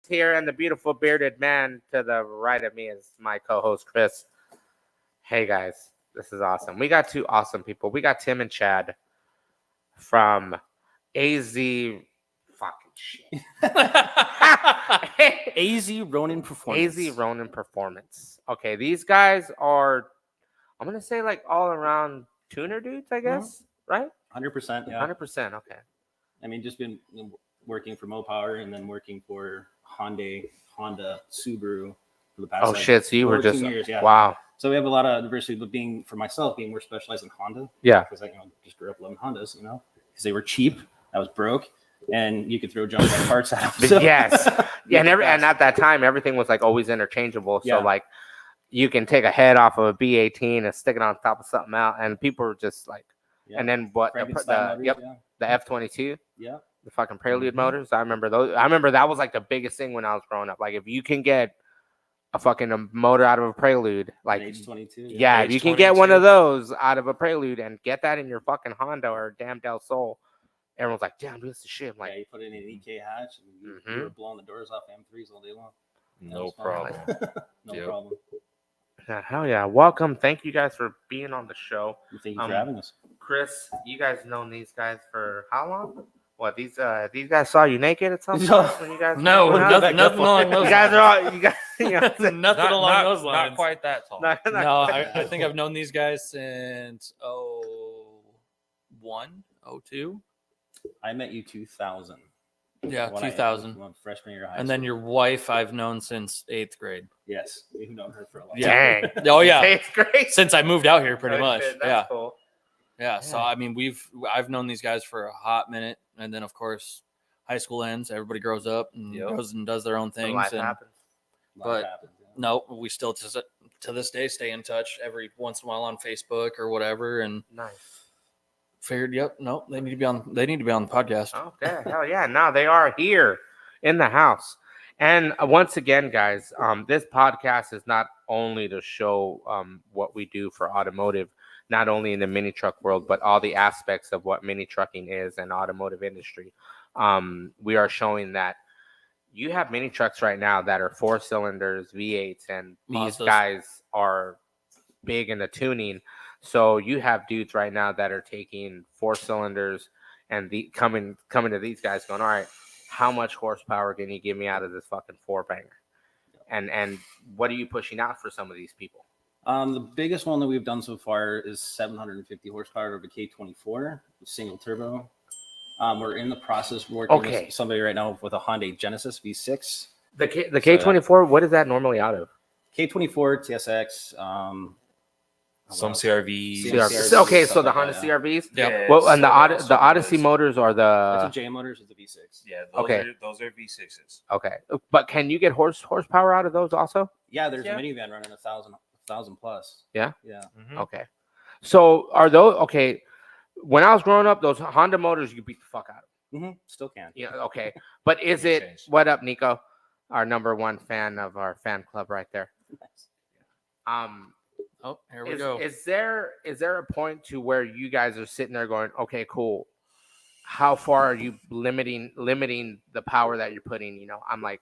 here, and the beautiful bearded man to the right of me is my co-host Chris. Hey guys, this is awesome. We got two awesome people. We got Tim and Chad from AZ. Fucking shit. AZ Ronin Performance. AZ Ronin Performance. Okay, these guys are, I'm gonna say like all around tuner dudes, I guess, right? 100%. Yeah. 100%. Okay. I mean, just been working for Mopower and then working for Honda, Subaru for the past. Oh shit! So you were just 2 years, yeah. Wow. So we have a lot of diversity, but being more specialized in Honda. Yeah. Because I just grew up loving Hondas, because they were cheap. I was broke, and you could throw junk parts at them. So. Yes. Yeah, and at that time, everything was like always interchangeable. So like, you can take a head off of a B18 and stick it on top of something else, and people were just like, and then what? The F22. Yeah. The fucking Prelude motors. I remember those. I remember that was like the biggest thing when I was growing up. Like, if you can get a fucking motor out of a Prelude, like H22. Yeah, if you can get one of those out of a Prelude and get that in your fucking Honda or damn Del Sol, everyone's like, damn, this is shit. I'm like, you put it in an EK hatch and you were blowing the doors off M3s all day long. No problem. No problem. Yeah, hell yeah. Welcome. Thank you guys for being on the show. Thank you for having us. Chris, you guys known these guys for how long? What, these guys saw you naked at some point when you guys No, nothing along those lines. You guys are all nothing along those lines. Not quite that tall. No, I think I've known these guys since 02. I met you 2000. Yeah, 2000. Freshman year of high and school. then your wife I've known since 8th grade. Yes, we've known her for a long time. Dang. Oh yeah. 8th grade? Since I moved out here pretty much. Shit, yeah. Cool. Yeah, so I mean I've known these guys for a hot minute, and then of course high school ends, everybody grows up and goes and does their own things. Life happens. No, we still to this day stay in touch every once in a while on Facebook or whatever, and nice. Figured, they need to be on the podcast. Okay, hell yeah. Now they are here in the house. And once again, guys, this podcast is not only to show what we do for automotive, not only in the mini truck world, but all the aspects of what mini trucking is and automotive industry. We are showing that you have mini trucks right now that are 4 cylinders, V8s, and these guys are big into tuning. So you have dudes right now that are taking 4 cylinders and coming to these guys going, all right, how much horsepower can you give me out of this fucking 4-banger? And what are you pushing out for some of these people? The biggest one that we've done so far is 750 horsepower of a K24 single turbo. We're in the process of working with somebody right now with a Hyundai Genesis V6. The K24, what is that normally out of? K24, TSX, some CRVs. Okay, so the Honda CRVs. Yeah. Well, and the Odyssey motors are the. It's a J motors is the V6. Yeah. Those are V6s. Okay, but can you get horsepower out of those also? Yeah, there's a minivan running 1,000 plus. Yeah. Yeah. Mm-hmm. Okay. So are those okay? When I was growing up, those Honda motors you beat the fuck out of. Mm-hmm. Still can. Yeah. Okay. But is it? Changed. What up, Nico? Our number one fan of our fan club right there. Oh, here we go. Is there a point to where you guys are sitting there going, okay, cool. How far are you limiting the power that you're putting? I'm like,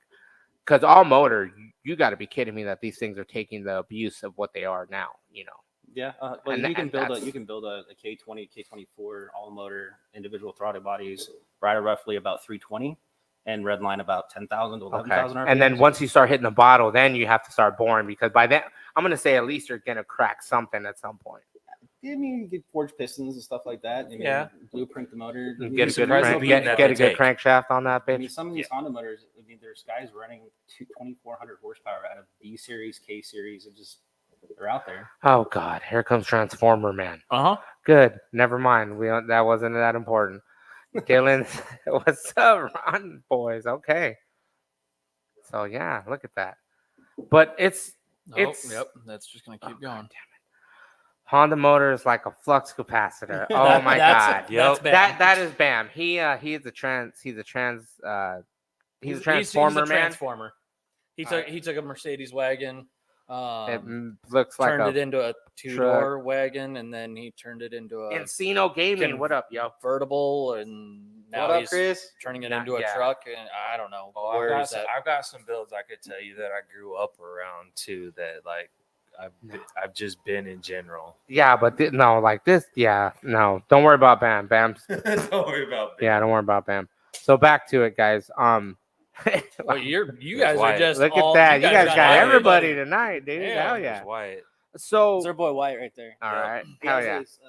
because all motor, you got to be kidding me that these things are taking the abuse of what they are now. Yeah, but you can build a K20, K24 all motor individual throttle bodies right at roughly about 320. And redline about 10,000 to 11,000 RPMs. And then once you start hitting the bottle, then you have to start boring, because by then I'm gonna say at least you're gonna crack something at some point. I mean, you get forged pistons and stuff like that. Blueprint the motor. Get a good crankshaft on that bitch. I mean, some of these Honda motors. I mean, there's guys running 2,400 horsepower out of B series, K series. They're out there. Oh God, here comes Transformer Man. Good. Never mind. That wasn't that important. Dylan, what's up, Ron boys? Okay. So yeah, look at that. But it's that's just gonna keep going. Damn it. Honda motor is like a flux capacitor. Oh my God. That's Bam. That is Bam. He's a transformer man. Transformer. He took a Mercedes wagon, Looks like turned it a into a two-door wagon, and then he turned it into a Encino Gaming. What up, yo? convertible, and now What up, he's Chris? turning it Nah, into a yeah. truck. And I don't know Oh, where is that. I've got some builds I could tell you that I grew up around too. That like I've just been in general. Yeah, but no, like this. Yeah, no. Don't worry about Bam. Bam's. Don't worry about that. Yeah, don't worry about Bam. So back to it, guys. Well, you guys are Wyatt. just Look all, at that. You guys got everybody everybody. tonight, dude. Yeah, Hell yeah. It's Wyatt. So, That's our boy Wyatt right there. all right. He Hell has yeah. his,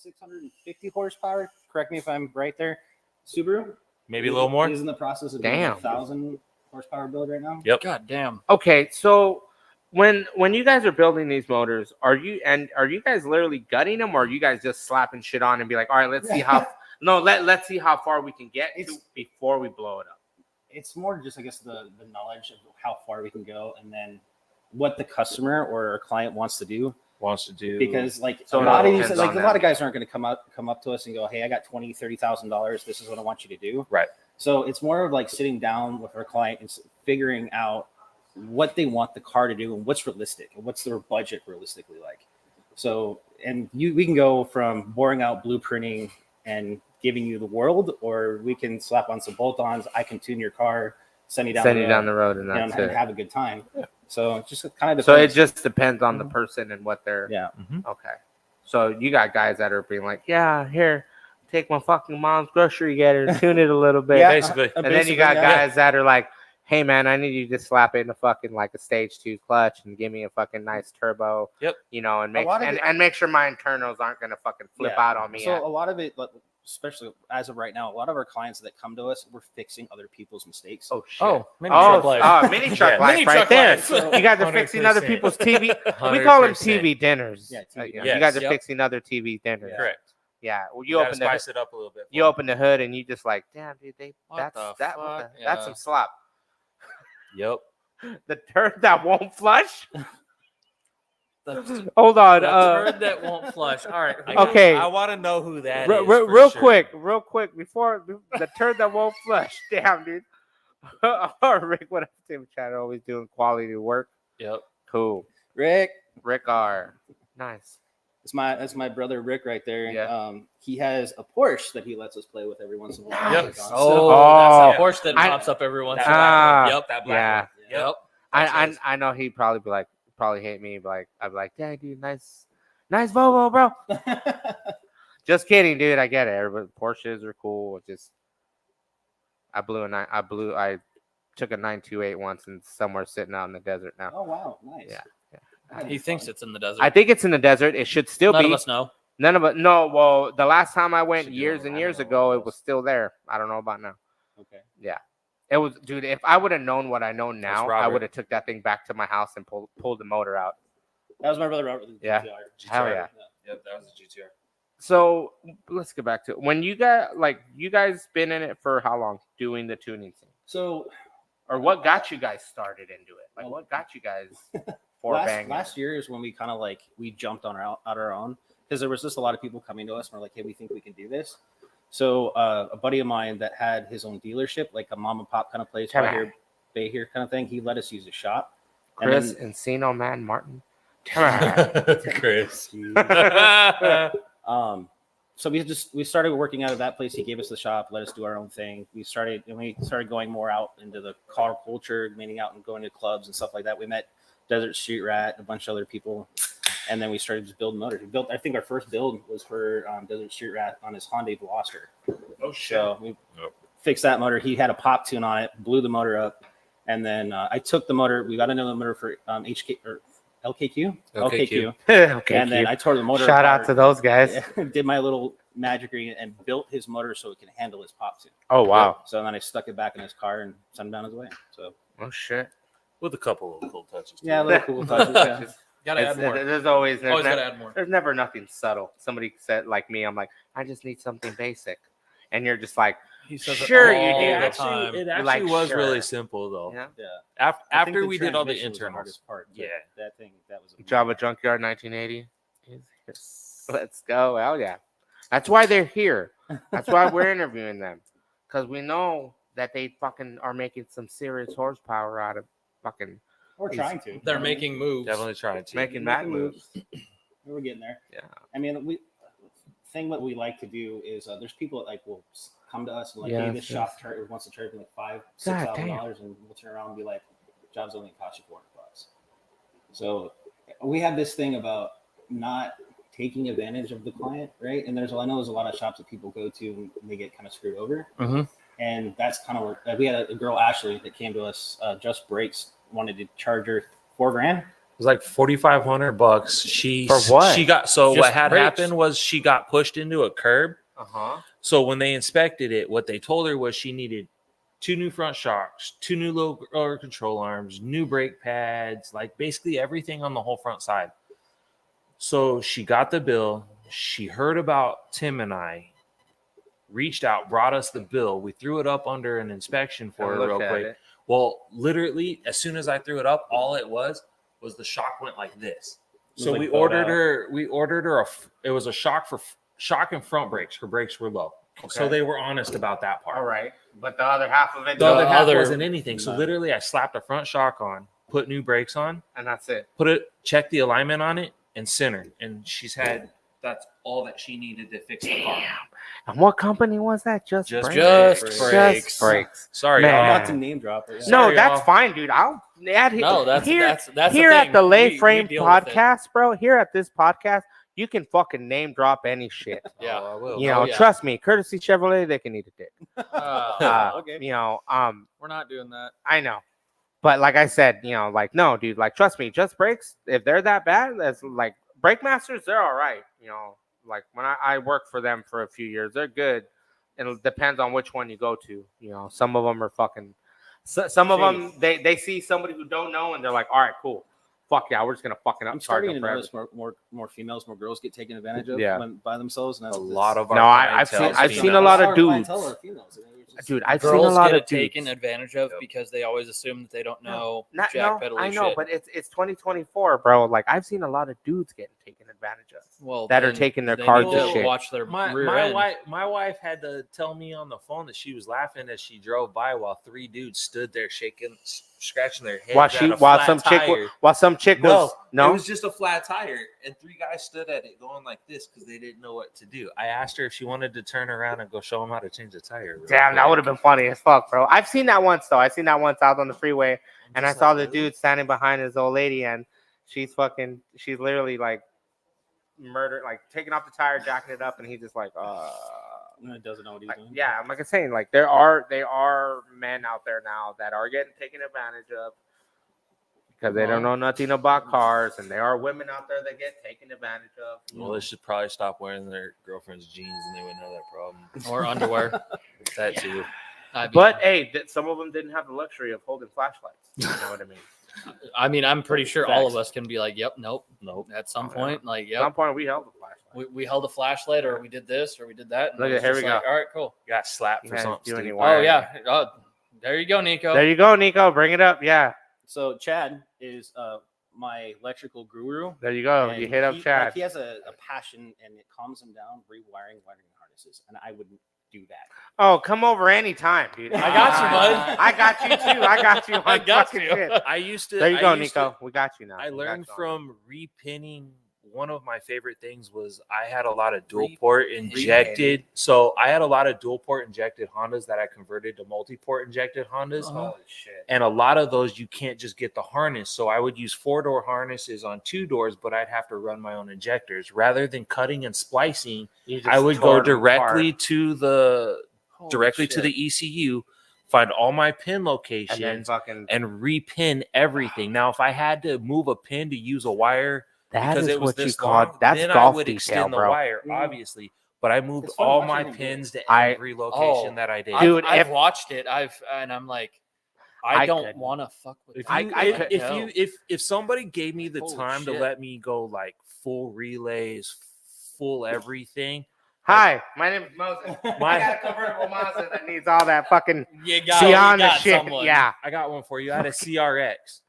650 horsepower. Correct me if I'm right there. Subaru. Maybe a little more. He's in the process of doing a Damn. 1,000 horsepower build right now. Yep. God damn. Okay, so when you guys are building these motors, are you guys literally gutting them, or are you guys just slapping shit on and be like, all right, let's see how let's see how far we can get to before we blow it up. It's more just, I guess, the knowledge of how far we can go, and then what the customer or our client wants to do. Because like So a it lot all of these, depends like on a lot them. of guys aren't going to come up to us and go, hey, I got $20,000-$30,000. This is what I want you to do. Right. So it's more of like sitting down with our client and figuring out what they want the car to do and what's realistic and what's their budget realistically like. So, and we can go from boring out blueprinting and giving you the world, or we can slap on some bolt-ons. I can tune your car, send you down the road, and you know, that's and it. have a good time. So it just kind of So it depends. just depends on the person and what they're. Yeah. Okay. So you got guys that are being like, yeah, here, take my fucking mom's grocery getter, tune it a little bit. Yeah. Basically. And then you got guys that are like, hey man, I need you to slap it in a fucking like a stage 2 clutch and give me a fucking nice turbo. Yep. You know, and make lot of and make sure my internals aren't gonna fucking flip Yeah. out on me. So a lot of it, like, especially as of right now, a lot of our clients that come to us, we're fixing other people's mistakes. oh shit. Oh, mini truck life. Mini truck Yeah. life Mini right truck there. life. You guys are fixing other 100%. people's TV. We call them 100%. TV dinners. Yeah, TV You dinners. guys are Yep. fixing other TV dinners. Yeah. Correct. Yeah. Well, You you gotta open the spice it up a little bit. you open the hood and you just like, damn, dude, What the that's fuck? that's some slop. Yep. The turd that won't flush. The Hold on. turd that won't flush. All right. Okay. I want to know who that is. Real for quick, before the turd that won't flush. Damn, dude. Rick, what up, Tim Chat? Always doing quality work. Yep. Cool. Rick, Rick R. Nice. that's my brother Rick right there. Yeah. He has a Porsche that he lets us play with every once in a while. Nice. Like, on- Oh, Oh, that's a horse that I- pops up every once in That a while. Ah, Yep. That black yeah. one. Yep. I know he'd probably be like, probably hate me, but like, I'd be like, dang, dude, nice Volvo, bro. Just kidding, dude. I get it. Everybody, Porsches are cool. It's just, I took a 928 once and somewhere sitting out in the desert now. Oh wow, nice. Yeah. He thinks it's in the desert. I think it's in the desert. It should still None be. of us know. None of it. No, well, the last time I went Should be years on and the years rabbit ago, hole. it was still there. I don't know about now. Okay. It was, dude. If I would have known what I know now, I Robert. would have took that thing back to my house and pulled the motor out. That was my brother Robert. with the Yeah. GTR. Hell yeah. Yep. That was a GTR. So let's get back to it. When you guys been in it for how long doing the tuning thing, So or what got you guys started into it? Like, what got you guys for banging? last year is when we kind of like we jumped on our own because there was just a lot of people coming to us and we're like, hey, we think we can do this. So a buddy of mine that had his own dealership, like a mom and pop kind of place Come right on. here, Bay here kind of thing, he let us use his shop. And Chris, then- Encino, Man, Martin. Come on. Chris. So we started working out of that place. He gave us the shop, let us do our own thing. We started going more out into the car culture, meeting out and going to clubs and stuff like that. We met Desert Street Rat, a bunch of other people, and then we started just building motors. We built, I think our first build was for Desert Street Rat on his Hyundai Veloster. Oh So we Yep. fixed that motor. He had a pop tune on it, blew the motor up, and then I took the motor. We got another motor for HK or LKQ, LKQ. Okay. and then I tore the motor. Shout out apart. to those guys. Did my little magic and built his motor so it can handle his pop tune. Oh wow. So then I stuck it back in his car and sent him down his way. So Oh shit. With a couple of cool touches. yeah, a little cool touches. Yeah. Gotta add more. There's always Always gotta add more. there's never nothing subtle. Somebody said like me, I'm like, I just need something basic, and you're just like, He says Sure it you all do. the Actually, time. it You're actually like, was sure. really simple though. yeah. Yeah. Af- I think After the we did all the transmission was internals. hardest part. Yeah. That thing that was Java Junkyard 1980. Let's go. Hell yeah. That's why they're here. That's why we're interviewing them, because we know that they fucking are making some serious horsepower out of fucking We're trying to. They're making moves. Definitely trying to. Making that Making move. moves. We're getting there. Yeah. I mean, what we like to do is there's people that like will come to us and like, hey, this shop wants to charge me like $5,000-$6,000, and we'll turn around and be like, job's only cost you $400. So we have this thing about not taking advantage of the client, right? And I know there's a lot of shops that people go to and they get kind of screwed over. Mm-hmm. And that's kind of where we had a girl, Ashley, that came to us. Just Brakes wanted to charge her $4,000. It was like $4,500. She For what? She got so Just what had brakes. happened was she got pushed into a curb. Uh-huh. So when they inspected it, what they told her was she needed 2 new front shocks, 2 new lower control arms, new brake pads, like basically everything on the whole front side. So she got the bill. She heard about Tim and I, reached out, brought us the bill. We threw it up under an inspection for her real quick. Well, literally, as soon as I threw it up, all it was the shock went like this. So like we bowed ordered out. her. We ordered her it was a shock for shock and front brakes. Her brakes were low, so Okay. they were honest about that part. All right. But the other half of it, The other half other- wasn't anything. So literally, I slapped a front shock on, put new brakes on, and that's it. check the alignment on it, and center. And she's had that's all that she needed to fix the car. And what company was that? Just Just Brakes? Just Just Brakes. Brakes. Sorry, Man. y'all. Not to name drop her. Yeah. No, Sorry, that's y'all. fine, dude. I'll add No, that's here the here at thing. the Lay We Frame deal with it. podcast, bro. Here at this podcast, you can fucking name drop any shit. Yeah. Oh, I will. You know, yeah. trust me, Courtesy Chevrolet, they can eat a dick. Okay. You know, We're not doing that. I know. But like I said, you know, like, no, dude, like, trust me, Just Brakes, if they're that bad, that's like Brake Masters, they're all right. You know, like when I worked for them for a few years, they're good. And it depends on which one you go to. You know, some of them are fucking, some of them, they see somebody who don't know and they're like, all right, cool. Fuck yeah, we're just going to fucking I'm up charge starting them to forever. notice more females, more girls get taken advantage of Yeah. when, by themselves. And A lot of our No, I've clientele is I've seen a females. lot of Our dudes. clientele are females. Dude, I've seen a Girls lot get of it taken dudes. advantage of Yep. because they always assume that they don't know Not, jack no, pedal I know, shit. but it's 2024, bro. Like I've seen a lot of dudes getting taken advantage of. well, that are then taking their they cards need and to shit. watch their My rear end. wife had to tell me on the phone that she was laughing as she drove by while 3 dudes stood there scratching their heads While at a flat tire. some chick No, was no. It was just a flat tire, and 3 guys stood at it going like this because they didn't know what to do. I asked her if she wanted to turn around and go show them how to change the tire. real Damn, that quick. would have been funny as fuck, bro. I've seen that once though. I seen that once out on the freeway, and I just saw like, the really? dude standing behind his old lady, and she's literally like murdered, like taking off the tire, jacking it up, and he's just like, doesn't know what he's like, doing. yeah. I'm like saying, like there are men out there now that are getting taken advantage of because they don't know nothing about cars, and there are women out there that get taken advantage of. Well, they should probably stop wearing their girlfriend's jeans, and they wouldn't have that problem. or underwear. That too. But hey, some of them didn't have the luxury of holding flashlights. You know what I mean? I mean, I'm pretty sure all of Facts. us can be like, "Yep, nope." At some Oh, yeah. point, like, At "Yep, some point, we held the flashlight. we held a flashlight, or we did this, or we did that." And Look it at- was here just we like, go. All right, cool. Got slapped You for guys something. do any stupid. work. Oh yeah. Oh, there you go, Nico. There you go, Nico. Bring it up. Yeah, So Chad is my electrical guru. there you go. and You hit up he, Chad. Like, he has a passion, and it calms him down rewiring wiring harnesses, and I wouldn't do that. Oh, come over anytime, dude. I got you, bud. I got you too. I got you. On I got fucking you. shit. I used to. There you I go, used to- Nico. We got you now. I We got learned you on from repinning. One of my favorite things was I had a lot of dual Repinning. port injected. So I had a lot of dual port injected Hondas that I converted to multi port injected Hondas. Uh-huh. Holy shit. And a lot of those you can't just get the harness. So I would use 4-door harnesses on 2 doors, but I'd have to run my own injectors. Rather than cutting and splicing, You just I would tore go them directly apart. to the Holy directly to shit. the ECU, find all my pin and then locations, fucking. and repin everything. Now, if I had to move a pin to use a wire That because is it was what you this call. long, That's then I golf would detail, extend the bro. wire, Mhm. obviously. But I moved It's fun all all my watching him do pins to I- every location Oh, that I did. Dude, I've if- watched it. And I'm like, I I don't couldn't. want to fuck with. If that. you, I if, couldn't. if somebody gave me the Holy time to shit. let me go like full relays, full everything, Hi, my name is Moses. I My- got a convertible Mazda that needs all that fucking you got, beyond you the got shit. someone. Yeah. I got one for you. I had a CRX.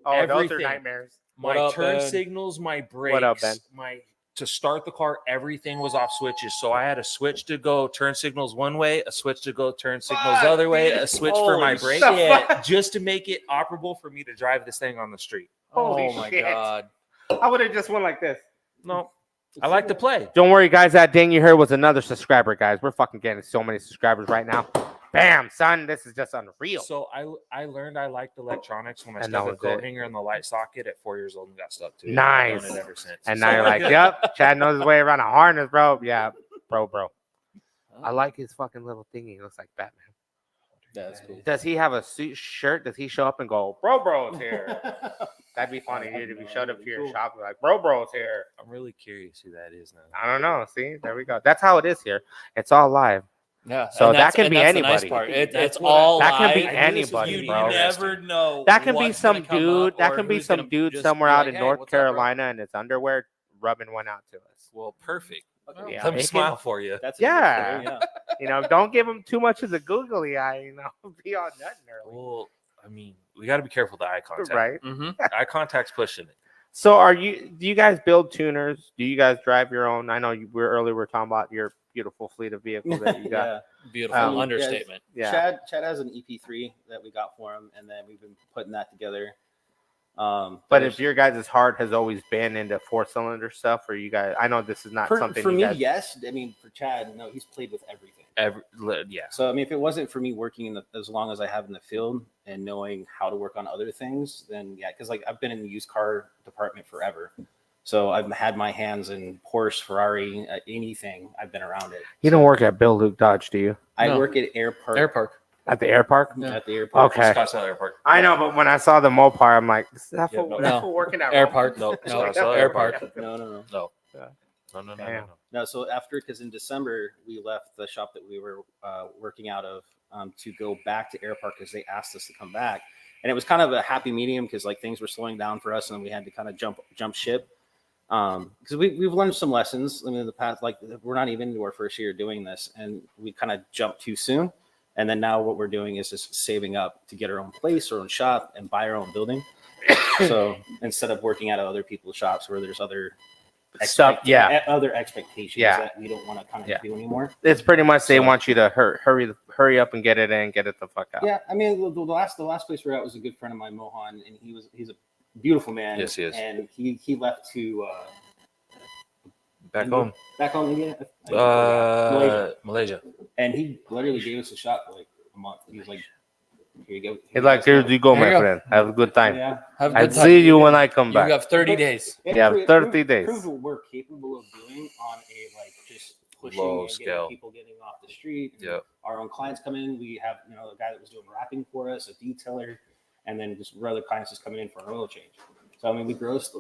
Oh, those are Everything. nightmares. My What up, turn Ben? signals, my brakes, What up, Ben? my to start the car, everything was off switches. So I had a switch to go turn signals one way, a switch to go turn signals the other way, a switch for my Holy brake, shit. just to make it operable for me to drive this thing on the street. Holy Oh my shit. god. I would have just went like this. No, I like to play. Don't worry, guys. That ding you heard was another subscriber, guys. We're fucking getting so many subscribers right now. Bam, son. This is just unreal. So I learned I liked electronics when I And that stuck a was coat it. hanger in the light socket at 4 years old and got stuck to it. Nice. I've done it ever since. And So now you're like, yep, Chad knows his way around a harness, bro. Yeah, bro. I like his fucking little thingy. He looks like Batman. That's cool. Does he have a suit shirt? Does he show up and go, bro's here? That'd be funny, dude, if he showed up to your shop and like, bro's here. I'm really curious who that is now. I don't know. See, there we go. That's how it is here. It's all live. Yeah. So and that that's- can and be that's the nice anybody. part. That's It's what all That can be live. anybody, You bro. never know. That can be what's some gonna come dude. up That or can be who's some gonna dude just somewhere be out like, in "Hey, North what's up, bro?" Carolina in his underwear rubbing one out to us. Well, perfect. Yeah. Let me It smile can- for you. That's Yeah. yeah. You know, don't give him too much of the googly eye. You know, be all nutting early, Well, I mean, we got to be careful with the eye contact. right? Mm-hmm. Eye contact's pushing it. So, do you guys build tuners? Do you guys drive your own? I know we were talking about your beautiful fleet of vehicles that you got. Yeah. Beautiful Yeah, understatement. Yeah. Chad has an EP3 that we got for him, and then we've been putting that together. But there's- if your guys' heart has always been into 4-cylinder stuff, or you guys, I know this is not something for you me, guys. yes. I mean, for Chad, no, he's played with everything. Yeah. So I mean, if it wasn't for me working as long as I have in the field and knowing how to work on other things, then yeah, because like I've been in the used car department forever, so I've had my hands in Porsche, Ferrari, anything. I've been around it. You don't work at Bill Luke Dodge, do you? I No. work at Air Park. Air Park. At the air park? Yeah. At the airport. Okay. Scottsdale Airport. I know, but when I saw the Mopar, I'm like, this is that Yeah, for, no. that's No. for working at Air Walmart? Park. No, No. Scottsdale Air Park. No. No. Yeah. No. Damn. No, so after, because in December we left the shop that we were working out of to go back to Air Park because they asked us to come back, and it was kind of a happy medium because like things were slowing down for us and we had to kind of jump ship because we've learned some lessons. I mean, in the past, like we're not even into our first year doing this, and we kind of jumped too soon. And then now what we're doing is just saving up to get our own place, our own shop, and buy our own building. So instead of working out of other people's shops where there's other Stuff, yeah. other expectations Yeah. that we don't want to kind of Yeah. do anymore. It's pretty much they So- want you to hurry up and get it in, get it the fuck out. Yeah, I mean the last place we were at was a good friend of mine, Mohan, and he's a beautiful man. Yes, he is. And he left to Back India? home. back home India, Malaysia. Malaysia. And he literally gave us a shot for like a month. He was like, "Here you go." It's like, here you go, There my you go. friend. Have a good time. Yeah, Have a I'll good time. see you when I come You back. have 30 days. And Yeah, it 30 days. Proved what we're capable of doing on a like just pushing Low and scale. getting people getting off the street. And Yep. Our own clients come in. We have a guy that was doing wrapping for us, a detailer, and then just other clients just coming in for an oil change. So I mean, we grossed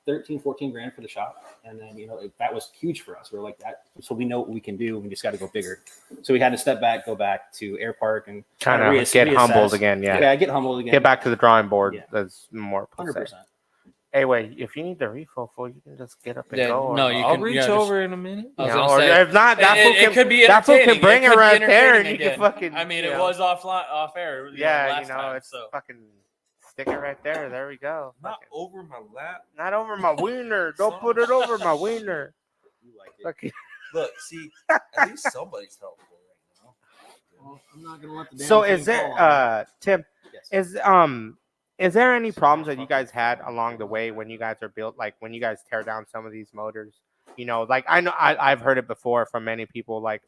13, 14 grand for the shop, and then that was huge for us. We're like that, so we know what we can do. We just got to go bigger. So we had to step back, go back to Air Park, and Kind of reass- get reassess. humbled again. Yeah. Get humbled again. Get back to the drawing board. Yeah. That's more. 100%. Anyway, if you need the refill full, you can just get up and Yeah, go. no, or- you I'll can- reach yeah, just- over in a minute. I was you know, gonna or say, if not, that fool it can, could be that fool can entertaining. bring It it could be right there, and entertaining you can again. fucking. I mean, you it know. was off air. Yeah, last time, it's so. fucking stick it right there. There we go. Not Fucking- over my lap. Not over my wiener. Don't put it over my wiener. You like it. Fucking- Look, see, at least somebody's helpful right now. Well, I'm not gonna let the damn So thing is there, fall on me. Tim? Yes. Is there any problems that you guys had along the way when you guys are built, like when you guys tear down some of these motors? Like I know I've heard it before from many people. Like,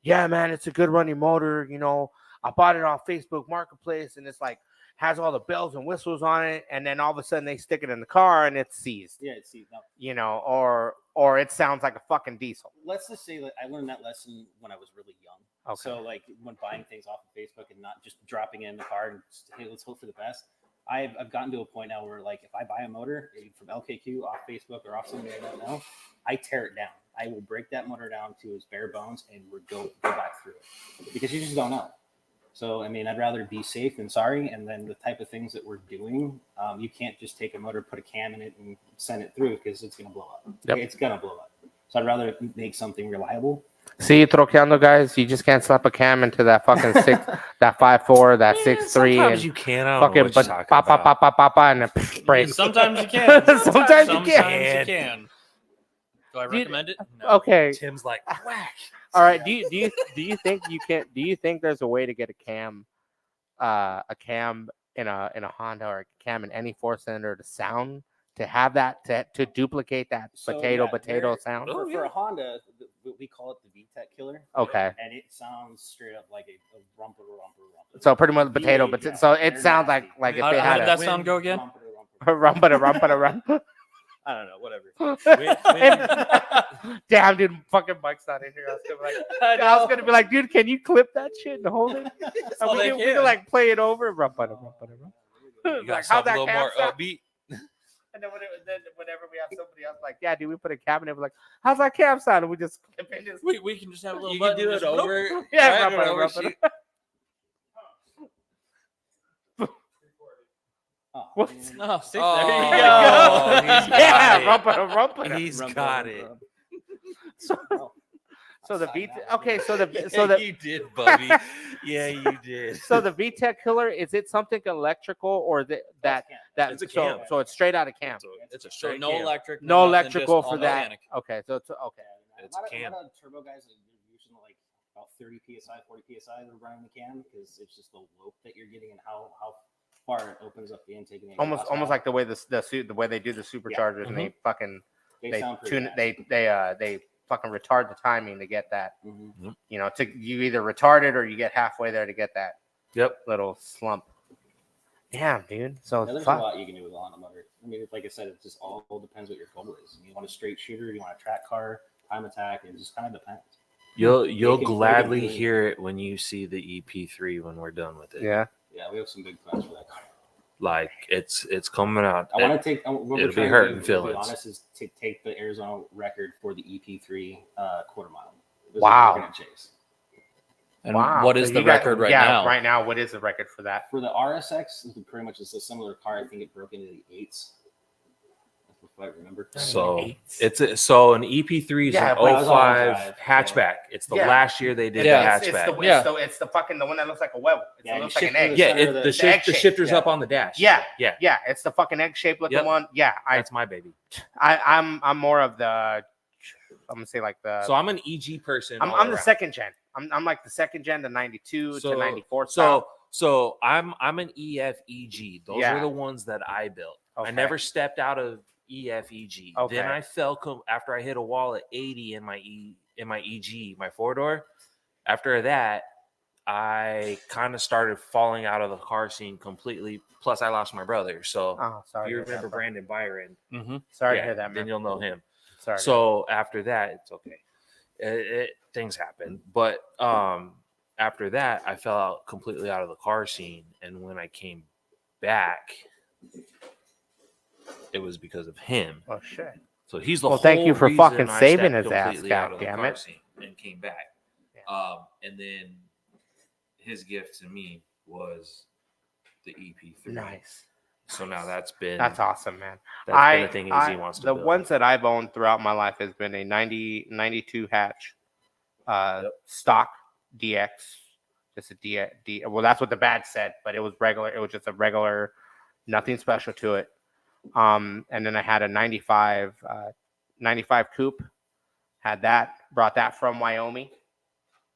yeah, man, it's a good running motor. I bought it off Facebook Marketplace, and it's like has all the bells and whistles on it, and then all of a sudden they stick it in the car and it's seized. Yeah, see, no. Or it sounds like a fucking diesel. Let's just say that I learned that lesson when I was really young. Okay. So like when buying things off of Facebook and not just dropping it in the car and just, hey, let's hope for the best. I've gotten to a point now where like if I buy a motor from LKQ off Facebook or off something I don't know, I tear it down. I will break that motor down to its bare bones and we'll go back through it because you just don't know. So I mean, I'd rather be safe than sorry. And then the type of things that we're doing, you can't just take a motor, put a cam in it, and send it through because it's gonna blow up. Yep. It's gonna blow up. So I'd rather make something reliable. See, Troqueando guys, you just can't slap a cam into that fucking that 5.4, that 6.3, Sometimes and you can. I don't know fucking what you're talking about. pop, and then break. Sometimes you can. Sometimes you Sometimes can. you can. Do I Do you- recommend it? No. Okay. Tim's like whack. All right. Do you think you can? Do you think there's a way to get a cam in a Honda or a cam in any 4-cylinder to sound to have that to duplicate that So, potato yeah, there- sound? Oh, For a Honda, we call it the VTEC killer. Okay. And it sounds straight up like a rumper. So pretty much potato, but Yeah, so it they're sounds nasty. like if How- they how had did a that sound go again? rum, but a rum. I don't know, whatever. Damn, dude, fucking Mike's not in here. I was gonna be like, I I was know. gonna be like, dude, can you clip that shit and hold it? all we they can can. like play it over. Rum. You Like, got how'd something that a little cam more sound? upbeat. And then whenever we have somebody else like, yeah, dude, we put a cabinet. We're like, how's that cam sound? And we just clip it. Just, We can just have a little You can button do and it just- over. yeah, drag rum, it over, rum. shoot. Oh, What? man. Oh, see, Oh, there you he's go. got it. Yeah, rum. He's Rump, got rump, it. rump. So, Oh, so the I'll V. sign that one. Okay, so the Yeah, you did, Bubby. Yeah, you did. so the VTEC killer, is it something electrical or that That's It's a so, cam. so it's straight out of cam? So it's a So straight no cam. electric, No nothing, electrical just for all that. mechanic. Okay, so it's okay. It's a lot cam. of turbo guys are using like about 30 psi, 40 psi to run the cam because it's just the lope that you're getting and how far it opens up the intake. And the Almost exhaust valve. like the way the way they do the superchargers and they fucking They sound pretty tune nasty. they fucking retard the timing to get that. Mhm. You know, you either retard it or you get halfway there to get that Yep. little slump. Damn, dude. So Yeah, there's a fuck. lot you can do with a Honda motor. I mean, like I said, it just all depends what your goal is. You want a straight shooter, you want a track car, time attack, it just kind of depends. You'll can gladly friggin' do it. hear it when you see the EP3 when we're done with it. Yeah. Yeah, we have some big plans for that car. Like it's coming out. I want to take. What we're It'll be trying hurting to do, feelings. To be honest, is to take the Arizona record for the EP3 quarter mile. This is Wow. what we're gonna chase. And Wow. what is So the you got- record right yeah, now? Right now, what is the record for that? For the RSX, it's pretty much it's a similar car. I think it broke into the 8s. That's what I remember. So Eights. so an EP3 is Yeah, an but it was all 05 drive, hatchback. It's the Yeah. last year they did Yeah. the It's hatchback. the, Yeah. it's the fucking the one that looks like a web. Yeah, It you looks like an shift egg. the yeah, center of the the egg shape, shifter's yeah. up on the dash. Yeah. yeah, Yeah, it's the fucking egg shaped looking Yep. one. Yeah, that's my baby. I'm more of the. I'm gonna say like the. So I'm an EG person. all I'm the around. second gen. I'm like the second gen, the 92 So- to 94 So style. so I'm an EF-EG. Those Yeah. are the ones that I built. Okay. I never stepped out of EF-EG. Okay. Then I fell after I hit a wall at 80 in my EG, my 4-door. After that, I kind of started falling out of the car scene completely. Plus, I lost my brother. So Oh, sorry. if you to hear remember that, bro. Brandon Byron, Mm-hmm. Sorry yeah, to hear that, then man. you'll know him. Sorry. So after that, it's okay. Things happen, but after that, I fell out completely out of the car scene, and when I came back, it was because of him. oh shit. So he's the Well, thank you whole for reason fucking I saving stepped his ass, completely out of the goddammit. car scene and came back. Yeah. And then his gift to me was the EP3. Nice. So now that's That's awesome, man. been a thing he wants to the build. ones that I've owned throughout my life has been a 92 hatch, stock DX, just a D. Well, that's what the badge said, but it was regular. It was just a regular, nothing special to it. And then I had a 95 coupe. Had that, brought that from Wyoming.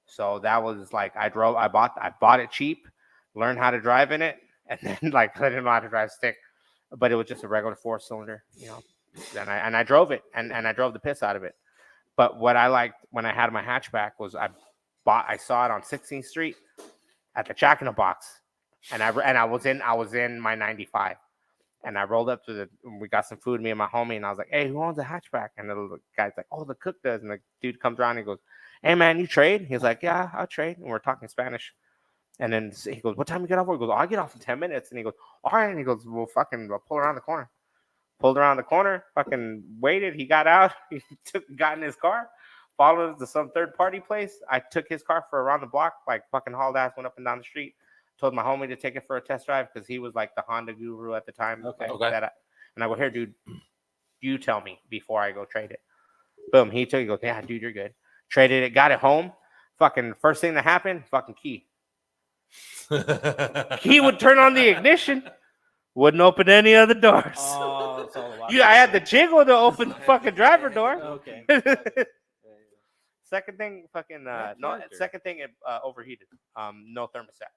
So that was like I bought it cheap, learned how to drive in it, and then like I didn't know how to drive stick, but it was just a regular 4-cylinder, you know. And I drove it, and I drove the piss out of it. But what I liked when I had my hatchback was I saw it on 16th Street at the Jack in the Box, and I was in my 95, and I rolled up to we got some food, me and my homie, and I was like, hey, who owns a hatchback? And the guy's like, oh, the cook does, and the dude comes around and he goes, hey man, you trade? He's like, yeah, I'll trade, and we're talking Spanish. And then he goes, what time you get off work? He goes, oh, I get off in 10 minutes. And he goes, all right. And he goes, well, fucking pull around the corner. Pulled around the corner, fucking waited. He got out. He got in his car, followed us to some third-party place. I took his car for around the block, like fucking hauled ass, went up and down the street. Told my homie to take it for a test drive because he was like the Honda guru at the time. Okay. And I go, here, dude, you tell me before I go trade it. Boom. He took it. He goes, yeah, dude, you're good. Traded it, got it home. Fucking first thing that happened, fucking key. He would turn on the ignition, wouldn't open any other doors. Oh, It's all the I had the jiggle to open the fucking driver door. Okay. Second thing, fucking Yeah, no. character. Second thing, it overheated. No thermostat.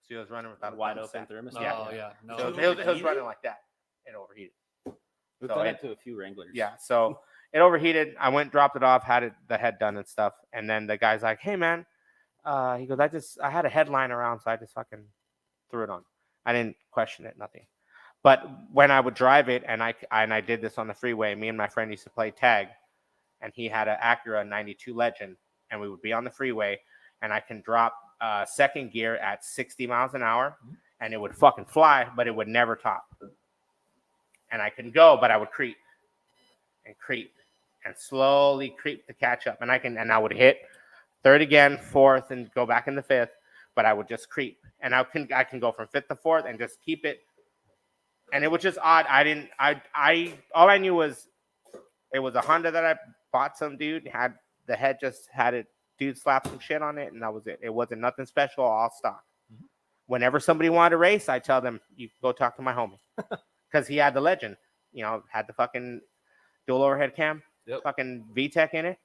So it was running without a Wide thermostat. open thermostat. Oh yeah, no. So it was running like that. It overheated. We've So done it- that to a few Wranglers. Yeah. So it overheated. I went, dropped it off, had the head done and stuff. And then the guy's like, "Hey man," he goes, I had a headline around, so I just fucking threw it on. I didn't question it, nothing. But when I would drive it, and I did this on the freeway, me and my friend used to play tag, and he had an Acura 92 Legend, and we would be on the freeway, and I can drop second gear at 60 miles an hour, and it would fucking fly, but it would never top. And I can go, but I would creep and slowly creep to catch up, and I would hit third again, fourth, and go back into fifth, but I would just creep, and I can go from fifth to fourth and just keep it. And it was just odd. All I knew was it was a Honda that I bought. Some dude had the head, just had it. Dude slapped some shit on it, and that was it. It wasn't nothing special, all stock. Whenever somebody wanted to race, I tell them, "You go talk to my homie," because he had the Legend. Had the fucking dual overhead cam, fucking VTEC in it,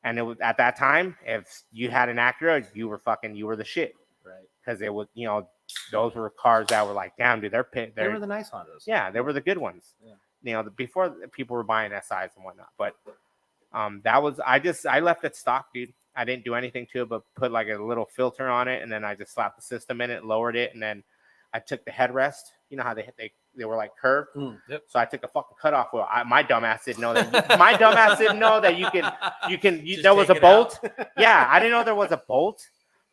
and it was at that time. If you had an Acura, you were the shit, Right. because it was those were cars that were like, damn, dude, They were the nice Hondas. yeah, they were the good ones. Yeah. Before people were buying SIs and whatnot. But that was I left it stock, dude. I didn't do anything to it but put like a little filter on it, and then I just slapped the system in it, lowered it, and then I took the headrest. You know how they were like curved. Yep. So I took a fucking cutoff wheel. My dumbass didn't know that. My dumbass didn't know that you can. There was a bolt. Yeah, I didn't know there was a bolt.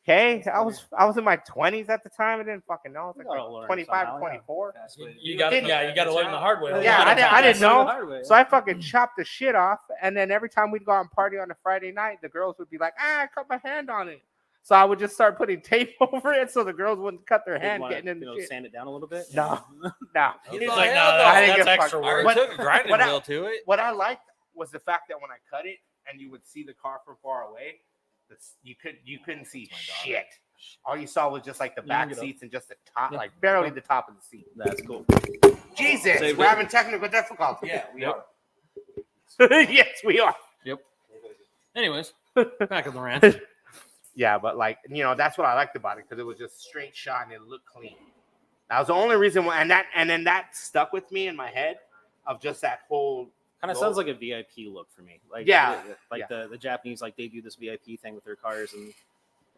Okay, I was in my 20s at the time. I didn't fucking know. I was You gotta like learn 25, somehow, 24. You got to learn the hard way. Yeah, I didn't know. Hardware, So I fucking chopped the shit off, and then every time we'd go out and party on a Friday night, the girls would be like, I cut my hand on it. So I would just start putting tape over it so the girls wouldn't cut their hand getting in the shit. sand it down a little bit. No. He's It's like, like, no, I didn't that's get extra fucked. work. What- Took a grinding what I- wheel to it. What I liked was the fact that when I cut it and you would see the car from far away, you couldn't see shit. All you saw was just like the back seats and just the top, like barely the top of the seat. That's cool. Jesus, Saved we're it. having technical difficulties. Yeah, we are. Yes, we are. Anyways, back on the ranch. Yeah, but that's what I liked about it, because it was just straight shot and it looked clean. That was the only reason why, and then that stuck with me in my head of just that whole. Kind of sounds like a VIP look for me. Like the Japanese, like they do this VIP thing with their cars, and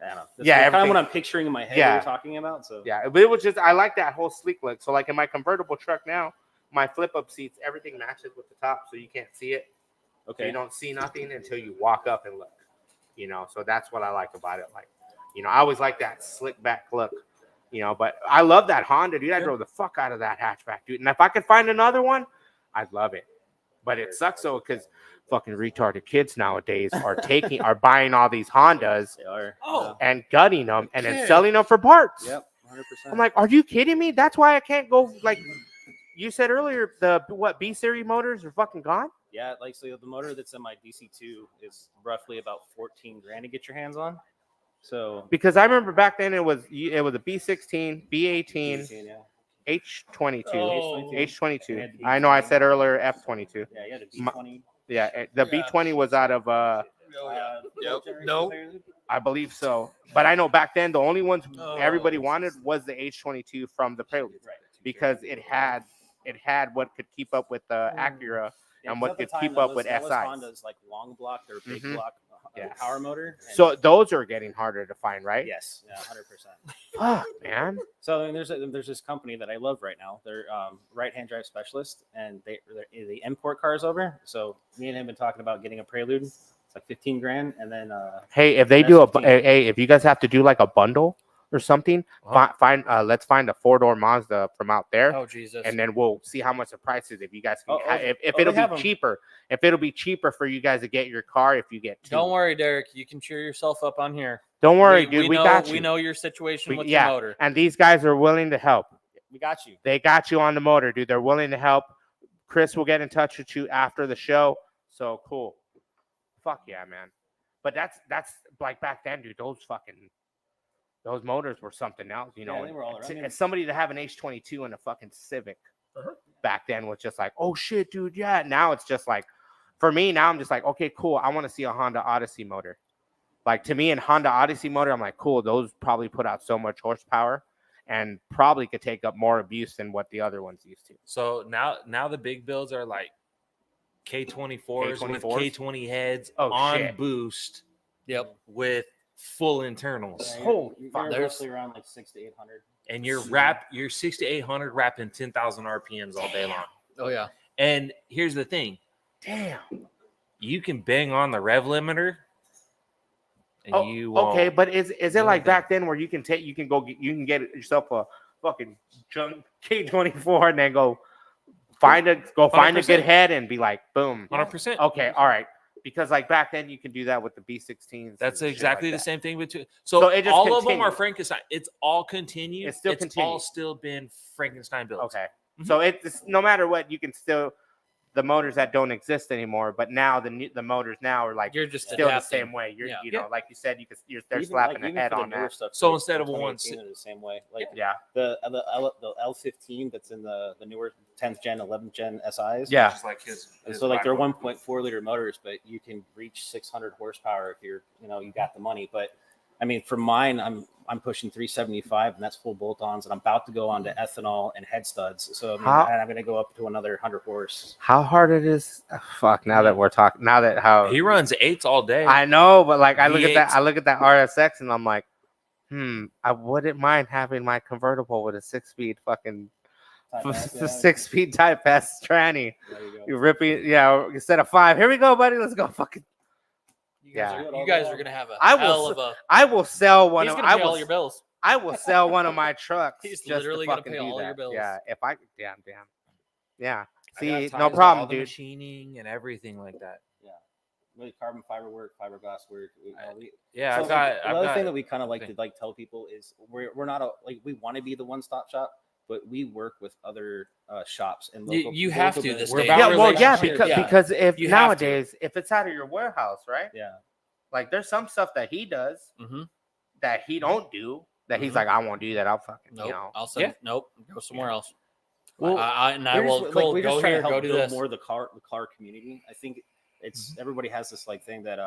I don't know. That's kind of everything- what I'm picturing in my head. Yeah. You're talking about. So Yeah, but it was just, I like that whole sleek look. So like in my convertible truck now, my flip up seats, everything matches with the top, so you can't see it. So okay. you don't see nothing until you walk up and look. So that's what I like about it. Like, I always like that slick back look. But I love that Honda, dude. I drove the fuck out of that hatchback, dude. And if I could find another one, I'd love it. But it sucks though, because fucking retarded kids nowadays are buying all these Hondas They are. Oh. and gutting them and then Okay. selling them for parts. Yep. 100%. I'm like, are you kidding me? That's why I can't go. Like you said earlier, the B series motors are fucking gone. Yeah, like so the motor that's in my DC2 is roughly about 14 grand to get your hands on. So Because I remember back then it was a B16, B18, yeah. H22, Oh. H22. Yeah, I know I said earlier F22. Yeah, you had a My- B20. Yeah, the B20 was out of No. I believe so. But I know back then the only ones Oh. everybody wanted was the H22 from the Prelude, Right. because it had what could keep up with the Acura. And what could keep up with that was SIs. Honda's like long block or big Mhm. block Yeah. power motor. And So those are getting harder to find, right? yes, yeah, 100%. Fuck, man. So I mean, there's this company that I love right now. They're right-hand drive specialist, and they import cars over. So me and him been talking about getting a Prelude. It's like 15 grand, and then Hey, if they That's do a 15. hey, if you guys have to do like a bundle or something, Oh. let's find a 4-door Mazda from out there, Oh Jesus. and then we'll see how much the price is. If you guys can, if they it'll have be 'em. cheaper, if it'll be cheaper for you guys to get your car if you get 2. Don't worry, Derek. You can cheer yourself up on here. Don't worry, dude. We know, got you. We know your situation with yeah, your motor. and these guys are willing to help. we got you. They got you on the motor, dude. They're willing to help. Chris will get in touch with you after the show. So cool. Fuck yeah, man. But that's like back then, dude. Those motors were something else, Yeah, they were all around. As somebody to have an H22 and a fucking Civic. back then was just like, oh shit, dude, yeah. Now it's just like, for me, now I'm just like, okay, cool. I want to see a Honda Odyssey motor. Like, to me, in Honda Odyssey motor, I'm like, cool. Those probably put out so much horsepower and probably could take up more abuse than what the other ones used to. So now the big builds are like K24s with K24s? K20 heads Oh, on shit. boost Yep. with full internals. Yeah, Holy you're fuck. roughly around like 600 to 800. And you're 6 to 800 wrapping 10,000 RPMs all day long. Oh yeah. And here's the thing. Damn. You can bang on the rev limiter and Oh, you won't. okay, but is it do like anything. back then where you can get yourself a fucking junk K24 and then go find a 100%. good head and be like, boom. 100%. Okay, all right. Because like back then you can do that with the B16s. That's and shit exactly like the that. same thing. So So it just all of them are continued. Frankenstein. It's all continued. It's still all continued. still been Frankenstein builds. Okay. Mhm. So it's no matter what, you can still the motors that don't exist anymore, but now the motors now are like You're just still the adapting. same way. You're Yeah. you know, like you said, they're Even, slapping like, a head for the on newer that. stuff, So like, instead of the a 2018 one- are the same way. Like Yeah. the L15 that's in the newer 10th gen, 11th gen SIs. Yeah. Just like his So like they're 5.1. 1.4 liter motors, but you can reach 600 horsepower if you're you got the money. But I mean, for mine, I'm pushing 375, and that's full bolt-ons, and I'm about to go on to ethanol and head studs. So I mean, How- and I'm going to go up to another 100 horse. How hard it is? Fuck. Now that we're talking, now that how He runs 8s all day. I know, but like I look at V8s. that, RSX, and I'm like, I wouldn't mind having my convertible with a 6-speed fucking Type S, yeah. 6-speed Type S tranny. There you go. You ripping, instead of 5. Here we go, buddy. Let's go. Fucking. You Yeah. guys are gonna have a I will hell s- of a. I will sell one He's of. gonna I pay all will. your bills. I will sell one of my trucks. He's just literally to gonna fucking pay do all your that. bills. Yeah. If I. Damn. Yeah. I got See, ties no to problem, all the dude. Machining and everything like that. Really carbon fiber work, fiberglass work. Yeah, So, I've got. the other thing that we we kind of like to tell people is we're not we want to be the one-stop shop, but we work with other shops and You have local to businesses. this We're day. about Yeah. Well, yeah. relationships. Because if You have to. nowadays, if it's out of your warehouse, right? Yeah. Like there's some stuff that he does Mm-hmm. that he don't do that he's Mhm. like, I won't do that. I'll fucking Nope. you know. I'll say Yeah. nope. Go somewhere else. Well, I We're will just, cool, we're just go trying here. to help Go do build this. more the car community. I think it's everybody has this like thing that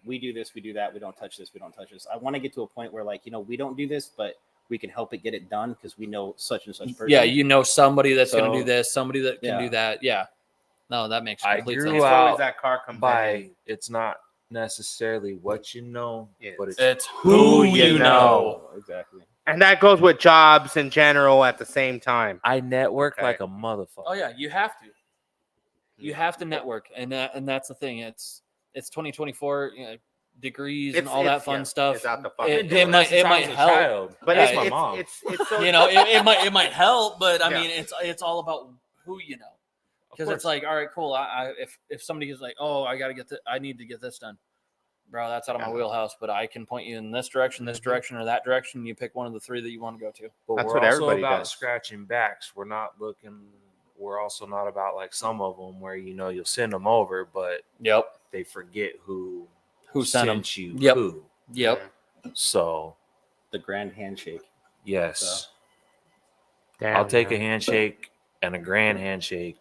we do this, we do that, we don't touch this, we don't touch this. I want to get to a point where like we don't do this, but we can help it get it done because we know such and such person. Yeah, you know somebody that's gonna do So, this, somebody that can yeah. do that. Yeah. No, that makes I complete grew sense. It's up always that car comes by it's not necessarily what you know, Yes. but it's It's Who who you you know. know. Exactly. and that goes with jobs in general at the same time. I network Okay. like a motherfucker. Oh yeah, you have to. You have to network, and that's the thing. It's 2024, degrees and all that fun stuff. It's out the fucking. It door. might- Since I was a help. child. but yeah, it's, my it's, mom. it's so It might help, but I Yeah. mean, it's all about who you know. Because course. it's like, all right, cool. If somebody is like, oh, I need to get this done, bro. That's out of my Yeah. wheelhouse. But I can point you in this direction, or that direction. You pick one of the three that you want to go to. But That's we're what also everybody about does. scratching backs. We're not looking. We're also not about like some of them where you'll send them over, but Yep. they forget who Who sent 'em. you. Yep. Who. Yep. So The grand handshake. yes, Damn, I'll take a man. handshake and a grand handshake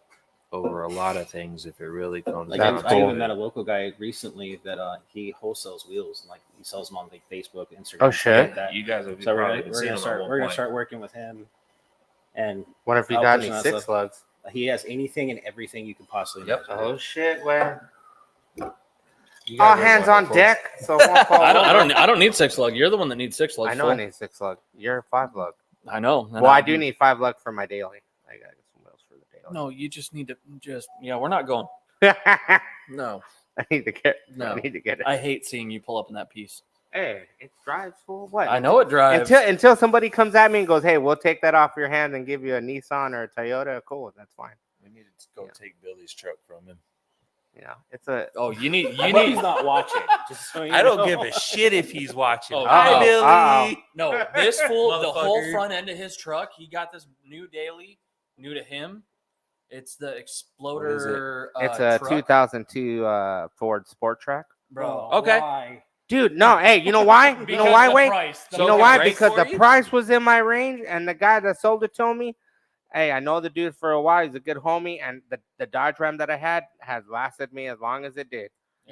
over a lot of things if it really comes Like down That's I to cool. even it. met a local guy recently that he wholesales wheels and like he sells them on like Facebook, Instagram. Oh, stuff shit. Like that. You guys have So probably we're been gonna seeing them at start one we're gonna point. start working with him, and What if you I'll got push any on that 6 stuff. slugs? he has anything and everything you can possibly. Yep. imagine. Oh shit! Where? You All guys are hands on wonderful. deck. So it won't fall I don't need 6 lug. You're the one that needs 6 lug. I know I need 6 lug. You're a 5 lug. I know. Well, I do need 5 lug for my daily. I gotta get some wheels for the daily. No, you just need to we're not going. I No. need to get. No. I need to get it. I hate seeing you pull up in that piece. Hey, it drives full. What? I know it drives. Until somebody comes at me and goes, "Hey, we'll take that off your hands and give you a Nissan or a Toyota." Cool, that's fine. We need to go Yeah. take Billy's truck from him. It's a. Oh, you need I hope he's not watching. Just so you I don't know. give a shit if he's watching. Oh, Hi, uh-oh, Billy. uh-oh. No, this fool, the whole Motherfucker. front end of his truck, he got this new daily, new to him. It's the Exploder. It's a truck. 2002 Ford Sport Track. Bro. Okay. Why? Dude, no, hey, you know why? You know Because why? the Wait, price. So you know it why? break Because for the you? price was in my range, and the guy that sold it to me, Hey, I know the dude for a while. He's a good homie, and the Dodge Ram that I had has lasted me as long as it did.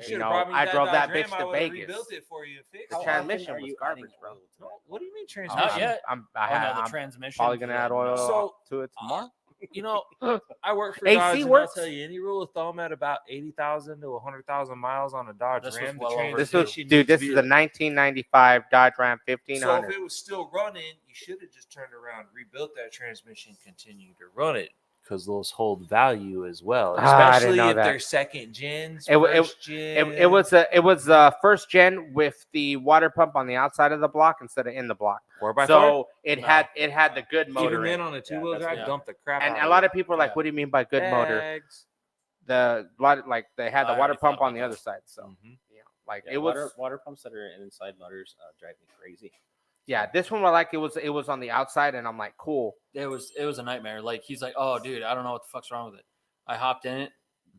You know, I drove that bitch to Vegas. Rebuilt it for you and fixed The it. How transmission often are was you garbage, adding bro. oil to that? What do you mean Oh, transmission? Not yet. I'm The transmission. probably gonna add oil So- to it tomorrow. You know, I work for AC Dodge, and I'll works. tell you, any rule of thumb at about 80,000 to 100,000 miles on a Dodge This was Ram, well the over This two. was, transmission dude. needs to This be is a 1995 Dodge Ram So 1500. if it was still running, you should have just turned around, rebuilt that transmission, continued to run it because those hold value as well, Ah, I didn't especially know if that. they're second gens, It wa- it- first gen. It was first gen with the water pump on the outside of the block instead of in the block. 4x4. So it No. had the good motor. Even in then, it. on a two-wheel that's drive, good. dump the crap And out a lot of people are like, Yeah. "What do you mean by good motor?" Bags. The lot like they had the I water already pump thought on the about other that. side. So Mhm. yeah, like Yeah, it was. water pumps that are inside motors drive me crazy. Yeah, this one was like it was on the outside, and I'm like, cool, It was a nightmare. Like he's like, oh dude, I don't know what the fuck's wrong with it. I hopped in it.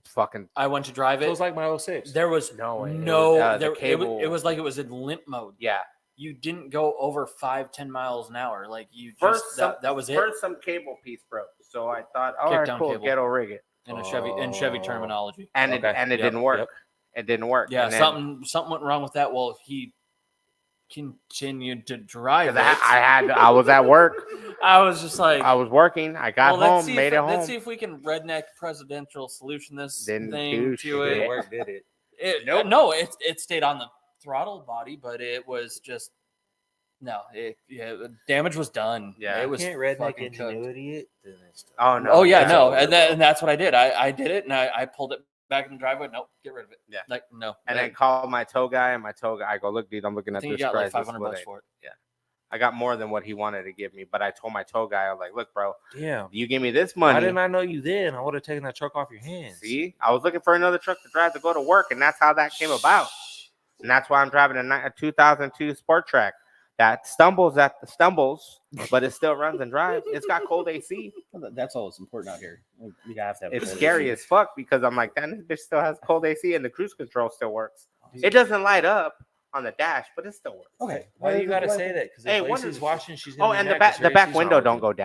fucking I went to drive So it. it's like my 06. There was No, it was, the there, cable- it was like it was in limp mode. yeah. You didn't go over 5-10 miles an hour. Like you just First, that was it. First, some cable piece broke, so I thought, all right, Kickdown cool, cable. ghetto rig it, In Chevy Oh. terminology. and Okay. it Yep. didn't work. Yep. It didn't work. Yeah, And then- something went wrong with that. Well, he continued to drive 'cause it. I was at work. I was just like, I was working. I got well, home, made it home. Let's see if we can redneck presidential solution this Didn't thing do to shit. it. Work did it. Nope. No, it stayed on the throttle body, but it was just the damage was done. Yeah. it was Can't redneck fucking cooked. ingenuity it. Then it's Oh, no. Oh yeah, Yeah. no, and that's what I did. I did it, and I pulled it back in the driveway. Nope, get rid of it. Yeah. like no. And then called my tow guy, and my tow guy, I go, look, dude, I'm looking I at think you this got like price. This is $500 what for it. I got more than what he wanted to give me, but I told my tow guy, I was like, look, bro, Damn. you give me this Why money. didn't I know you then? I would have taken that truck off your hands. See, I was looking for another truck to drive to go to work, and that's how that came about. And that's why I'm driving a 2002 Sport Track that stumbles at the stumbles, but it still runs and drives. It's got cold AC. That's all that's important out here. You have to have. It's cold scary AC. as fuck because I'm like, that bitch still has cold AC and the cruise control still works. It doesn't light up on the dash, but it still works. Okay. Why do you gotta say that? Because Hey, if one Lacey's of- watching, she's Oh, gonna be and mad the 'cause back her the back AC's window not don't working.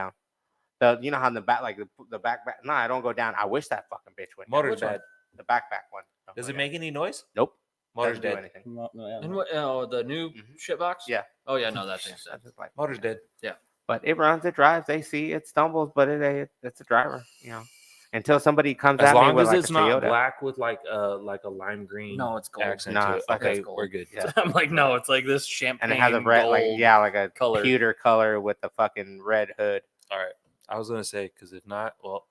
go down. You know how the back the back. No, I don't go down. I wish that fucking bitch went. down. Motor's Which one? dead. The back one. don't Does go it down. make any noise? Nope. Motor's Doesn't do dead. anything. No, yeah, And what? Oh, the new Mhm. shit box. Yeah. Oh yeah, no, that thing's I dead. just like, Motor's dead. but it runs, it drives, AC, it stumbles, but it's a driver, you know. Until somebody comes As at me long with as like it's a not Toyota. black with like a lime green No, it's gold. accent Nah, to it. it's like Okay, it's gold. we're good. Yeah. I'm like, no, it's like this champagne. And it has a red, like gold. like a color. pewter color with the fucking red hood. All right. I was gonna say because if not, well,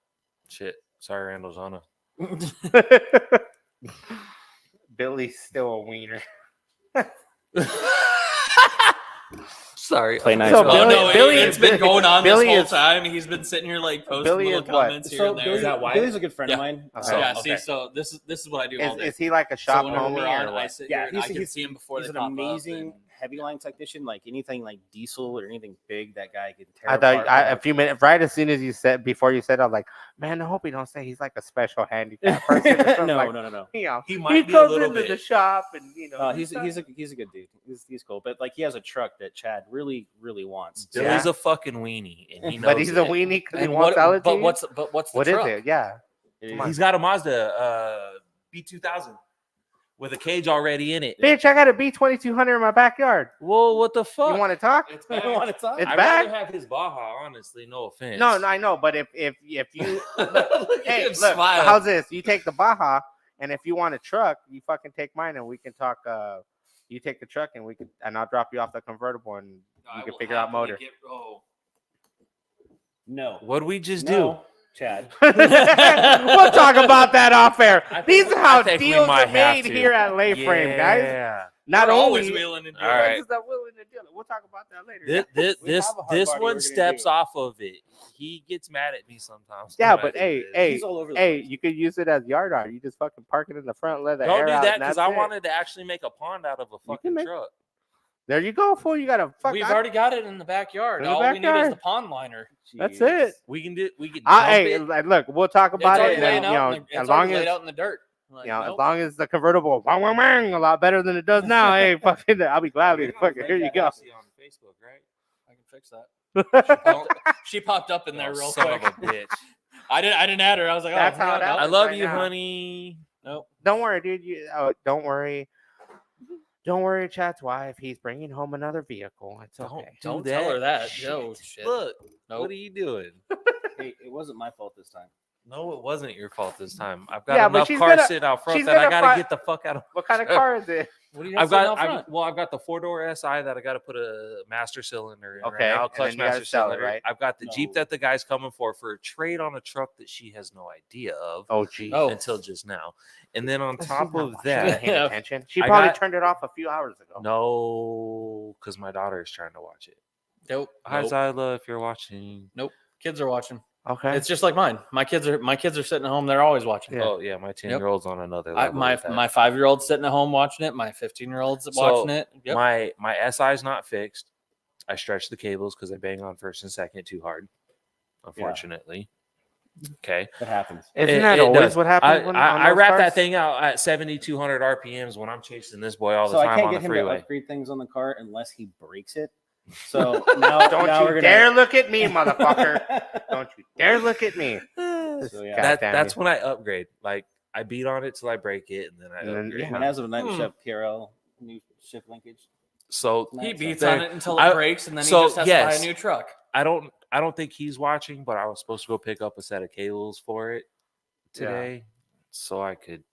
shit. Sorry, Randall Zona. Billy's still a wiener. Sorry. Play nice. So Oh Billy- no, Billy it's is- been going on Billy this whole is- time. He's been sitting here like posting Billy little is what? comments here So and there. Billy, Is that why? Billy's a good friend Yeah. of mine. Okay. So, yeah, okay. see, so this is what I do all day. Is he like a So shop whenever homie we're or on, I what? sit Yeah, here and I he's- can see him before he's they an pop amazing up. heavy line technician. Like anything like diesel or anything big, that guy can tear I thought apart. a few minutes right as soon as you said before you said, I was like, man, I hope he don't say he's like a special handicap person. Or something. no, Like, no. you know, He he might be a comes little into bit. the shop and you know He's a good dude. He's cool. But like he has a truck that Chad really wants. Billy's a fucking weenie, and he knows but he's a it. weenie because he And wants what, but allergies. what's the What is truck? it? Yeah. Come on. He's got a Mazda B2000 with a cage already in it. Bitch, I got a B2200 in my backyard. Whoa, what the fuck? You want to talk? It's I back. don't want to talk. It's I'd back? rather have his Baja, honestly. No offense. No, I know, but if you Look at hey, him look, smile. how's this? You take the Baja, and if you want a truck, you fucking take mine, and we can talk. You take the truck, and I'll drop you off the convertible, and I you can will figure out happily motor. No. What'd we just No, Chad. We'll talk about that off air. I think These we- are how I think we deals might are have made to. here at Lay Frame, guys. Yeah. Not We're only always willing to do All it. right. Just not willing to deal it. We'll talk about that later. We have a hard This body we're one gonna steps do. off of it. He gets mad at me sometimes. Yeah, when I but do hey, this. hey, He's all over the hey, place. you could use it as yard art. You just fucking park it in the front, let the Don't air do out, that and because that's I it. wanted to actually make a pond out of a can fucking make- truck. There you go, fool. You got to fuck. We've I- already got it in the backyard. In the All we need is backyard. the pond liner. That's Jeez. it. We can do. We can. Hey, dump it. like, look, we'll talk It's about already it. laid And, out. you know, in the, as it's long already as laid out in the dirt. Like, you know, nope. as long as the convertible wang, wang, wang, a lot better than it does now. Hey, fucking, I'll be gladly You're to gonna fucking. make Here you that go. actually on Facebook, right? I can fix that. She popped up in there Oh, real son quick. of a bitch. I didn't add her. I was like, That's oh, how no, it no. happens. I love right you, now. honey. Nope. Don't worry, dude. Don't worry. Don't worry, Chad's wife. He's bringing home another vehicle. It's okay. Don't tell her that. Shit. Yo, shit. Look, Nope. what are you doing? Hey, it wasn't my fault this time. No, it wasn't your fault this time. I've got Yeah, but enough she's cars gonna- sitting out front she's that I gonna gotta fi- get the fuck out of. What kind of car is it? What do you have sitting out front? I've got the 4-door SI that I got to put a master cylinder in. Okay, right now, and clutch then you gotta master sell it, cylinder. right? I've got the Jeep No. that the guy's coming for a trade on a truck that she has no idea of Oh, geez. Oh. until just now. And then on She's top not of watching, that, paying Yeah. attention. She I probably got- turned it off a few hours ago. no, because my daughter is trying to watch it. Nope. Hi, Nope. Zyla, if you're watching. Kids are watching. Okay. It's just like mine. My kids are sitting at home. They're always watching. Yeah. Oh yeah, my 10-year-old's on another level. My with that. my 5-year-old's sitting at home watching it. My 15-year-old's So, watching it. Yep. My SI is not fixed. I stretched the cables because I bang on first and second too hard. Unfortunately. Okay. It happens. Isn't It- that it always does. what happens? on I those wrap cars? that thing out at 7,200 RPMs when I'm chasing this boy all the So I time can't on get the him to freeway. upgrade things on the car unless he breaks it. So now, Don't now you we're dare look at me, motherfucker. Don't you dare look at me. So, yeah. Goddamn That's you. when I upgrade. Like I beat on it till I break it, and then I And then- upgrade. yeah. And as of tonight, we Hmm. should have PRL new shift linkage. So He So beats there- on it until it I- breaks, and then so, he just has to buy yes. a new truck. I don't think he's watching, but I was supposed to go pick up a set of cables for it today, so I could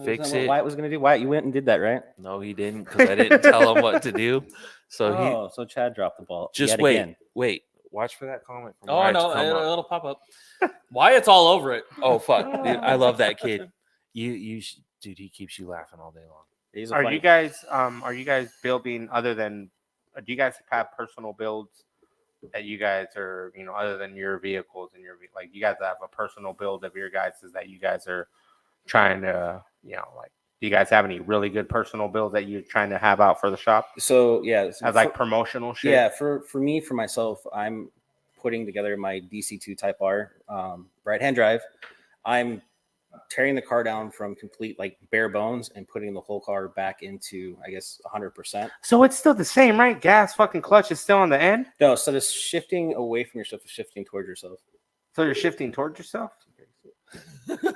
fix Isn't that it. what Wyatt was going to do? Wyatt, you went and did that, right? No, he didn't because I didn't tell him what to do. So he So Chad dropped the ball. just yet wait, again. wait, watch for that comment. From Oh Wyatt to no, come up. it'll pop up. Wyatt's all over it. Oh fuck, dude, I love that kid. Dude, he keeps you laughing all day long. He's a Are funny- you guys building other than do you guys have personal builds that you guys are, other than your vehicles and like you guys have a personal build of your guys that you guys are trying to, like do you guys have any really good personal builds that you're trying to have out for the shop So yeah, as like promotional shit? yeah. For me, for myself, I'm putting together my DC2 Type R right hand drive. I'm tearing the car down from complete like bare bones and putting the whole car back into, I guess, 100%. So it's still the same, right? Gas fucking clutch is still on the end. No, so this shifting away from yourself is shifting towards yourself. So you're shifting towards yourself.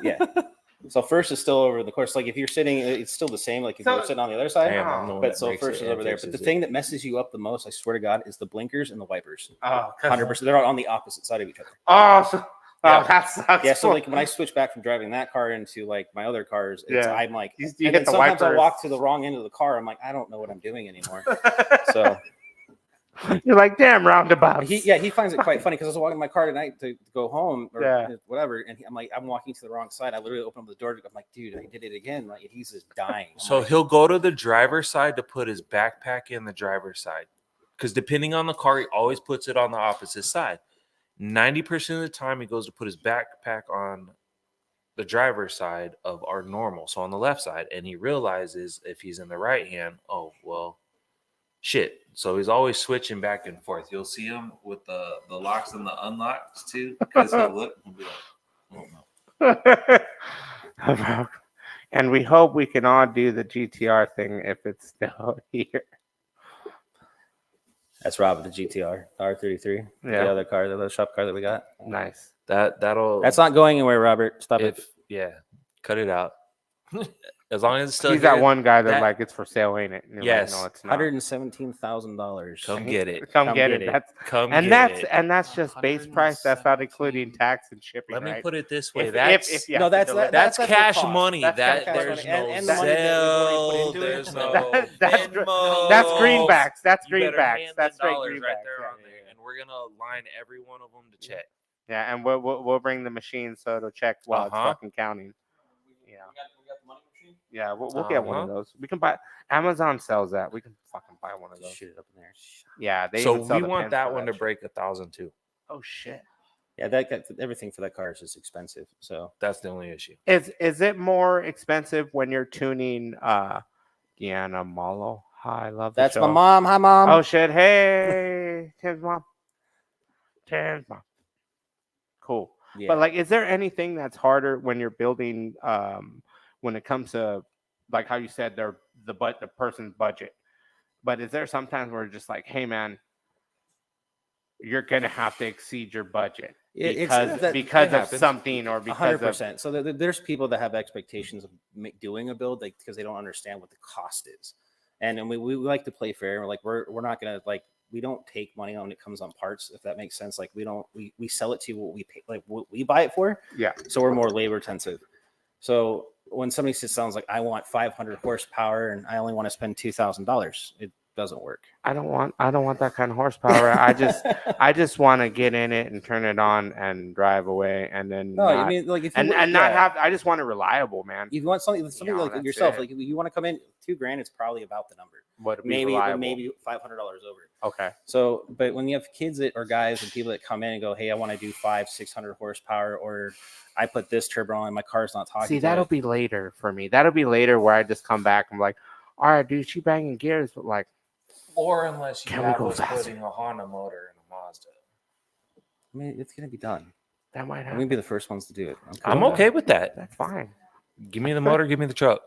Yeah. So first is still over the course. Like if you're sitting, it's still the same. Like if So- you're sitting on the other side. Damn, I'm the one But that so breaks first it is and over there. But the fixes it. thing that messes you up the most, I swear to God, is the blinkers and the wipers. Oh, 100%. They're on the opposite side of each other. Oh, so, Yeah. that sucks. Yeah. So like when I switch back from driving that car into like my other cars, Yeah. I'm like, You and hit then the sometimes I wipers. walk to the wrong end of the car. I'm like, I don't know what I'm doing anymore. So You're like, damn roundabouts. he finds it quite funny because I was walking my car tonight to go home or Yeah. whatever, and I'm like, I'm walking to the wrong side. I literally opened up the door. I'm like, dude, I did it again. Like he's just dying. I'm So like, he'll go to the driver's side to put his backpack in the driver's side. Because depending on the car, he always puts it on the opposite side. 90% of the time, he goes to put his backpack on the driver's side of our normal, so on the left side. And he realizes if he's in the right hand, oh, well, shit. So he's always switching back and forth. You'll see him with the locks and the unlocks too. Because he'll look and be like, oh no. And we hope we can all do the GTR thing if it's still here. that's Rob with the GTR R33, Yeah. the other car, the other shop car that we got. Nice. That'll That's not going anywhere, Robert. Stop it. if yeah, cut it out. As long as it's still He's here, that one guy that's that- like, it's for sale, ain't it? And you're Yes. like, no, it's not. $117,000. come get it. Come get it. it. That's Come and get that's it. and that's just base price. That's not including tax and shipping. Let me right? put it this way. If- That's if you No, have to that's deliver- that- that's the cash cost. money. That's That cash there's money. no And the money that we've already Zelle. put into it. There's No. no That's Venmo. that's greenbacks. That's You better greenbacks. hand That's the straight dollars greenbacks. right there yeah. on there, and we're gonna line every one of them to check. Yeah, and we'll bring the machine so it'll check while it's Uh-huh. fucking counting. Yeah. We got the money machine. Yeah, we'll get one of Uh-huh. those. We can buy. Amazon sells that. We can fucking buy one of those. Shoot it up in there. Yeah, they So even sell we the want pins that for one to shit. break 1,000 too. Oh shit! Yeah, that everything for that car is just expensive. So That's the only issue. Is it more expensive when you're tuning Deanna Malo? Hi, I love the that's show. my mom. Hi, mom. Oh shit! Hey, Tim's mom. Tim's mom. Cool. yeah. But like, is there anything that's harder when you're building? When it comes to like how you said the person's budget. But is there sometimes where it's just like, hey man, you're gonna have to exceed your budget It's because that of happens. something or because of 100%. So there's people that have expectations of doing a build like because they don't understand what the cost is, and we like to play fair. We're like we're not gonna like we don't take money when it comes on parts, if that makes sense. Like we sell it to what we pay, like what we buy it for. Yeah. So we're more labor intensive. So when somebody sounds like I want 500 horsepower and I only want to spend $2,000, it doesn't work. I don't want that kind of horsepower. I just want to get in it and turn it on and drive away and then No, not, I mean like if you and not have. I just want it reliable, man. you want something know, like that's yourself, it. like if you want to come in $2,000, it's probably about the number. What to be Maybe reliable. $500 over. Okay. So, but when you have kids or guys and people that come in and go, "Hey, I want to do 500-600 horsepower," or I put this turbo on, my car's not talking. See, to that'll it. be later for me. That'll be later where I just come back and I'm like, all right, dude, she banging gears, but like, Or unless you Can we have go us faster? putting a Honda motor in a Mazda. I mean, it's gonna be done. that might And happen. we'd be the first ones to do it. I'm okay with that. That's fine. Give me the motor, give me the truck.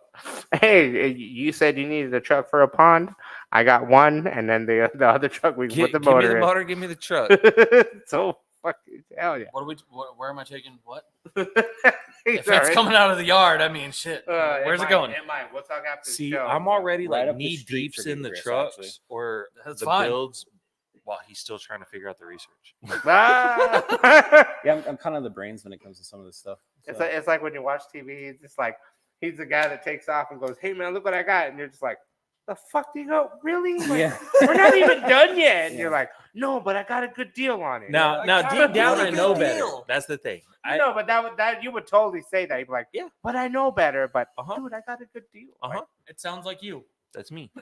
Hey, you said you needed a truck for a pond. I got one, and then the other truck we can put the Give me motor the in. motor, give me the truck. So fucking hell yeah. Where am I taking what? He's If all it's right. coming out of the yard, I mean, shit. Where's it might, going? It might. We'll talk after See, the show. I'm already Right like up the knee street deeps for in the Chris, trucks actually. or That's the fine. builds while he's still trying to figure out the research. Ah. Yeah, I'm kind of the brains when it comes to some of this stuff. It's So, like, it's like when you watch TV, it's just like he's the guy that takes off and goes, "Hey man, look what I got," and you're just like, "The fuck do you go? Really? Like, yeah. we're not even done yet." And Yeah. you're like, "No, but I got a good deal on it." Now, I now got deep a down, really I know good better. deal. That's the thing. No, but that you would totally say that. You'd be like, Yeah. but I know better. But Uh-huh. dude, I got a good deal. Uh-huh. It sounds like you. That's me.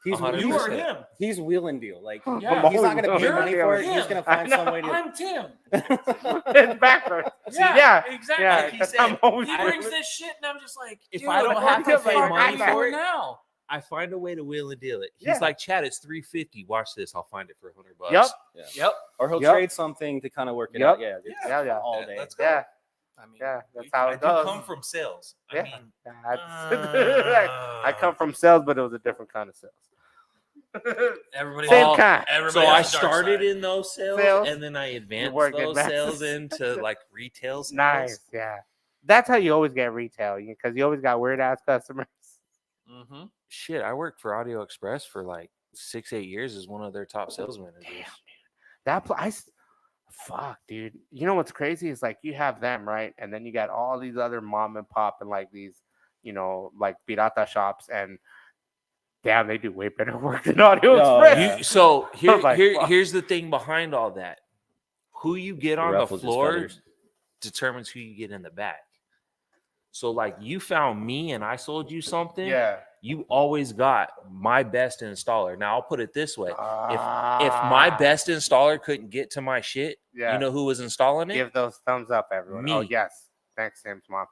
He's, 100%. You he's, are him. he's wheel and deal. Like Yeah. he's not gonna pay You're money for it. He's him. gonna I find know. some way to. I'm Tim. It's backwards. Yeah, exactly. Yeah, Like he 'cause said, I'm always he doing brings it. this shit, and I'm just like, If dude, I don't what have the to pay fuck money am I for doing it, now. I find a way to wheel and deal it. He's Yeah. like, Chad, it's $350. Watch this. I'll find it for $100. Yep. Yep. Or he'll Yep. trade something to kind of work it Yep. out. Yeah, it's Yeah. all Yeah, day. let's go. Yeah, I mean, yeah. That's how I it do goes. come from sales. Yeah. I mean, I come from sales, but it was a different kind of sales. everybody. Same kind. Everybody so I has a dark started side. in those sales, Sales. and then I advanced worked in those masses. sales into like retail sales. Nice, yeah. That's how you always get retail, because you always got weird ass customers. Mm-hmm. Shit, I worked for Audio Express for like 6-8 years as one of their top sales managers. Damn, dude. Fuck, dude. You know what's crazy is like you have them, right? And then you got all these other mom and pop and like these, like pirata shops, and damn, they do way better work than Audio No, Express. yeah. So Like, fuck. here's the thing behind all that. Who you get on the ruffles his floor feathers. determines who you get in the back. So like you found me and I sold you something. Yeah. You always got my best installer. Now I'll put it this way. If Ah. my best installer couldn't get to my shit, Yeah. you know who was installing it? Give those thumbs up, everyone. Oh Me. yes, thanks, Tim's mom.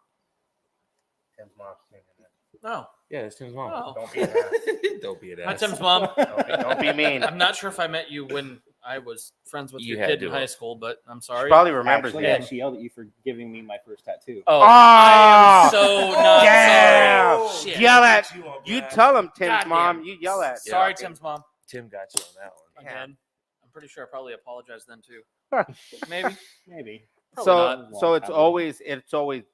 Tim's mom's singing it. No, Yeah, it's Tim's mom. Oh. Don't be an ass. Don't be an hi ass. Tim's mom. Don't be mean. I'm not sure if I met you when I was friends with You your had kid to in have. high school, but I'm She sorry. probably remembers Actually, me. yeah, she yelled at you for giving me my first tattoo. Oh, Oh, I am so not damn. sorry. Shit. Yell at you. Tell him Tim's Goddamn. mom. You yell at. Sorry, fucking- Tim's mom. Tim got you on that one. Yeah. Again, I'm pretty sure I probably apologized then too. Maybe. Maybe. Probably So not. not. so Long it's time ago. always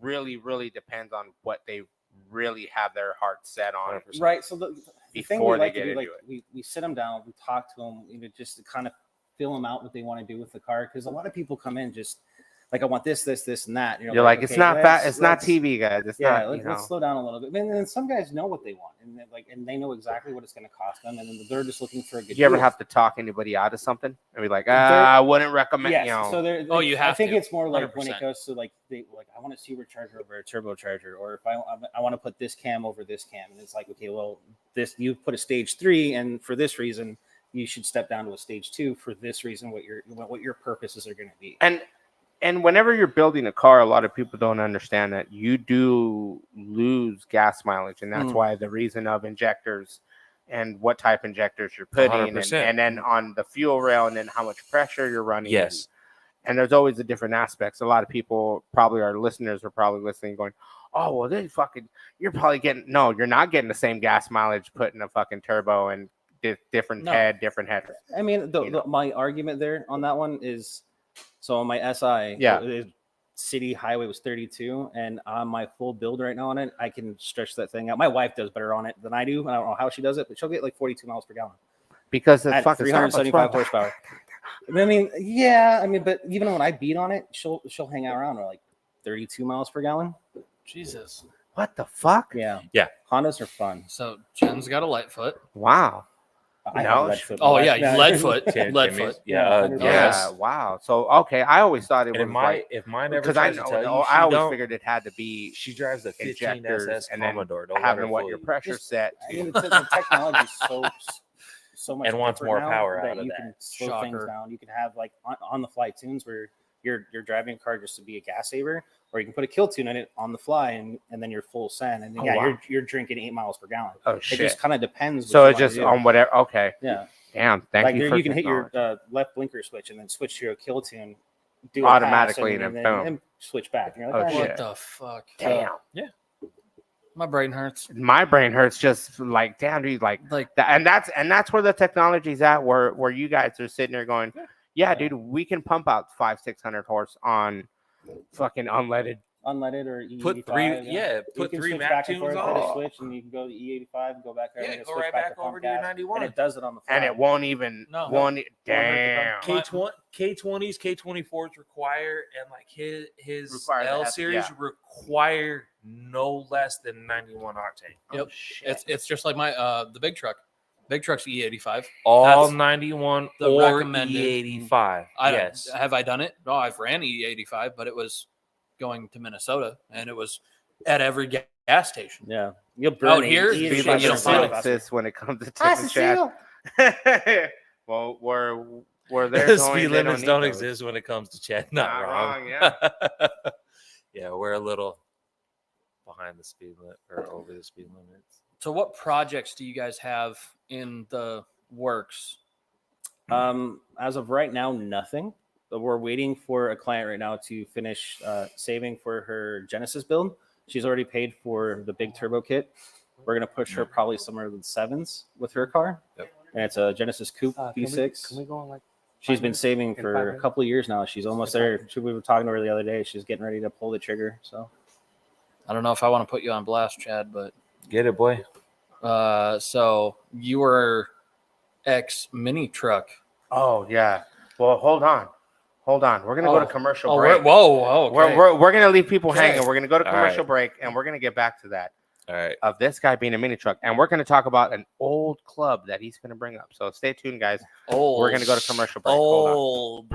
really depends on what they really have their heart set on. 100%. Right. So the thing Before we they like to get do, into like it. we sit them down, we talk to them, just to kind of feel them out what they want to do with the car. Because a lot of people come in just like, I want this, and that. You're like, it's okay, not let's- it's not let's- TV, guys. It's Yeah, not. let's, let's slow down a little bit. And then some guys know what they want, and they know exactly what it's going to cost them, and then they're just looking for a good. Did you ever deal. have to talk anybody out of something and be like, There- I wouldn't recommend. Yes. You know, So there. Oh, you I have think to, it's more like when 100%. it goes to like I want a supercharger over a turbocharger, or if I want to put this cam over this cam, and it's like, okay, well, this you put a stage 3, and for this reason you should step down to a stage 2 for this reason. What your purposes are going to be. and whenever you're building a car, a lot of people don't understand that you do lose gas mileage, and that's Mm. why the reason of injectors and what type injectors you're putting, 100%. and then on the fuel rail, and then how much pressure you're running. Yes. And there's always the different aspects. A lot of people, probably our listeners, are probably listening, going, "Oh, well, you're probably getting." No, you're not getting the same gas mileage putting a fucking turbo and different No. head, different header. I mean, my argument there on that one is, so on my SI, Yeah. City highway was 32, and on my full build right now on it, I can stretch that thing out. My wife does better on it than I do. I don't know how she does it, but she'll get like 42 miles per gallon Because the at fucking 375 Starbucks horsepower. I mean, yeah, I mean, but even when I beat on it, she'll hang out around like 32 miles per gallon. Jesus. What the fuck? Yeah, Yeah. Hondas are fun. So Jen's got a light foot. Wow. I No, have lead foot. Oh My yeah, wife- lead foot. Tim- Lead Timmy's- foot. Yeah. Yeah, Yeah. yes. Wow. So okay, I always thought it And was like if mine ever because I tries to know tell you, I she always don't- figured it had to be she drives a 15 injectors SS and then Commodore. Don't let her having what fool your you. pressure Just- set. I mean, the technology is so much And wants different more now power that out of you that. can slow things Shocker. down. You can have like on the fly tunes where you're driving a car just to be a gas saver, or you can put a kill tune in it on the fly and then you're full send, and Oh, yeah, wow. you're drinking 8 miles per gallon. Oh It shit. just kind of depends. what So you it's wanna just do. on whatever. Okay. Yeah, Damn. Thank like you there for you can hit your technology. left blinker switch and then switch to a kill tune, do a Automatically, pass, and then boom. and switch back. And you're Oh, like, shit. What the fuck? Damn. My brain hurts. My brain hurts just like damn, dude. Like Like that, and that's where the technology's at. Where you guys are sitting there going, yeah, dude, we can pump out 500-600 horse on fucking unleaded. unleaded or E85. Put three, You put can 3 switch Mac back and tunes forth, hit a on. switch, and you can go to E85 and go back there. Yeah, and go switch right back back to over pump to your gas, 91. and it does it on the fly. And it won't even No. won't damn. K- K20s, K24s require, and like his Require the L F- series yeah. require no less than 91 octane. Yep. Oh, shit. it's just like my the big truck. Big truck's E85. All That's 91 the or recommended. E85. Yes. Have I done it? No, I've ran E85, but it was going to Minnesota, and it was at every gas station. Yeah, you'll burn Out here, E85 you People don't just find don't it exist when it comes to Tim and Chad. Well, where they're going, Speed they limits need don't those. exist when it comes to Chad. Not Not wrong. wrong, Yeah, we're a little behind the speed limit or over the speed limits. So, what projects do you guys have in the works? As of right now, nothing. But we're waiting for a client right now to finish saving for her Genesis build. She's already paid for the big turbo kit. We're gonna push her probably somewhere in the 7s with her car, Yep. and it's a Genesis Coupe V6. Can we go on like She's been saving in for 5 a minutes? couple of years now. She's almost there. We were talking to her the other day. She's getting ready to pull the trigger. So I don't know if I want to put you on blast, Chad, but Get it, boy. so you were ex mini truck. Oh yeah. Well, hold on. We're gonna go to commercial break. Whoa, okay. We're gonna leave people Okay. hanging. We're gonna go to All commercial right. break, and we're gonna get back to that All right. of this guy being a mini truck, and we're gonna talk about an old club that he's gonna bring up. So stay tuned, guys. Old. We're gonna go to commercial break. Hold on. Old.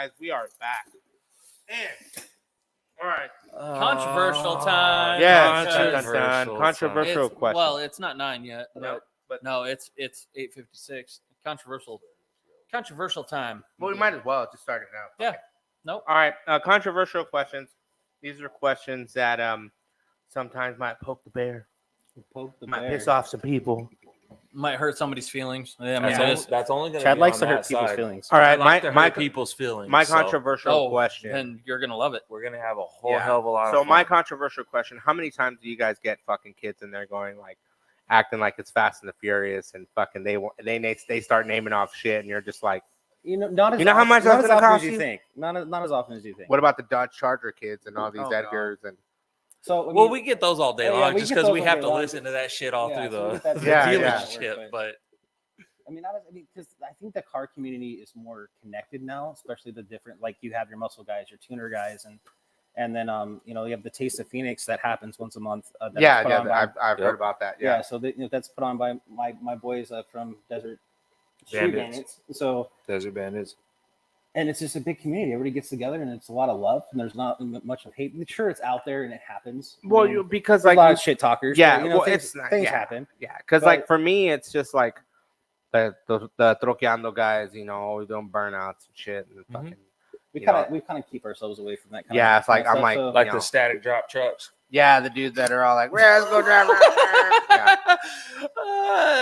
guys, we are back. And all right, Controversial time. yeah, Controversial controversial It's, question. well, it's not 9 yet, No, but no, it's 8:56. Controversial time. well, we might as well just start it now. Yeah. Okay. Nope. All right, controversial questions. These are questions that sometimes might poke the bear, Poke the might bear. piss off some people. Might hurt somebody's feelings. I mean, That's, it only, is. that's only going Chad be likes on to hurt that people's side. feelings. All I right, like to my hurt people's feelings. my so controversial question. Then you're gonna love it. we're gonna have a whole Yeah. hell of a lot. So of my fun. controversial question: how many times do you guys get fucking kids in there going like, acting like it's Fast and the Furious, and fucking they start naming off shit, and you're just like, Not as You know how often- much not that's as gonna often cost as you you? think. Not as often as you think. what about the Dodge Charger kids and all these Oh, God. Edgars and So I Well, mean, we get those all day Yeah, long we just get because those we all have day to long. listen to that shit all Yeah, through so we the, get that the Yeah, dealership. yeah. But because I think the car community is more connected now, especially the different, like you have your muscle guys, your tuner guys, and then you have the Taste of Phoenix that happens once a month. That is put on by- I've heard Yep. about that. yeah. Yeah, So that's put on by my boys from Desert Street Bandits. Bandits. So Desert Bandits. and it's just a big community. Everybody gets together, and it's a lot of love, and there's not much of hate. Sure, it's out there and it happens. I well, mean, because there's like a lot of shit talkers. yeah, but, well, things, it's not- things yeah. happen. yeah, because but- like for me, it's just like the troqueando guys, always doing burnouts and shit, and fucking We you know. kind of keep ourselves away from that kind Yeah, of it's like, kind I'm of like- stuff. Like You the know. static drop trucks. yeah, the dudes that are all like, let's go drive around. yeah.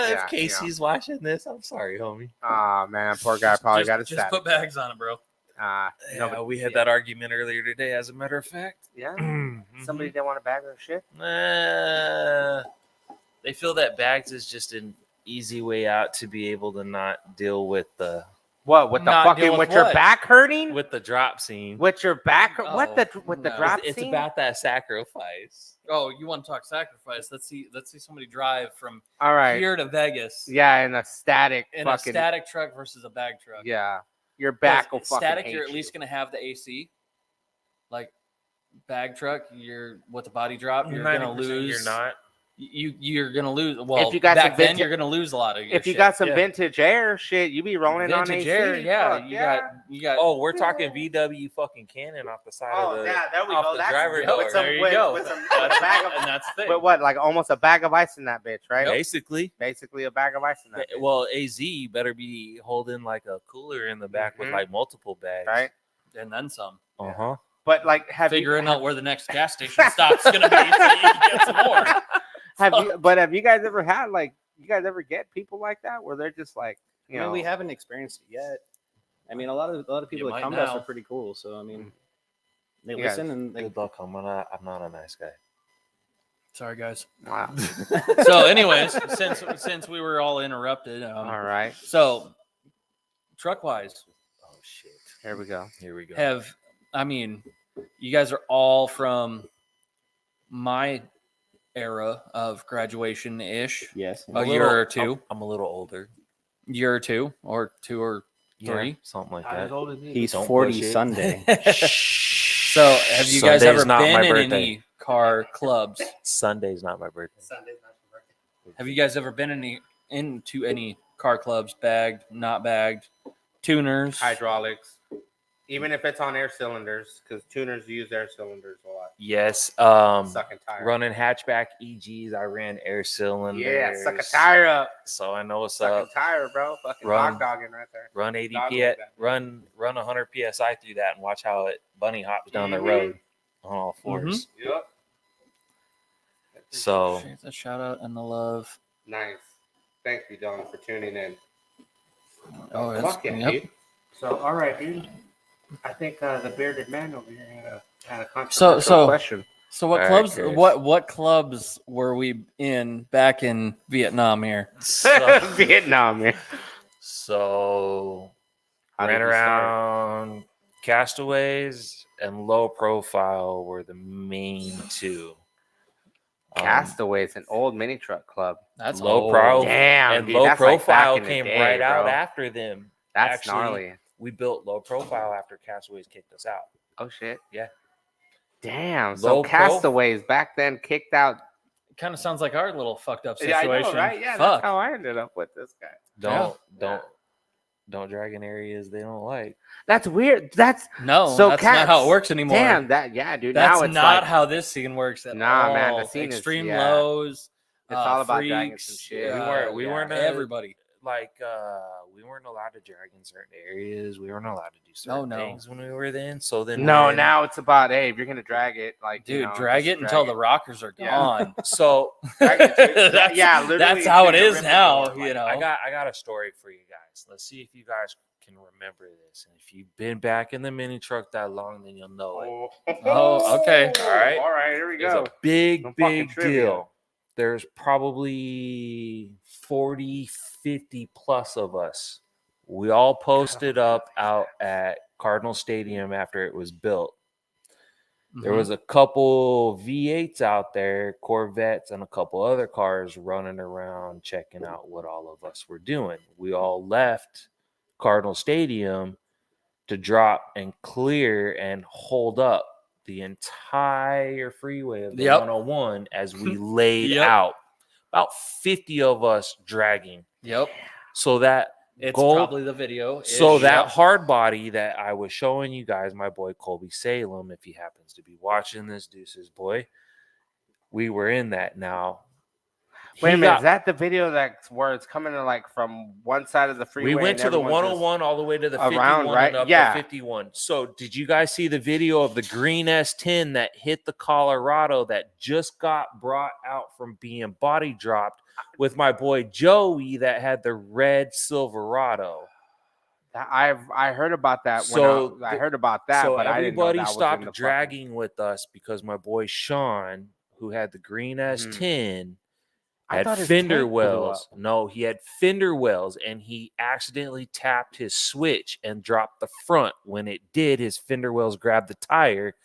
If Yeah, Casey's watching this, I'm sorry, homie. Oh man, poor guy probably just, got his just static. put bags on it, bro. No, Yeah, but- we had yeah. that argument earlier today, as a matter of fact. Yeah, Mhm. somebody didn't want a bag of shit. They feel that bags is just an easy way out to be able to not deal with the What with the Not deal fucking with with your what? back hurting? with the drop scene. With your back? Oh, what the with the no. drop It's scene? about that sacrifice. Oh, you want to talk sacrifice? Let's see somebody drive from All right. here to Vegas Yeah, in a static in fucking a static truck versus a bag truck. yeah. Your back will 'Cause fucking static. hate You're at you. least gonna have the AC. Like bag truck, you're with the body drop. You're gonna 90% lose. You're not. You're gonna lose. Well, you got some back then vintage- you're gonna lose a lot of your If you shit. got some yeah. vintage air shit, you be rolling on vintage AC. air, yeah, Fuck, you got. Oh, we're talking VW fucking cannon off the side of Oh the. yeah, there we off go. the That's driver with door. some, There you with, go. with some with That's a bag of, and that's the thing. but what, like almost a bag of ice in that bitch, right? Basically. Basically a bag of ice in that bitch, Well, AZ you better be holding like a cooler in the back with Mhm. like multiple bags. right? and then some. Uh huh. But like, Figuring out where the next gas station stop's gonna be, so you can get some more. have you guys ever had like you guys ever get people like that where they're just like I mean, we haven't experienced it yet. I mean, a lot of people You that come might to us now. are pretty cool. So I mean, they Yeah. listen and they, Good luck. I'm not a nice guy. Sorry, guys. wow. So, anyways, since we were all interrupted, All right, so truck wise, Oh shit. here we go. Here we go. you guys are all from my era of graduation ish, yes, a year or two, I'm a little older. year or two, or two or three. Something like Not as that. old as me. he's Don't 40 push it. Sunday. So, have you guys Sunday's ever not been my in birthday. any car clubs? Sunday's not my birthday. Sunday's not your birthday. Have you guys ever been into any car clubs, bagged, not bagged, tuners? Hydraulics, even if it's on air cylinders, because tuners use air cylinders a lot. Yes. Sucking tire. Running hatchback EGs. I ran air cylinders. Yeah, suck a tire up. So I know what's Suck up. a tire, bro. Fucking Run. hot dogging right there. Run 80 Dog p like that. run 100 psi through that and watch how it bunny hops down the Mhm. road on all 4s. Yep. So A shout out and the love. Nice. Thank you, Dylan, for tuning in. Oh, it's, Fuck yeah, yep. dude. So, all right, dude. I think the bearded man over here had a So- controversial question. So what All right, clubs? Chris. What clubs were we in back in Vietnam? Here, so, Vietnam, man. so How did ran you start? around Castaways and Low Profile were the main two. Castaways, an old mini truck club. that's Low old. pro- Damn, and dude, Low that's like back Profile in the came day, right out bro. after them. That's actually- gnarly. We built Low Profile after Castaways kicked us out. Oh shit. Yeah. Damn. So Low pro- Castaways back then kicked out. Kind of sounds like our little fucked up Yeah, situation. I know, right? Yeah, Fuck. that's how I ended up with this guy. Don't don't drag in areas they don't like. That's weird. That's No, So that's not how cats- it works anymore. damn. That yeah, dude. That's now it's not like how this scene works at Nah, all. man, the scene is- Extreme yeah. lows. It's all about freaks, dragging some shit. We Yeah. weren't everybody. we weren't allowed to drag in certain areas. We weren't allowed to do certain no. things when we were then. So then No, when- now it's about hey, if you're gonna drag it, like Dude, you know, drag just it until drag the rockers are Yeah. gone. so Drag it to- That's- yeah, literally, that's how it take a is rip now. and go, You know, I got a story for you guys. Let's see if you guys can remember this. And if you've been back in the mini truck that long, then you'll know it. Oh, okay. All right. All right, here we It's go. a big, Some fucking big trivia. deal. There's probably 40, 50 plus of us. We all posted up out at Cardinal Stadium after it was built. There Mhm. was a couple V8s out there, Corvettes, and a couple other cars running around checking out what all of us were doing. We all left Cardinal Stadium to drop and clear and hold up the entire freeway of the Yep. 101 as we laid Yep. out. About 50 of us dragging. Yep. So that It's gold- probably the video. so Ish. that Yep. hard body that I was showing you guys, my boy Colby Salem, if he happens to be watching this, Deuce's boy, we were in that. Now, Wait a he minute, got- is that the video that's where it's coming to like from one side of the freeway? we went and to the everyone's just- 101 all the way to the around, 51 right? and up Yeah. to 51. So, did you guys see the video of the green S10 that hit the Colorado that just got brought out from being body dropped with my boy Joey that had the red Silverado? I heard about that. So I heard about that, so but I didn't know everybody that was in stopped the fucking- dragging with us because my boy Sean, who had the green S10, I had thought his fender tank blew wells. up. No, he had fender wells, and he accidentally tapped his switch and dropped the front. When it did, his fender wells grabbed the tire,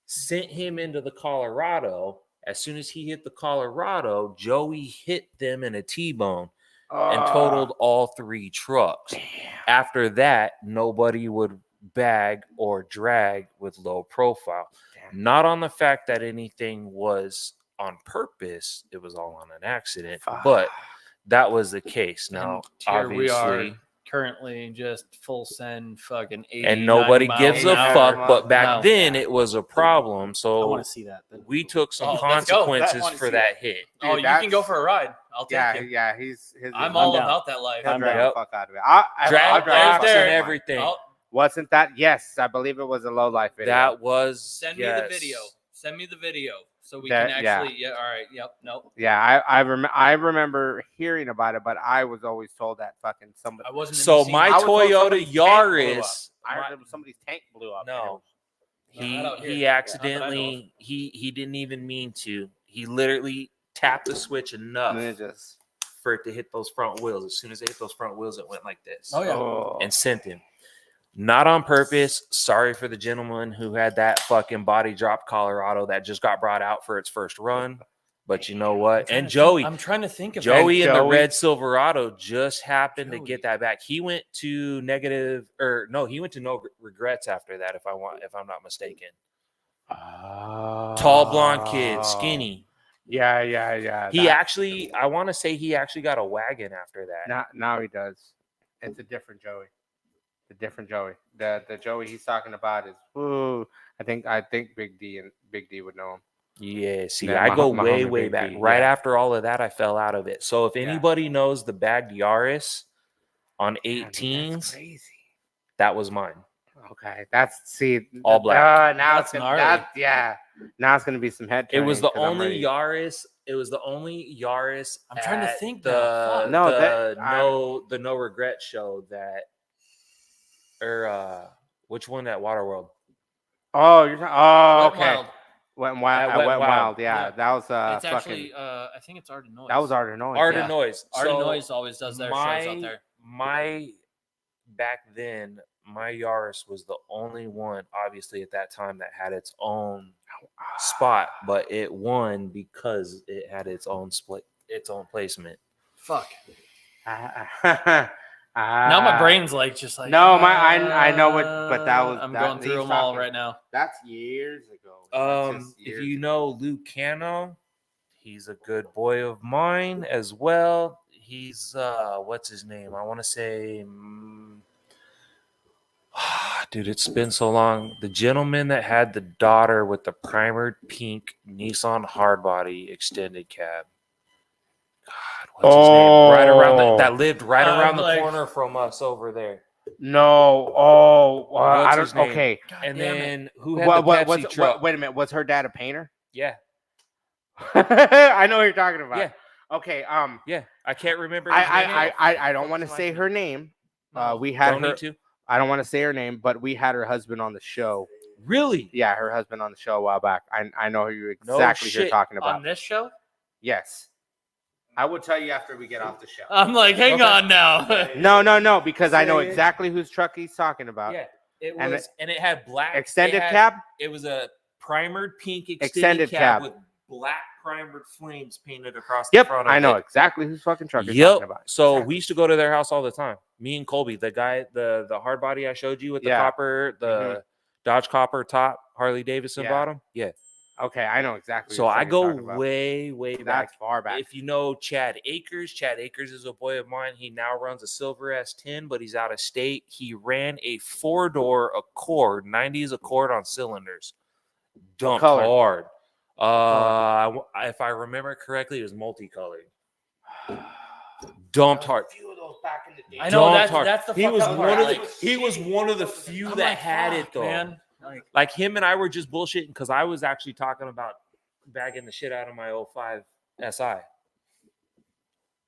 sent him into the Colorado. As soon as he hit the Colorado, Joey hit them in a T-bone and totaled all three trucks. After that, nobody would bag or drag with low profile. Damn. Not on the fact that anything was on purpose, it was all on an accident, Fuck. but that was the case. Now, And here we obviously, are currently just full send fucking 80, and nobody 90 gives a miles an hour. fuck, but back No. then it was a problem. I So want to see that. we took some Oh, let's go. consequences wanna for see that hit. Oh, Dude, you can go that's- for a ride. I'll take Yeah, you. yeah, he's his. I'm I'm all down. about that life. He'll I'm drive down. the fuck out of it. I'll Drag drive box the fuck and out of it. everything. Oh, Wasn't that? Yes, I believe it was a low life video. That was send me yes. the video. Send me the video so we That- can yeah. actually. Yeah. All right. Yep. Nope. Yeah, I remember hearing about it, but I was always told that fucking somebody. I wasn't. in So the scene. my I was told Toyota somebody's tank blew up. Yaris, I my- heard somebody's tank blew up. No. Not he out here. he Yeah, not that I know accidentally he didn't even mean to. He literally tapped the switch enough and it just. for it to hit those front wheels. As soon as it hit those front wheels, it went like this. Oh, yeah. Oh. And sent him. Not on purpose. Sorry for the gentleman who had that fucking body drop Colorado that just got brought out for its first run. But you know what? And Joey, I'm trying to think of Joey in the Joey- red Silverado just happened to Joey. get that back. He went to he went to no regrets after that, if I'm not mistaken. Tall blonde kid, skinny. Yeah, yeah, yeah. He actually, I want to say he actually got a wagon after that. now he does. It's a different Joey. The different Joey. The Joey he's talking about is woo. I think Big D would know him. Yeah, see, Yeah, I my go my way, homie way Big back. D, Right yeah. after all of that, I fell out of it. So if Yeah. anybody knows the bagged Yaris on Yeah, dude, that's 18s, crazy. that was mine. Okay, that's All black. now That's it's gonna, gnarly. yeah. Now it's gonna be some head. It was the turning 'cause I'm only ready. Yaris. It was the only Yaris. I'm trying to at think the now. Fuck. No, the no regret show that, or which one at Waterworld? Oh, you're talking. Oh, Wet okay. Wild. Wet and Wild. At Wet Wet and Wild. Wild. Yeah, Yeah. that was It's fucking. actually. I think it's Art of Noise. That was Art of Noise. Art yeah. of Noise. Art of So Noise always does their shows out there. My back then, my Yaris was the only one, obviously at that time, that had its own spot, but it won because it had its own placement. Fuck. now Now my brain's like just like. No, I know what, but that was. I'm that, going through he's them all talking- right now. That's years ago. That's just If years you ago. know Luke Cano, he's a good boy of mine as well. He's what's his name? I want to say, dude, it's been so long. The gentleman that had the daughter with the primered pink Nissan hardbody extended cab. God, what's his name? Right around that lived right around the corner from us over there. No. Oh, What's I his don't. name? Okay. And then who had the Pepsi truck? Wait a minute. Was her dad a painter? Yeah, I know what you're talking about. yeah, Okay. yeah. I can't remember. His name. I don't want to say her name. We had Don't her. need to. I don't want to say her name, but we had her husband on the show. Really? Yeah, her husband on the show a while back. I know who you exactly you're talking about. On this show? Yes. I will tell you after we get off the show. I'm like, hang on now. No, because I know exactly whose truck he's talking about. Yeah. It And was, and it had black Extended cab? It was a primered pink Extended cab. with black primered flames painted across the Yep, front of I know it. exactly whose fucking truck you're Yep. talking about. So we used to go to their house all the time. Me and Colby, the guy, the hard body I showed you with the Yeah. copper, the Dodge copper top, Harley Davidson Yeah. bottom. Yeah. Okay, I know exactly. So which I truck go you're talking about. way back. That's far back. If you know Chad Akers is a boy of mine. He now runs a silver S10, but he's out of state. He ran a 4-door Accord, 90s Accord on cylinders. Dumped color? hard. If I remember correctly, it was multicolored. Dumped hard. I know Dumped hard. that's the He was fucked up one part. of the Like, he was one of the few I'm that like, had it fuck, though. man. Like him and I were just bullshitting because I was actually talking about bagging the shit out of my 05 SI.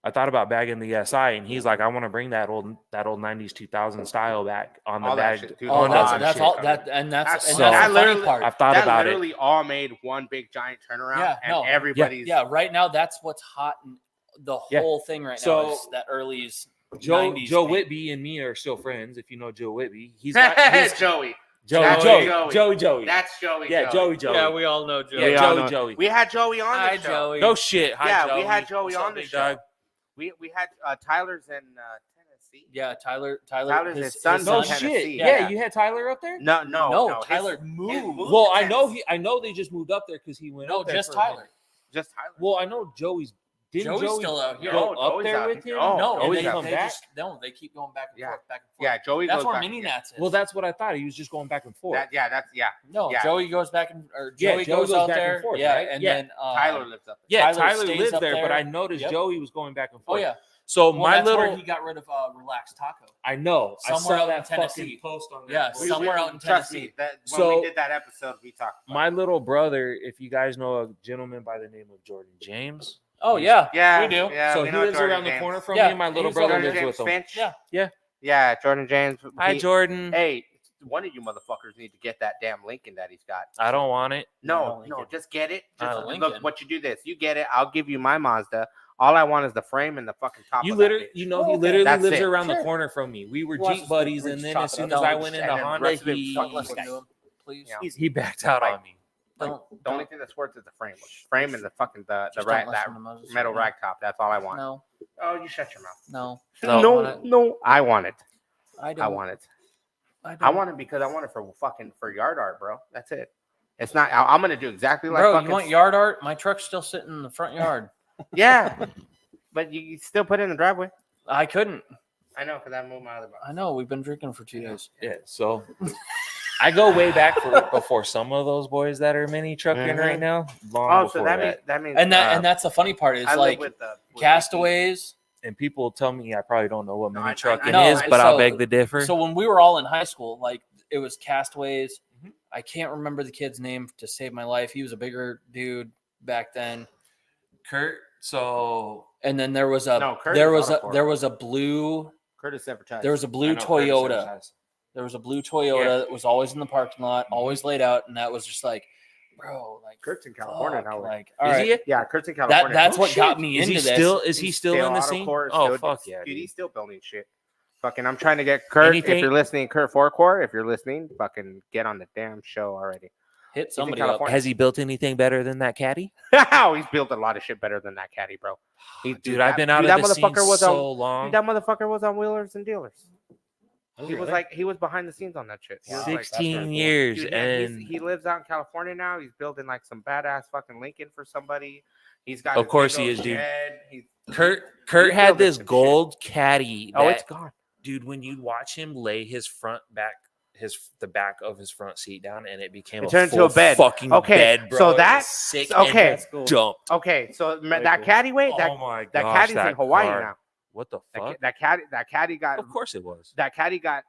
I thought about bagging the SI, and he's like, "I want to bring that old 90s 2000 style back on the All that bag." shit, dude. Oh, All that's that all shit. that, and that's So- the that funny literally- part. I've thought that about it. literally all made one big giant turnaround, Yeah, and no. everybody's Yeah, right now that's what's hot in the Yeah. whole thing right now So- is that early's Joe 90s Joe paint. Whitby and me are still friends. If you know Joe Whitby, he's got he's, Joey. Joey, That's Joey. That's Joey. Yeah, Joey. Yeah, we all know Joe. Yeah, We all Joey, know- Joey. We had Joey on Hi, the show. Joey. No shit. Hi, Yeah, Joey. we had Joey What's up, on the big show. dog? We had Tyler's in Tennessee. Yeah, Tyler's his son's No in shit. Tennessee. Yeah, you had Tyler up there. No, No, his- Tyler his moved. Well, to I know Tennessee. I know they just moved up there because he went. No, up there just for a minute. Tyler. Just Tyler. Well, I know Joey's. Didn't Joey's Joey still out here. go No, up Joey's there out with here. him? Oh, No, Joey's and they, out they back? just no, they keep going back and Yeah. forth, back and forth. Yeah, Joey That's goes where back Mini and- Nats is. Well, that's what I thought. He was just going back and forth. That's no, yeah. Joey goes back and or Yeah, Joey Joey goes goes out back and there. forth, Yeah, right? and Yeah. then Tyler lives up there. Yeah, Tyler Tyler stays lives up there, but there. I noticed Yep. Joey was going back and oh forth. yeah, So well, my that's little, where he got rid of Relaxed Taco. I know. Somewhere I out saw in that Tennessee. fucking post on Yeah, that. somewhere out in Trust Tennessee. me, that when So- we did that episode, we talked. About My little brother, if you guys know a gentleman by the name of Jordan James. Oh yeah, yeah, we do. Yeah, So we he know lives Jordan around the James. corner from Yeah, me, and my little he's brother Jordan lives James with him. Finch. Yeah. Yeah, Jordan James. Hi, Jordan. Hey, one of you motherfuckers need to get that damn Lincoln that he's got. I don't want it. No, Lincoln. just get it. Just Lincoln. look, what you do this. You get it. I'll give you my Mazda. All I want is the frame and the fucking top. You of that literally, bitch. you know, Oh, he okay. literally That's lives it. around the Sure. corner from me. We were Watch Jeep the buddies, bridge and then chop as it soon up. as I Don't went and into then Honda, rest of it he fucking Listen to him, please. Yeah. he backed out Like- on me. Don't, The only thing that's worth is the frame. Frame and the fucking the just rack, don't that listen to Moses metal right now. rack top. That's all I want. No, Oh, you shut your mouth. no, No, I want it. I don't. I want it. I I want it because I want it for yard art, bro. That's it. It's not. I'm gonna do exactly like Bro, fucking. you want yard art? My truck's still sitting in the front yard. Yeah, but you still put it in the driveway. I couldn't. I know because I moved my other box. I know. We've been drinking for 2 days. Yeah, so I go way back before some of those boys that are mini trucking Mhm. right now. Long Oh, so before that means And that's the funny part is I live like with the Castaways. and people tell me I probably don't know what No, mini I trucking know, is, and but I'll so- beg to differ. So when we were all in high school, like it was Castaways. Mm-hmm. I can't remember the kid's name to save my life. He was a bigger dude back then. Kurt, so And then there was a No, Curtis there was a Autoport. there was a blue Curtis advertised. there was a blue Toyota. There was a blue Toyota that was always in the parking lot, always laid out, and that was just like, bro, like Kurt's in California fuck, now. like Is all right. he? Yeah, Kurt's in California. That's what shit. got me Is into he this. still? Is he He's still in the auto scene? court, Oh still- fuck yeah, dude! dude. He's still building shit. Fucking, I'm trying to get Kurt. Anything- If you're listening, Kurt Forecourt, if you're listening, fucking get on the damn show already. Hit in somebody up. California. Has he built anything better than that caddy? Wow, he's built a lot of shit better than that caddy, bro. Dude, I've been out that of the scene motherfucker was so on. long. That motherfucker was on Wheelers and Dealers. Oh, He was really? like he was behind the scenes on that shit. He was like- 16 years, Dude, yeah, and he lives out in California now. He's building like some badass fucking Lincoln for somebody. He's got. Of his course big he old is, dude. shed. He's Kurt Kurt You had filled in this some shit. gold caddy. Oh, that- it's gone. dude. When you watch him lay his the back of his front seat down, and it became It a turned full into a bed. fucking Okay, bed, bro. so It was that- sick. okay. and That's cool. dumped. Okay, so Very that cool. caddy weight, Oh my that gosh, caddy's in Hawaii car. now. What the fuck? That caddy got Of course it was. that caddy got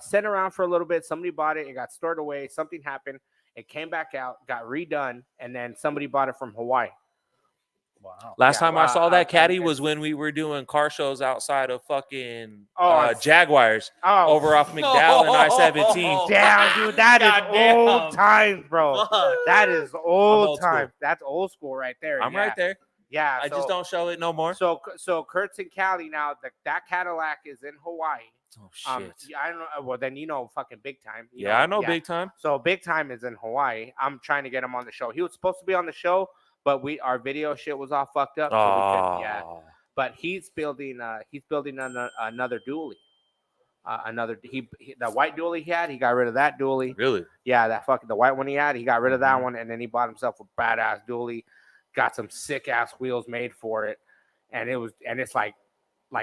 sent around for a little bit. Somebody bought it. It got stored away. Something happened. It came back out, got redone, and then somebody bought it from Hawaii. Wow. Last Yeah, time I saw that caddy it's- was when we were doing car shows outside of fucking Oh, Jaguars Oh, over off McDowell and I-17. damn, dude, that is Goddamn. old times, bro. Fuck. That is old old school. times. That's old school right there. I'm yeah. right there. Yeah, I just don't show it no more. So Kurt's in Cali now. That Cadillac is in Hawaii. Oh shit. Yeah, I don't know. Well, then fucking big time. Yeah, I know big time. So big time is in Hawaii. I'm trying to get him on the show. He was supposed to be on the show, but our video shit was all fucked up. So we couldn't, yeah. Oh, But he's building another dually. The white dually he had, he got rid of that dually. really? Yeah, the white one he had, he got rid of that Mhm. one, and then he bought himself a badass dually. Got some sick ass wheels made for it, and it's like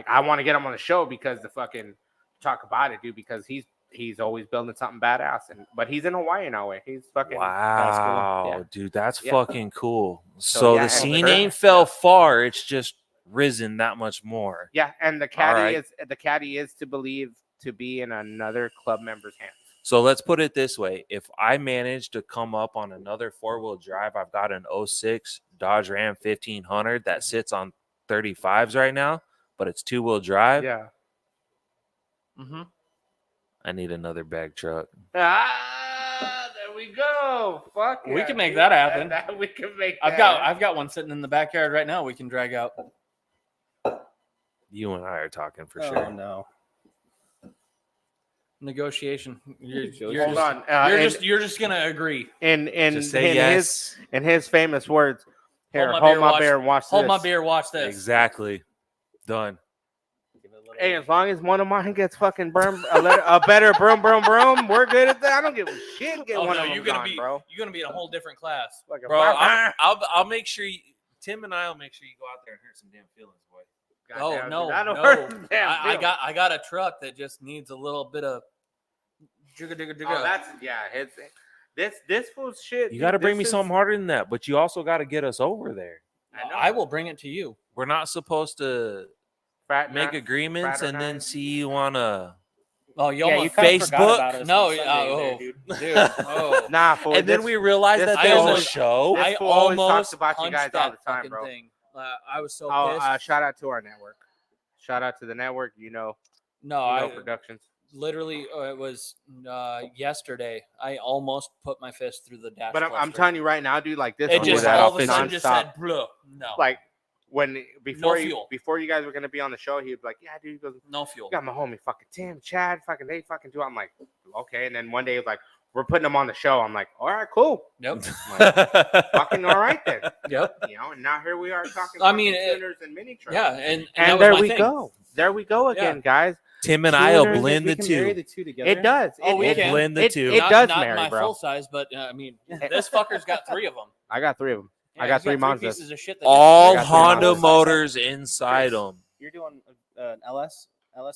I want to get him on the show because the fucking talk about it, dude. Because he's always building something badass, but he's in Hawaii now. He's fucking Wow, Yeah. dude, that's Yeah. fucking cool. So, So yeah, the and scene Kurt- ain't fell far. It's just risen that much more. Yeah, and the right. caddy is to believe to be in another club member's hands. So let's put it this way. If I manage to come up on another four-wheel drive, I've got an 06 Dodge Ram 1500 that sits on 35s right now, but it's two-wheel drive. Yeah. Mm-hmm. I need another bag truck. There we go. Fuck. We yeah, can make dude. that happen. We can make. I've got one sitting in the backyard right now. We can drag out. You and I are talking for Oh, sure. no. Negotiation. Hold on. You're just gonna agree. In Just say yes. his famous words. Here, my hold beer, my watch- beer and watch Hold this. my beer. Watch this. Exactly. Done. Hey, as long as one of mine gets fucking burned, a better broom, we're good at that. I don't give a shit. Get Oh, one no, of them you're gonna gone, be bro. You're gonna be in a whole different class. Like a Bro, black- I'll make sure Tim and I will make sure you go out there and hurt some damn feelings, boy. Oh Goddamn, no, dude, I don't no. hurt them damn I feelings. got a truck that just needs a little bit of jigga digga digga. Oh, that's this fool's shit. You dude, got to bring me this is- something harder than that, but you also got to get us over there. I know. I will bring it to you. We're not supposed to Frat make nut- agreements and then fraternize. see you on a Oh, you Yeah, almost you kinda forgot Facebook? about us No, on Sunday there, dude. dude. Oh, Nah, fool. and then this- we realized this that there's a always- show. This I fool always talks almost about you punched guys all that the time, fucking bro. thing. I was so Oh, pissed. shout out to our network. Shout out to the network. no, Productions. literally it was yesterday. I almost put my fist through the dash. But I'm cluster. telling you right now, dude. Like this, it fool just is at all of a sudden nonstop. just said, "Blah." No, Like when before fuel. you guys were gonna be on the show, he'd be like, "Yeah, dude." He goes, no fuel. "You got my homie, fucking Tim, Chad, fucking they fucking do." I'm like, "Okay." And then one day he was like, "We're putting them on the show." I'm like, "All right, cool." Yep. I'm like, fucking all right then. Yep. And now here we are talking. I mean, fucking tuners and mini trucks. Yeah, and And that was there my we thing. go. There we go again, guys. Tim and I'll Tuners, blend We the can marry two. the two together. It does. Oh, we it, can. Blend the two. It does not marry, my bro. full size, but I mean, this fucker's got 3 of them. I got 3 of them. Yeah, I got he's 3 Mazdas. pieces of shit that All got three Honda Mazdas. motors inside them. You're doing an LS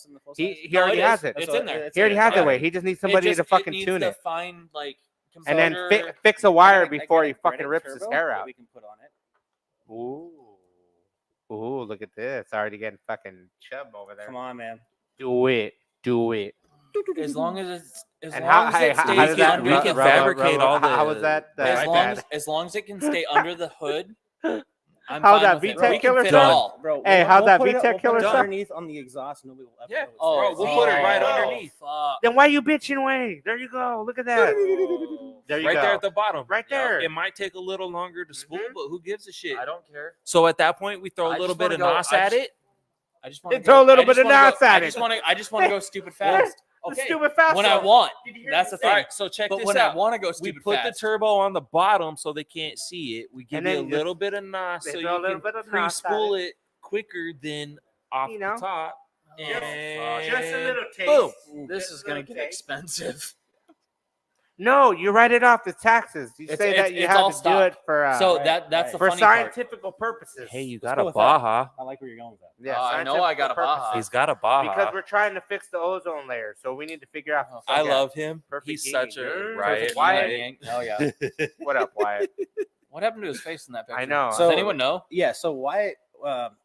in the full size? He No, already it has is. it. It's That's in there. it's He already in has there. it. Wait, he just needs somebody it to fucking needs tune to it, find like and then converter- fix a wire I got before a he fucking Granite rips his Turbo hair that out. We can put on it. Ooh, look at this! Already getting fucking chub over there. Come on, man. Do it. as long as it's as And long as it how stays does that? under we the can hood. fabricate all the- How was that? as long bad? as long as it can stay under the hood. I'm How's fine that with it. VTEC We can killer fit it sound? all. Bro, Hey, how's that put it- VTEC we'll put killer it sound? underneath on the exhaust? Nobody will ever Yeah. know it's Oh, there. Bro, we'll put it right underneath. Fuck. Then why you bitching away? There you go. Look at that. There you Right go. there at the bottom. Right there. It might take a little longer to spool, Mhm. but who gives a shit? I don't care. So at that point, we throw a I little just bit wanna of go- nos I at just- it. I just want to Throw a little bit of nos at it. I just want to go stupid fast. Okay. Stupid fast. When I want. Did you hear That's me the say? thing. All right, so check But this when out. I want to go We stupid put fast. the turbo on the bottom so they can't see it. We give And you a then just- little bit of nos they so throw a you little can bit of nos pre-spool at it quicker than off You know? the top. Oh, And Just a little taste. boom. This is gonna get expensive. No, you write it off as taxes. You say that you it's all have to do it stock. for So right, that's the for funny part. scientific purposes. Hey, you Let's got go a with that. Baja. I like where you're going with that. Yeah, I know I got a scientific Baja. purposes. He's got a Baja. Because we're trying to fix the ozone layer, so we need to figure out. Oh, I yeah. love him. Perfect He's eating. such a Perfect riot. Wyatt. Yank. Oh yeah. What up, Wyatt? What happened to his face in that picture? I know. Does So- anyone know? Yeah. So Wyatt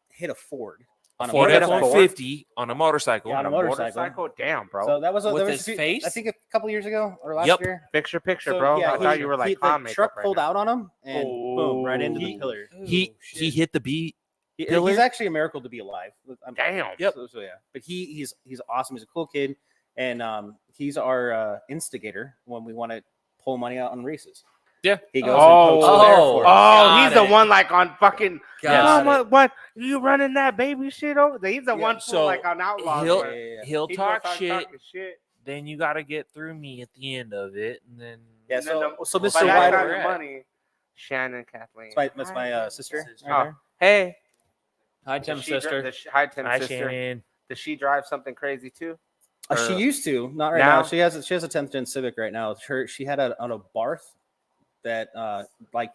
hit a Ford on a Ford hit a motorcycle. Ford? F-150 on a motorcycle. Yeah, on a motorcycle. Damn, bro. So that was With there was his a few- face? I think a couple years ago or last Yep. year. Picture, So, bro. yeah, I thought you were like the con makeup truck right pulled now. out on him and boom, right into the He- pillar. He hit the beat. He's actually a miracle to be alive. Damn. Yep. So, yeah, but he's awesome. He's a cool kid, and he's our instigator when we want to pull money out on races. Yeah. He goes Oh. and posts it there for us. Got he's the it. one like on fucking. Got Mama, it. what? You running that baby shit over? He's the Yeah, one so like on Outlaws. he'll- where Yeah. He'll he talk goes on shit. talking shit. Then you got to get through me at the end of it, and then Yeah, And then so this by is that why time we're of at. Money. Shannon, Kathleen. that's my sister. Oh, Right hey, Hi, does Tim's she sister. hi, Tim's hi, sister. Shannon. Does she drive something crazy too? She used to, not right Now? now. She has a 10th gen Civic right now. She had on a Barth that like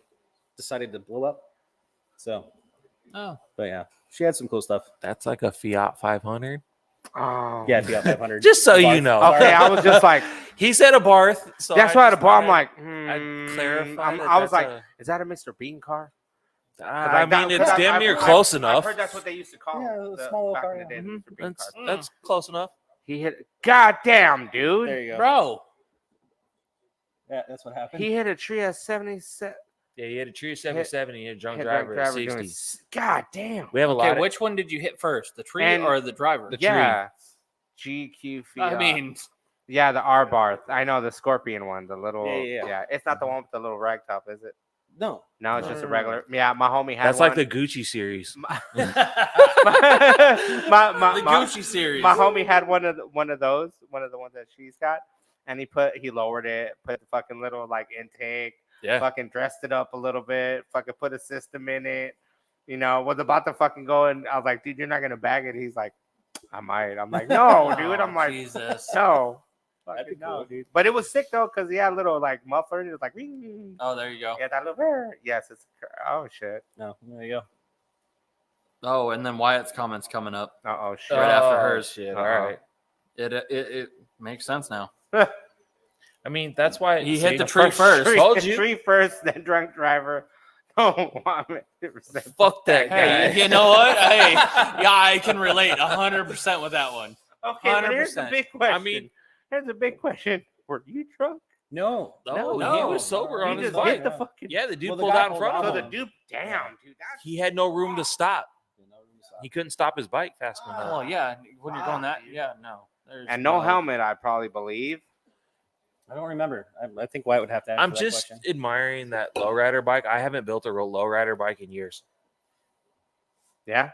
decided to blow up. So, Oh, but yeah, she had some cool stuff. That's like a Fiat 500. Oh, Yeah, Fiat 500. Just so you Barth. know. Okay, I was just like, He said a Barth. So that's I why just the I'm thought like, I'd clarify. I was like, is that a Mr. Bean car? 'Cause I mean, it's I've- damn I've- near I've- close I've enough. heard that's what they used to call Yeah, them, a small little back car, in the day, yeah. the Mr. Bean That's, cars. that's close enough. He hit. God damn, dude. There you go. bro. Yeah, that's what happened. He hit a tree at 77. Yeah, he had a tree 77. He had a drunk hit driver at doing 60. God damn. We have a lot. Okay, Of, which one did you hit first? The tree And- or the driver? The Yeah. GQ Fiat. I mean, yeah, the R bar. I know the scorpion one, the little. Yeah. It's not the one with the little rag top, is it? No. No, it's No, just no, a no. regular. Yeah, my homie had that's one. like the Gucci series. my, the my, Gucci series. my homie had one of those, one of the ones that she's got, and he lowered it, put the fucking little like intake, Yeah. fucking dressed it up a little bit, fucking put a system in it, was about to fucking go, and I was like, dude, you're not gonna bag it. He's like, I might. I'm like, no, dude. I'm like, Jesus. no. That'd be Fucking no, cool. dude. But it was sick though, because he had a little like muffler, and it was like, "Ring." Oh, there you go. Yeah, that little. Yes, it's. Oh shit. No. There you go. Oh, and then Wyatt's comments coming up. Oh shit. Right after hers. Shit. Uh-oh. All right. It makes sense now. I mean, that's why He see, hit the tree first- first. Told you. Tree first, then drunk driver. Oh, Fuck that guy. Hey, you know what? Hey, yeah, I can relate 100% with that one. Okay, but here's the 100%. big question. I mean- here's the big question. Were you drunk? No. No, No. he was sober on You his just hit bike. the fucking. Yeah, the dude Well, the pulled guy out in pulled front out So of the him. dude, damn, dude. That's He had no room to stop. He couldn't stop his bike fast enough. Well, yeah, when you're going that, Fuck, dude. yeah, no. There's and no helmet, I probably believe. I don't remember. I think White would have to answer I'm that just question. admiring that lowrider bike. I haven't built a real lowrider bike in years. Yeah,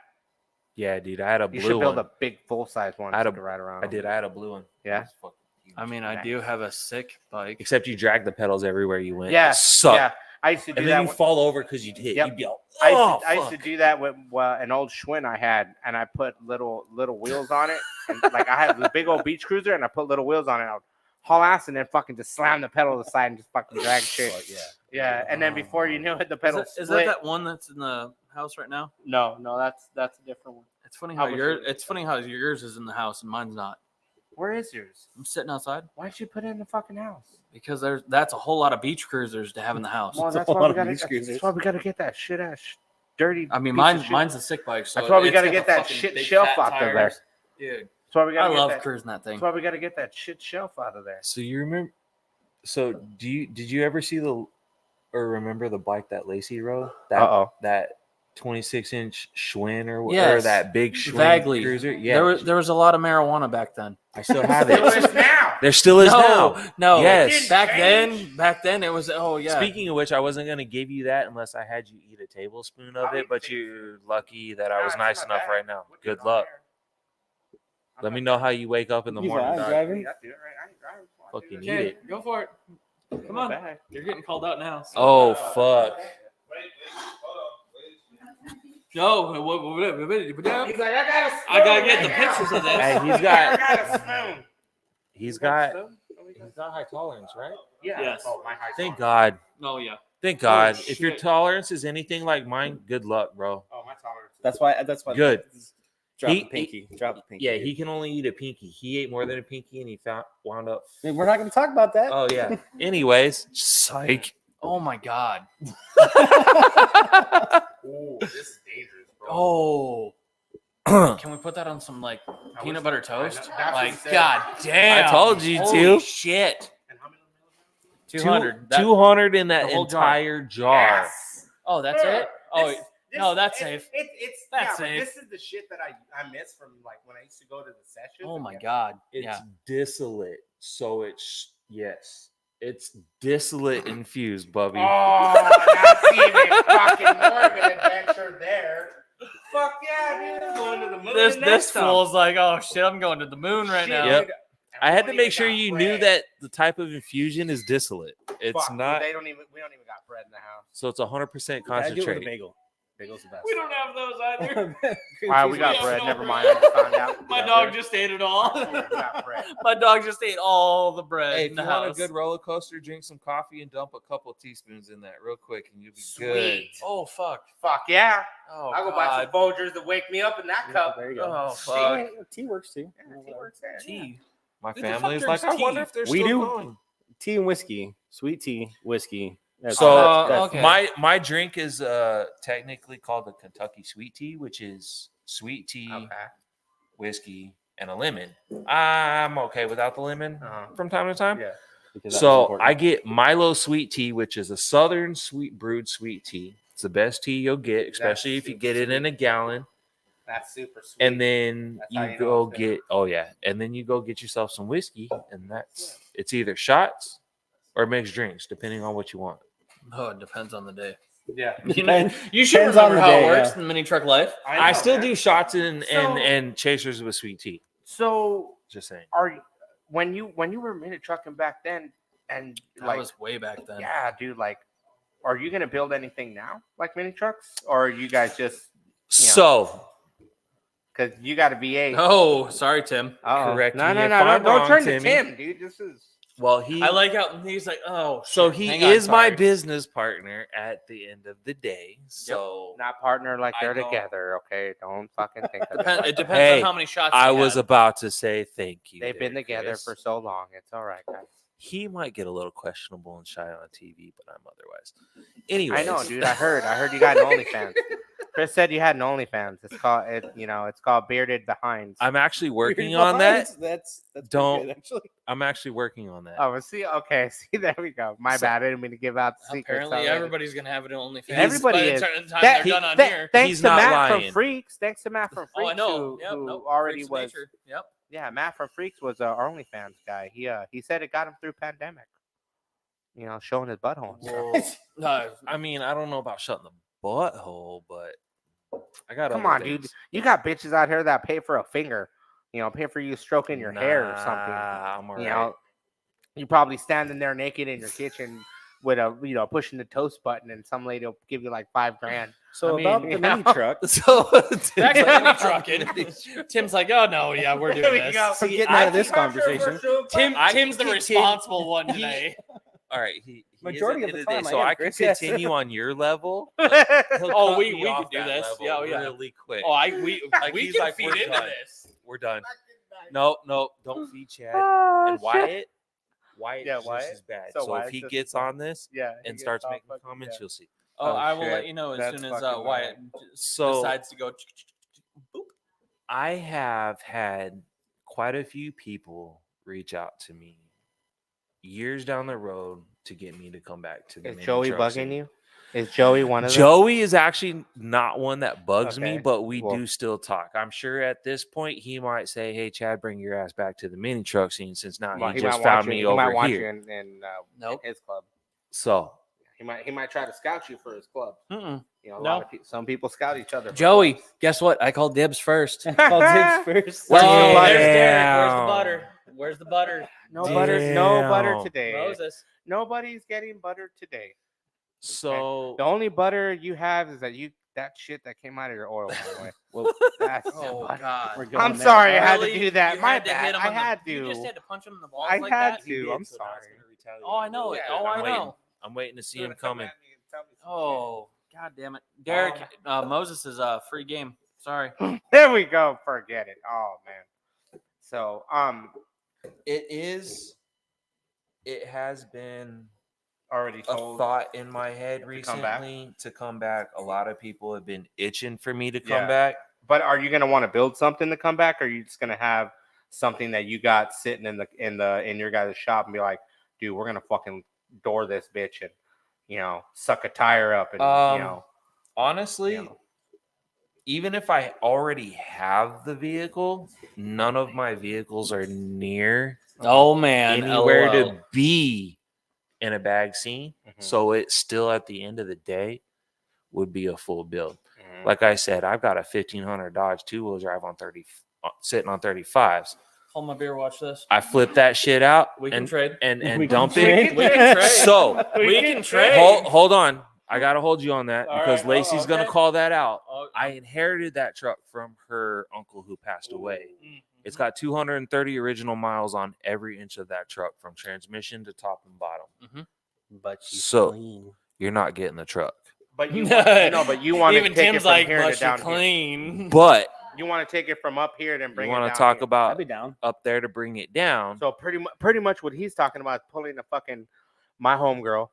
Yeah, dude, I had a you blue should build one. a big full size one I had to a- ride around. I did. I had a blue one. Yeah? It's fucking huge. I mean, I do have a sick bike. Except you drag the pedals everywhere you went. Yeah, It sucked. Yeah, I used to do And that. then you when- fall over because you'd hit. Yep. You'd be all, I used to do that with an old Schwinn I had, and I put little wheels on it. And, like I had the big old beach cruiser, and I put little wheels on it. I would haul ass and then fucking just slam the pedal to the side and just fucking drag shit. Yeah. Yeah, and then before you knew it, the pedal Is split. that one that's in the house right now? No, that's a different one. It's funny How how was yours. yours? It's funny how yours is in the house and mine's not. Where is yours? I'm sitting outside Why'd you put it in the fucking house? because that's a whole lot of beach cruisers to have in the house. Well, It's a that's whole why lot we of gotta. beach cruisers. That's why we gotta get that shit ass dirty. I mean, piece of shit. mine's a sick bike. So That's why we it's gotta got get the that fucking shit big shelf fat out of there. tires. Dude, That's why we I gotta love get that. cruising that thing. That's why we gotta get that shit shelf out of there. So you remember? So did you ever see or remember the bike that Lacey rode? That 26-inch Schwinn or Yes, that big Schwinn vaguely. cruiser? Yeah, There was a lot of marijuana back then. I still have There it. is now. There still is now. No. Yes. Back then it was. Oh yeah. Speaking of which, I wasn't gonna give you that unless I had you eat a tablespoon of it. But you're lucky that I was nice enough right now. Good luck. Let me know how you wake up in the He's morning. like, I'm dog. driving. Fucking eat Okay, it. go for it. Come on, you're getting called out now. so- Oh fuck! No, He's like, I I gotta get the pictures of this. Hey, I got a spoon. he's got He's got high tolerance, right? Yeah. Yes. Oh, my high Thank tolerance. God. Oh yeah. Thank God. Holy If your shit. tolerance is anything like mine, good luck, bro. Oh, my tolerance. That's why. Good. Drop He- the pinky. Drop the pinky. Yeah, dude. he can only eat a pinky. He ate more than a pinky, and he wound up. I mean, we're not going to talk about that. Oh yeah. Anyways, psych. Oh my God. Ooh, this is dangerous, bro. Oh. Can we put that on some like peanut butter toast? That's what Like, he said. God damn. I told you Holy to. shit. And how many milligrams? 200. That- 200 in that the whole jar. entire jar. Yes. Oh, that's Yeah. it? Oh, This- no, that's it- safe. It's That's yeah, safe. But this is the shit that I miss from like when I used to go to the sessions. oh and my get- God. It's Yeah. distillate, so it's it's distillate infused, Bubby. Oh, that's even fucking more of an adventure there. Fuck yeah, dude! I'm going to the moon. This next time. fool's like, oh shit, I'm going to the moon right Shit, now. Yep. dude. And I we had don't to even make sure got you bread. knew that the type of infusion is distillate. It's Fuck, not, Dude, we don't even got bread in the house. so it's 100% I do it with a concentrate. bagel. Bagel's the best. We don't have those either. All right, we got Yeah, bread. no Never bread. mind. I just found out. My We got dog bread. just ate it all. We got bread. My dog just ate all the bread Hey, in if the you house. want a good roller coaster, drink some coffee and dump a couple teaspoons in that real quick, and you'll be good. Sweet. Oh fuck. Fuck yeah! Oh I'll go buy some Folgers to wake me up in that cup. There you go. Oh Shit. fuck. Tea works too. Yeah, tea works there. Tea. My Who the fuck family's drinks like, I wonder tea? if they're We still do. going. Tea and whiskey. Sweet tea, whiskey. So okay. my drink is technically called the Kentucky sweet tea, which is sweet tea, Okay. whiskey, and a lemon. I'm okay without the lemon Uh-huh. from time to time. Yeah. because that was So important. I get Milo sweet tea, which is a southern sweet brewed sweet tea. It's the best tea you'll get, especially if you super get it in a gallon. That's super sweet. And then That's how you you know go it's good. get and then you go get yourself some whiskey, and it's either shots or mixed drinks, depending on what you want. Oh, it depends on the day. yeah. You know, you should Depends on remember the how day, it works yeah. in mini truck life. I know, still man. do shots and So- and chasers with sweet tea. So Just saying. are you when you were minute trucking back then and That like was way back then. yeah, dude, like are you gonna build anything now like mini trucks or are you guys just So because you got a V8? Oh, sorry, Tim. Uh-oh. correct No, me no, if no, I'm don't wrong, turn to Timmy. Tim, dude. This is well, he I like how he's like, oh, so shit, he hang on, is my sorry. business partner at the end of the day. So not partner like I they're don't- together. Okay, don't fucking think of It it. depends Hey, on how many shots I he was had. about to say thank you. They've been there, together Chris. for so long. It's all right, guys. He might get a little questionable and shy on TV, but I'm otherwise. Anyway, I know, dude. I heard you got an OnlyFans. Chris said you had an OnlyFans. It's called it's called Bearded Behinds. I'm actually working Bearded on that. Behinds, That's pretty Don't- good, actually. I'm actually working on that. Oh, well, see, okay, see, there we go. My So- bad. I didn't mean to give out the secrets. Apparently, already. everybody's gonna have it on OnlyFans. Everybody by the is. time That- they're done on that- here. Thanks He's to not Matt lying. from Freaks. Thanks to Matt from Freaks. Oh, I know. Who, Yep, who nope. already Freaks of was. nature. Yep. Yeah, Matt from Freaks was our OnlyFans guy. He said it got him through pandemic. Showing his butthole. and stuff. Well, I mean, I don't know about shutting the butthole, but I got. Come other on, dude. things. You got bitches out here that pay for a finger. Pay for you stroking your hair or something. Nah, I'm alright. You probably standing there naked in your kitchen with a pushing the toast button, and some lady will give you like $5,000. So I mean, about the you mini know. truck. So Back to Yeah. mini trucking. Tim's like, oh no, yeah, we're There doing we this. go. So getting out of this conversation. Tim's I the can continue- responsible one today. all right, he Majority is of at the end time I so am, I can Chris, yes. continue on your level. He'll Oh, cut we me could off do that this. level Yeah, yeah. really quick. Oh, we he's can like, feed we're into done. this. We're done. Nope, don't feed Chad and Wyatt. Wyatt Yeah, is Wyatt. just as bad. So So if Wyatt's he just gets as bad. on this Yeah. and starts making comments, you'll see. Oh, Oh, I will shit. let you know as That's soon as fucking Wyatt So- decides to go. Boop. I have had quite a few people reach out to me years down the road to get me to come back to the Is mini Joey truck bugging scene. you? Is Joey one of them? Joey is actually not one that bugs me, Okay. but we Well- do still talk. I'm sure at this point he might say, "Hey, Chad, bring your ass back to the mini truck scene," since now Well, he might just want found you- me he might over want here. you in Nope. his club. So He might try to scout you for his club. Mm-mm. A No. lot of some people scout each other. for Joey, clubs. guess what? I called dibs first. Called dibs first. Well, Damn. there's Derek. Where's the butter? Where's the butter? No butter. No butter Damn. today. Moses. Nobody's getting butter today. so The only butter you have is that shit that came out of your oil. By the way. Well, Oh God! We're going I'm there. sorry, I had to Really? do that. You My had to hit bad. him I on the- had You just to. had to punch him in the balls I like had that. to. I'm sorry. Oh, I know it. Oh, I know. I'm waiting to see him coming. Oh, God damn it, Derek. Moses is a free game. Sorry. There we go. Forget it. Oh man. So It has been already a told. thought in my head to come back? recently to come back. A lot of people have been itching for me to Yeah. come back. But are you gonna want to build something to come back, or are you just gonna have something that you got sitting in your guys' shop and be like, dude, we're gonna fucking door this bitch and suck a tire up and Honestly, even if I already have the vehicle, none of my vehicles are near Oh man, anywhere LOL. to be in a bag scene. Mhm. So it still at the end of the day would be a full build. Mhm. Like I said, I've got a 1500 Dodge two-wheel drive on 30 sitting on 35s. Hold my beer. Watch this. I flip that shit out We can and trade. and We dump can it. trade. We can trade. So We can trade. hold on. I gotta hold you on that All because right. Lacey's gonna Okay. call that out. Oh, I inherited that truck from her uncle who passed away. mhm. It's got 230 original miles on every inch of that truck from transmission to top and bottom. But she's So- clean. You're not getting the truck. But you want Even to take Tim's it from like, here but to she down here. clean. But You want to take it from up here and then you bring it want down to talk here. I'd about be down. up there to bring it down. So pretty much what he's talking about is pulling the fucking my homegirl,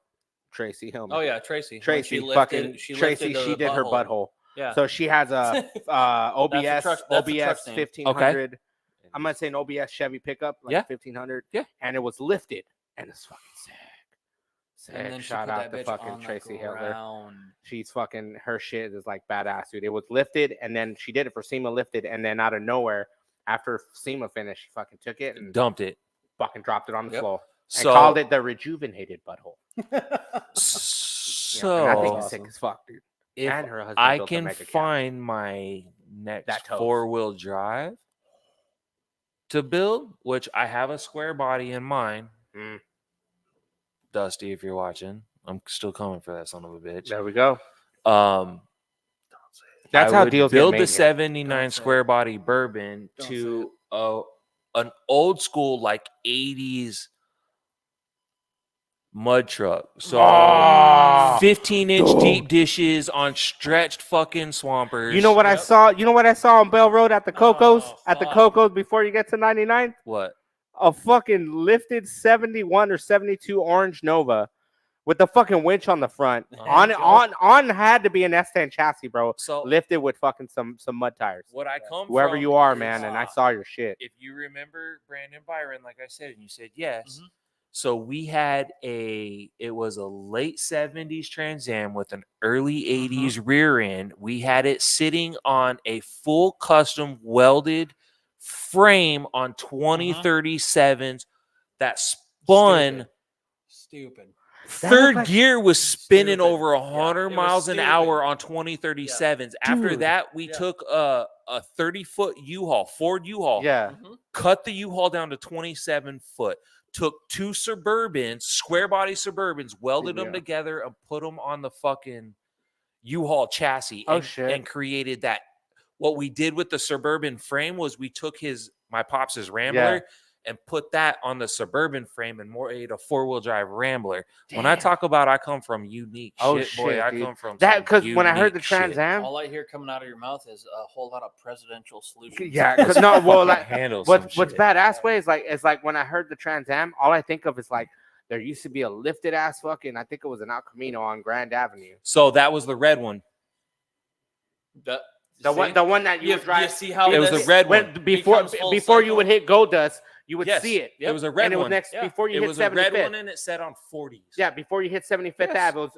Tracy Hillman. Oh yeah, Tracy. When Tracy, she lifted, fucking she Tracy. lifted She the did her butthole. butthole. Yeah. So she has a OBS that's the truck's OBS name. 1500. I'm gonna say an OBS Chevy pickup, like Yeah. 1500. Yeah. And it was lifted, and it's fucking sick. Sick. And then she Shout put out that to bitch fucking on the Tracy Hitler. ground. She's fucking her shit is like badass, dude. It was lifted, and then she did it for SEMA lifted, and then out of nowhere, after SEMA finised, she fucking took it and Dumped it. fucking dropped it on the Yep. floor and So called it the rejuvenated butthole. so and I think it's Awesome. sick as fuck, dude. if And her husband I built a can Mega Cab. find my next That toast. 4-wheel drive to build, which I have a square body in mind. Mm. Dusty, if you're watching, I'm still coming for that son of a bitch. There we go. Um, That's I how would deals get build made the here. 79 Don't say square it. body bourbon Don't to an old school like 80s mud truck. So Oh, 15-inch dude. deep dishes on stretched fucking swampers. you know what I Yep. saw? You know what I saw on Bell Road at the Cocos? Oh, At the fuck. Cocos before you get to 99th? What? A fucking lifted 71 or 72 Orange Nova with the fucking winch on the front. On had to be an S10 chassis, bro. So Lifted with fucking some mud tires. what I come Whoever from you are, is- man, and I saw your shit. If you remember Brandon Byron, like I said, and you said yes. Mhm. So we had it was a late 70s Trans Am with an early 80s rear end. We had it sitting on a full custom welded frame on 2037s that spun. Stupid. That Third looked like- gear was spinning Stupid. over Yeah, 100 it was miles an stupid. hour on 2037s. After Dude. that, we Yeah. took a 30-foot U-Haul, Ford U-Haul, Yeah. cut the U-Haul down to 27 foot, took two Suburbans, square body Suburbans, welded them Yeah. together and put them on the fucking U-Haul chassis Oh, and, shit. and created that. What we did with the Suburban frame was we took my Pops' Rambler and put that on the Suburban frame and made a 4-wheel drive Rambler. When I Damn. talk about I come from unique Oh, shit, boy, shit, I dude. come from That some because when I heard the unique shit. Trans Am, All I hear coming out of your mouth is a whole lot of presidential solutions. yeah, because no, well, like handle some what's shit. badass way is like when I heard the Trans Am, all I think of is like there used to be a lifted ass fucking, I think it was an El Camino on Grand Avenue. So that was the red one. The one that you would drive. You see how It was this- a red one. before becomes full before you cycle? would hit Gold Dust, you would Yes, see it. It was a red and it was one. next Yeah. before you It hit was a red 75th. one and it said on 40s. Yeah, before you hit 75th Yes. Ave, it was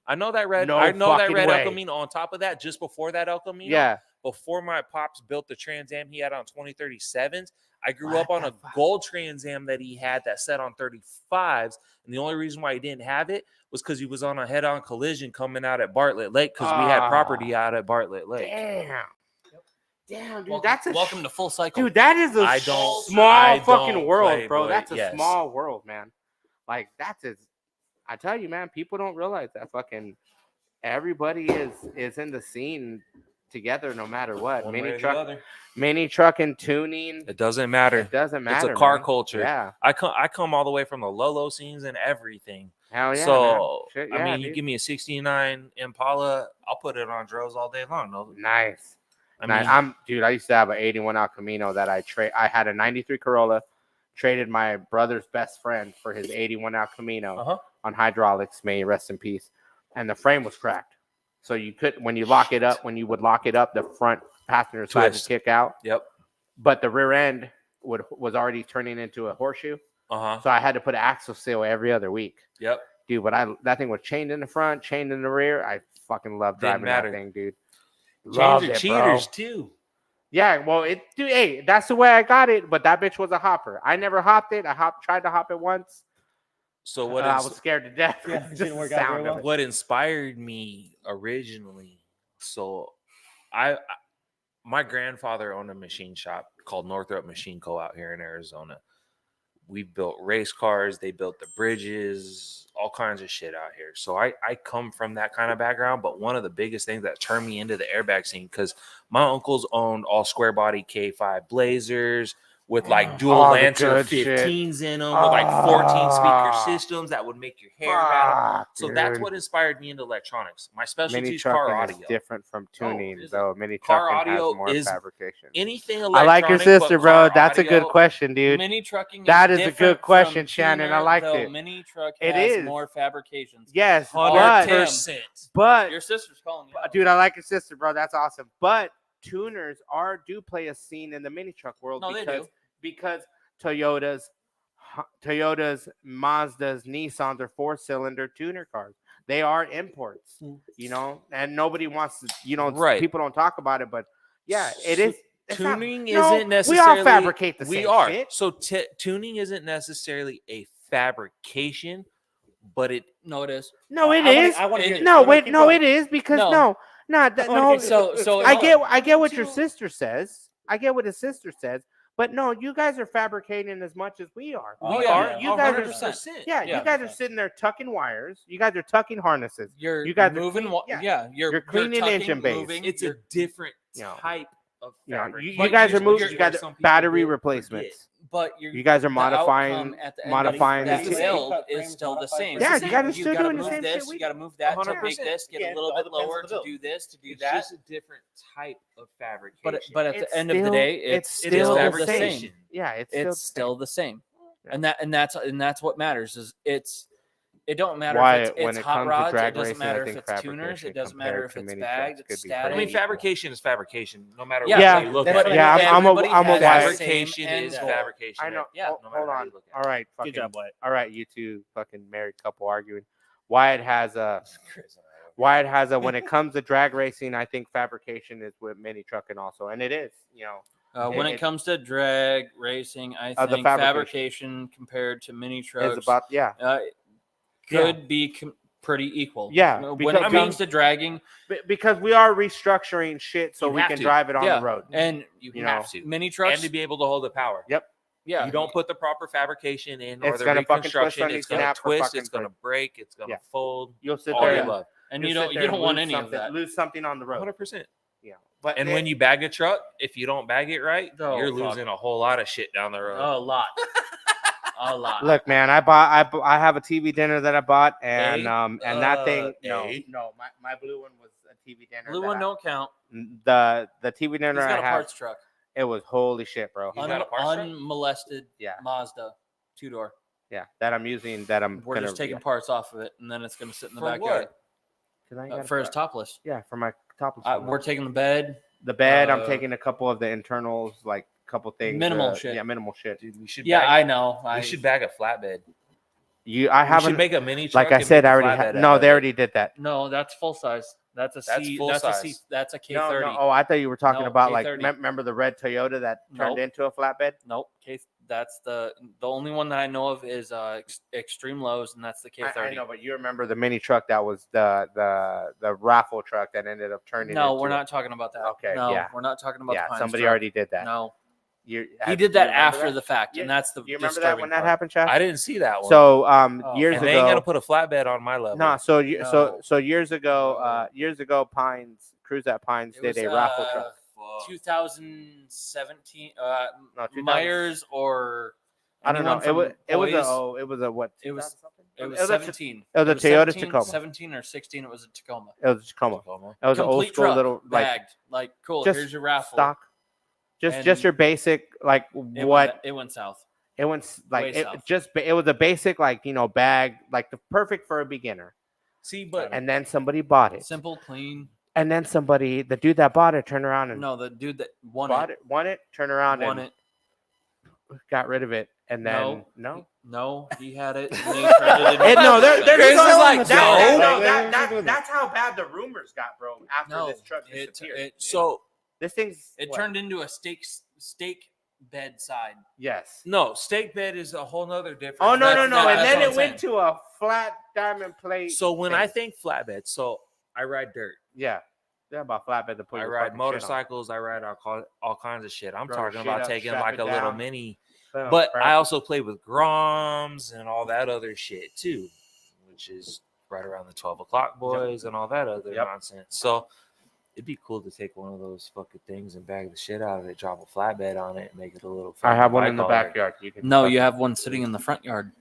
I know that red. No I know that fucking red way. El Camino. On top of that, just before that El Camino, yeah. before my pops built the Trans Am he had on 2037s, I grew What up on the a fuck? gold Trans Am that he had that set on 35s, and the only reason why he didn't have it was because he was on a head-on collision coming out at Bartlett Lake because we had property out at Bartlett Lake. Damn. Damn, dude, Welcome, that's a welcome to full cycle. dude. That is a I don't- small I fucking don't world, play, bro. but That's a yes. small world, man. Like that's as I tell you, man. People don't realize that fucking everybody is in the scene together no matter what. One way or Mini the truck, other. mini truck and tuning. It doesn't matter. It doesn't matter. It's a car man. culture. Yeah. I come all the way from the Lolo scenes and everything. Hell yeah. So man. Shit, I yeah, mean, you dude. give me a '69 Impala, I'll put it on drills all day long. No, Nice. I Nice. mean, Dude, I used to have an 81 El Camino that I had a 93 Corolla, traded my brother's best friend for his 81 El Camino on hydraulics, may he rest in peace. And the frame was cracked. So you could, when you lock it up, when you would lock it up, the front passenger side would Twist. kick out. Yep. But the rear end was already turning into a horseshoe. So I had to put an axle seal every other week. Yep. Dude, but that thing was chained in the front, chained in the rear. I fucking love Didn't driving matter. that thing, dude. Change Loved your it, cheaters bro. too. Yeah, well, dude, hey, that's the way I got it. But that bitch was a hopper. I never hopped it. Tried to hop it once. So I was scared to death. Yeah, it Just didn't the work out very sound of well. it. what inspired me originally? So my grandfather owned a machine shop called Northrop Machine Co. out here in Arizona. We built race cars. They built the bridges, all kinds of shit out here. So I come from that kind of background. But one of the biggest things that turned me into the airbag scene, because my uncles owned all square body K5 Blazers with like dual All the Lancer good shit. 15s in them with like 14 speaker systems that would make your hair rattle. Fuck, So that's dude. what inspired me into electronics. My specialty Mini is car trucking is audio. different from tuning, is it? though. Mini Car trucking has audio more is fabrication. Anything I like your electronic, sister, but bro. car That's a good audio- question, dude. Mini trucking. That is a different good from question, Shannon. I tuner, liked though it. Mini truck It has is. more fabrications. Yes, but 100%. Your sister's calling you. out. dude, I like your sister, bro. That's awesome. But tuners do play a scene in the mini truck world No, they do. because Toyotas, Mazdas, Nissans are 4-cylinder tuner cars. They are imports, you know, and nobody wants to, you know, Right. people don't talk about it, but yeah, it is. It's not- Tuning no, isn't necessarily. We all fabricate the we same are. shit. So tuning isn't necessarily a fabrication, but it. No, it is. No, it I wanna- is. I wanna hear this. No, Keep wait, no, going. it is because No. no, wanna no. keep- So I no. get what your sister says. I get what his sister says, but no, you guys are fabricating as much as we are. Oh, We yeah. are. You guys are 100%. Yeah, Yeah. you guys are sitting there tucking wires. You guys are tucking harnesses. You're You guys are moving. clean- Yeah, You're cleaning tucking, engine bays. moving, It's a you're- different You know, type of You know, fabric. you But guys are here's- moving. here's You where guys some are people battery will replacements. but You guys are the modifying. outcome at the end modifying of the that same. build Cut is frames, still the modify same. frames. Yeah, you guys are You still gotta doing the move same this, shit we you do. got to move that to make 100%. this get Yeah, a it little all bit depends on lower the to build. do this to do It's that. just a different type of fabrication. But at It's the end of the still- day, it's it's still still the the same. same. Yeah, it's It's still still the same. Yeah. And that's what matters is it don't matter Why, if when it's it hot comes to rods, drag it doesn't racing, I matter if think it's tuners, fabrication it doesn't matter compared if to it's mini bagged, trucks it's could be static. I mean, equal. fabrication is fabrication, no matter Yeah, what you look that's at it. Yeah, I'm a Everybody has Wyatt. the same Fabrication end is goal. fabrication. I know. Yeah. Oh, No matter hold how on. you look at All it. right, Good fucking, job, Wyatt. all right, you two fucking married couple arguing. Wyatt has a when it comes to drag racing, I think fabrication is with mini trucking also, and it is, you know, When It- it comes to drag racing, I the think fabrication. fabrication compared to mini trucks it's about could be pretty equal. Yeah, When because- it comes to dragging, because we are restructuring shit so You we have can to. drive it on yeah, the road. and You You have know, to. mini And trucks, to be able to hold the power. Yep. yeah, You don't put the proper fabrication in or It's the gonna fucking twist reconstruction. on It's your going to snap or twist. fucking It's going to break. break. It's going to Yeah. fold. You'll sit All there you and love. and you'll you sit don't there you don't and want lose any of something- that. Lose something on the road. 100%. Yeah, but And when you bag a truck, if you don't bag it right, Oh, you're fuck. losing a whole lot of shit down the road. A lot, a lot. look, man, I have a TV dinner that I bought, and A? that thing, A? no, my blue one was a TV dinner. Blue that one I- don't count. The TV dinner He's got I a have, parts truck, it was holy shit, bro. He's got a parts truck? unmolested Yeah. Mazda 2-door. Yeah, that I'm using. That I'm. We're gonna, just taking parts off of it, and then it's going to sit in the For backyard what? 'Cause I ain't got a for his car. topless. Yeah, for my topless. one. We're taking the bed. the bed. I'm uh, taking a couple of the internals, like a couple things. Minimal shit. Yeah, minimal shit. Dude, we should Yeah, bag, I know. we should bag a flatbed. I We should haven't. make a mini truck. Like I and said, make I a already. flatbed No, out of they it. already did that. No, that's full size. That's a That's C. full That's a size. C. That's a No, K30. no. Oh, I thought you were talking No, about like K30. remember the red Toyota that turned Nope. into a flatbed? Nope. That's the only one that I know of is Extreme Lows, and that's the K30. I know, but you remember the mini truck that was the raffle truck that ended up turning. No, into we're not talking about that. Okay, No, yeah. we're not talking about. Yeah, the Pines somebody truck. already did that. No, You, he did that after the fact, Yeah. and that's the. You remember that disturbing when that part. happened, Chad? I didn't see that one. So Oh, years and they ain't gonna ago. put a flatbed on my level. No, so No. years ago, Pines Cruise at Pines It did was, a raffle truck. 2017. No, 2000 Myers or I don't know. anyone It was from it was a what? It was- 2000 something? It was a 17. it was a Toyota Tacoma. 17 or 16. It was a Tacoma. It was a Tacoma. It was an old Complete school truck, little like bagged. Like cool. just Here's your raffle. stock. Just And your basic like It what went south. it went like way it south. just it was a basic like bag like the perfect for a beginner. See, but And then somebody bought it. Simple, clean. And then the dude that bought it turned around and No, the dude that won bought it, won it, turned around won and it. got rid of it. And then No, he had it. And he turned it into No, they're Chris just is like, no. That's how bad the rumors got, bro. After No, this truck it, disappeared. it, so This thing's it what? turned into a steak bedside. Yes. no, steak bed is a whole nother different. Oh no, That's- no, no! And that's then what it I'm went to a flat diamond plate. So when I thing. think flatbed, so I ride dirt. yeah, about flatbed to put. I your ride fucking shit on. motorcycles. I ride all kinds of shit. I'm Bro, talking shit about up, taking strap like it a little down. mini. Boom, But crap. I also play with Groms and all that other shit too, which is right around the 12 o'clock boys and all that other Yep. nonsense. So it'd be cool to take one of those fucking things and bag the shit out of it, drop a flatbed on it, and make it a little. I have one in bike the hauler. backyard. You can No, you have one sitting in the front yard.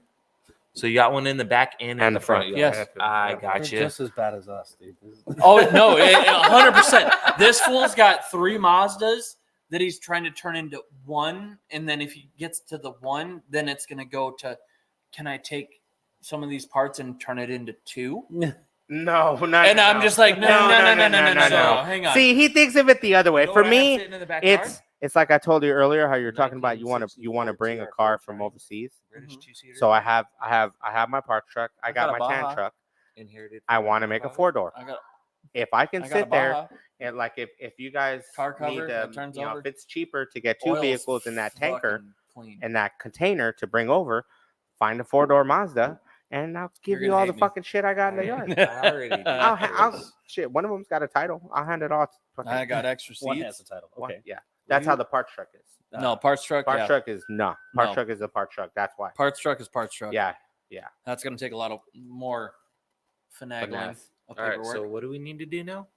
So you got one in the back and in and the front. yard. Yes. I They're got you. just as bad as us, dude. Oh no, 100%. This fool's got 3 Mazdas that he's trying to turn into one, and then if he gets to the one, then it's gonna go to, can I take some of these parts and turn it into 2? No, And I'm just like, no. Hang on. See, he thinks of it the other way. You know For what I have me, sitting in the backyard? it's like I told you earlier how you're talking about you want to bring a car from overseas. British two-seater. So I have my park truck. I got got a my tan Baja. truck. Inherited. I from want to my make a grandfather. 4-door. I got If I can I got a sit there Baja. and like if you guys Car cover need that turns over. if it's cheaper to get 2 Oil's vehicles in that tanker fucking clean. and that container to bring over, find a 4-door Mazda and I'll give You're you gonna all the hate me. fucking shit I got in the yard. I already did. I'll shit. One of them's got a title. I'll hand it off. I got extra One has seats. the title. One, Okay. yeah. That's how the parts truck is. No, parts truck. Parts Yeah. truck is Parts No. truck is a parts truck. That's why. Parts truck is parts truck. Yeah. That's gonna take a lot of more finagling Finesse. of All right. paperwork. So what do we need to do now?